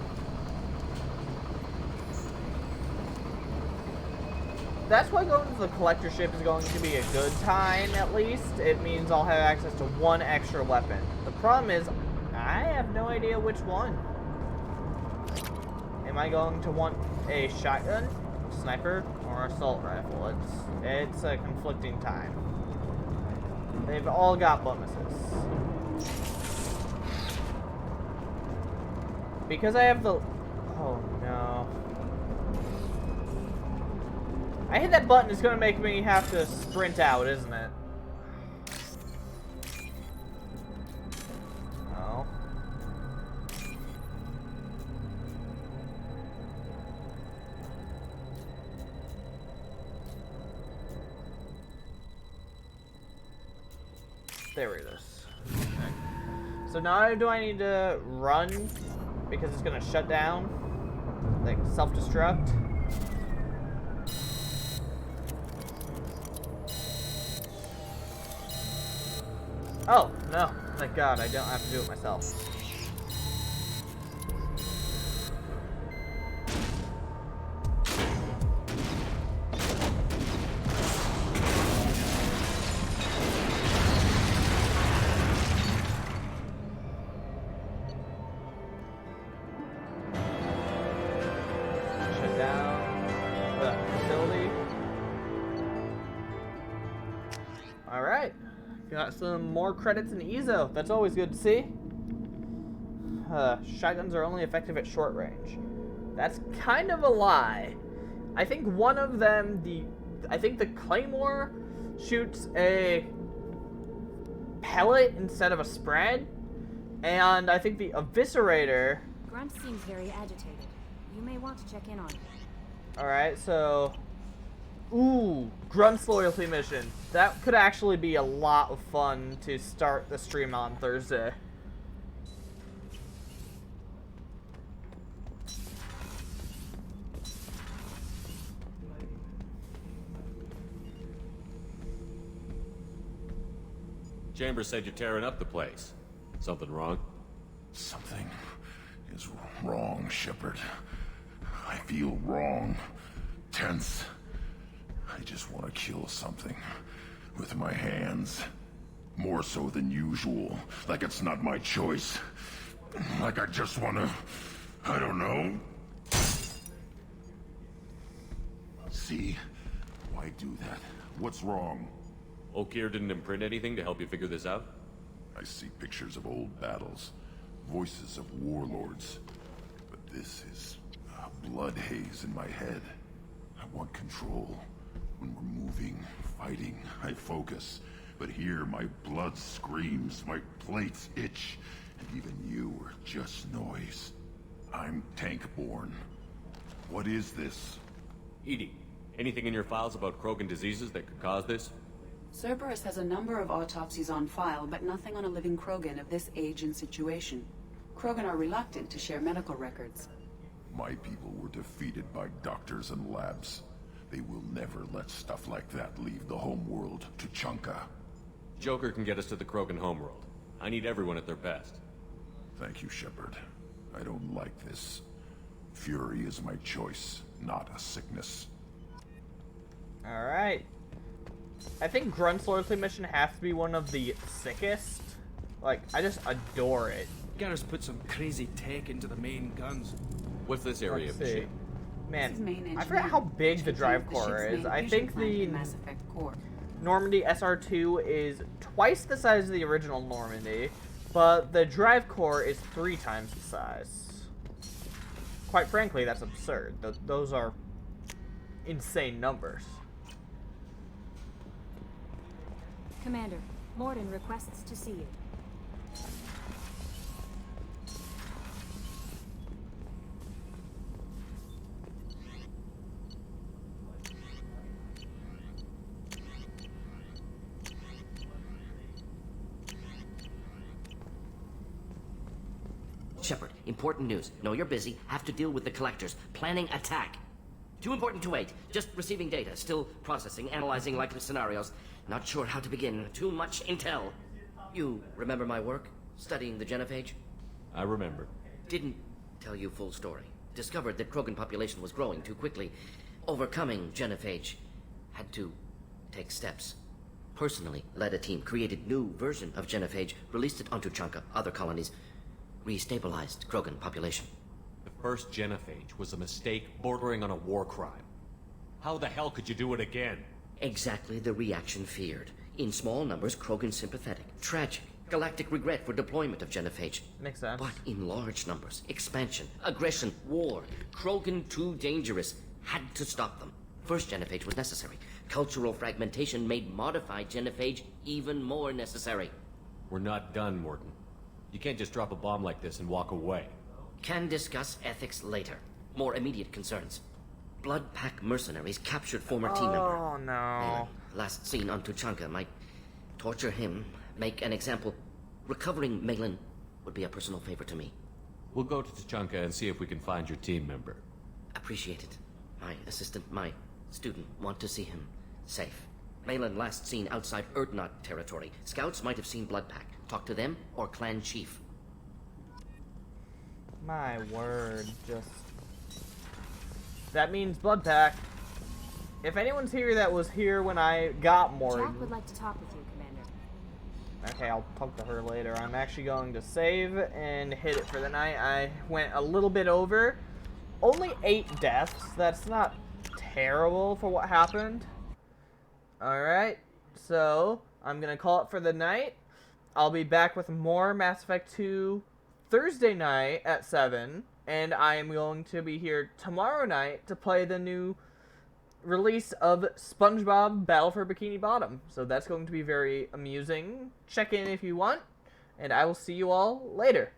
That's why going to the collector ship is going to be a good time, at least. It means I'll have access to 1 extra weapon. The problem is, I have no idea which one. Am I going to want a shotgun, sniper, or assault rifle? It's a conflicting time. They've all got bonuses. Because I have the... Oh, no. I hit that button, it's gonna make me have to sprint out, isn't it? Oh. There it is. Okay. So now do I need to run because it's gonna shut down? Like self-destruct? Oh, no. Thank God, I don't have to do it myself. Shut down the facility. Alright. Got some more credits in EZO. That's always good to see. Shotguns are only effective at short range. That's kind of a lie. I think one of them, I think the Claymore shoots a pellet instead of a spread. And I think the Eviscerator... Grunt seems very agitated. You may want to check in on him. Alright, so... Ooh, Grunt's loyalty mission. That could actually be a lot of fun to start the stream on Thursday. Chambers said you're tearing up the place. Something wrong? Something is wrong, Shepard. I feel wrong. Tense. I just want to kill something. With my hands. More so than usual. Like it's not my choice. Like I just want to... I don't know. See? Why do that? What's wrong? Okeer didn't imprint anything to help you figure this out? I see pictures of old battles. Voices of warlords. But this is a blood haze in my head. I want control. When we're moving, fighting, I focus. But here, my blood screams, my plates itch, and even you are just noise. I'm tank-born. What is this? EDI, anything in your files about Krogan diseases that could cause this? Cerberus has a number of autopsies on file, but nothing on a living Krogan of this age and situation. Krogan are reluctant to share medical records. My people were defeated by doctors and labs. They will never let stuff like that leave the homeworld to Chunka. Joker can get us to the Krogan homeworld. I need everyone at their best. Thank you, Shepard. I don't like this. Fury is my choice, not a sickness. Alright. I think Grunt's loyalty mission has to be one of the sickest. Like, I just adore it. Gotta just put some crazy tech into the main guns. What's this area of the ship? Man, I forgot how big the drive core is. I think the Normandy SR2 is twice the size of the original Normandy, but the drive core is 3 times the size. Quite frankly, that's absurd. Those are insane numbers. Commander, Morden requests to see you. Shepard, important news. Know you're busy. Have to deal with the collectors. Planning attack. Too important to wait. Just receiving data. Still processing, analyzing likely scenarios. Not sure how to begin. Too much intel. You remember my work? Studying the genophage? I remember. Didn't tell you full story. Discovered that Krogan population was growing too quickly. Overcoming genophage. Had to take steps. Personally led a team, created new version of genophage, released it onto Chanka, other colonies, restabilized Krogan population. The first genophage was a mistake bordering on a war crime. How the hell could you do it again? Exactly the reaction feared. In small numbers, Krogan sympathetic. Tragic. Galactic regret for deployment of genophage. Makes sense. But in large numbers, expansion, aggression, war. Krogan too dangerous. Had to stop them. First genophage was necessary. Cultural fragmentation made modified genophage even more necessary. We're not done, Morton. You can't just drop a bomb like this and walk away. Can discuss ethics later. More immediate concerns. Blood Pack mercenaries captured former team member. Oh, no. Malin, last seen on Tuchanka, might torture him, make an example. Recovering Malin would be a personal favor to me. We'll go to Tuchanka and see if we can find your team member. Appreciate it. My assistant, my student, want to see him safe. Malin last seen outside Erdnot territory. Scouts might have seen Blood Pack. Talk to them or clan chief. My word, just... That means Blood Pack. If anyone's here that was here when I got Morgan... Jack would like to talk with you, Commander. Okay, I'll talk to her later. I'm actually going to save and hit it for the night. I went a little bit over. Only 8 deaths. That's not terrible for what happened. Alright, so I'm going to call it for the night. I'll be back with more Mass Effect 2 Thursday night at 7. And I am going to be here tomorrow night to play the new release of SpongeBob Battle for Bikini Bottom. So that's going to be very amusing. Check in if you want. And I will see you all later.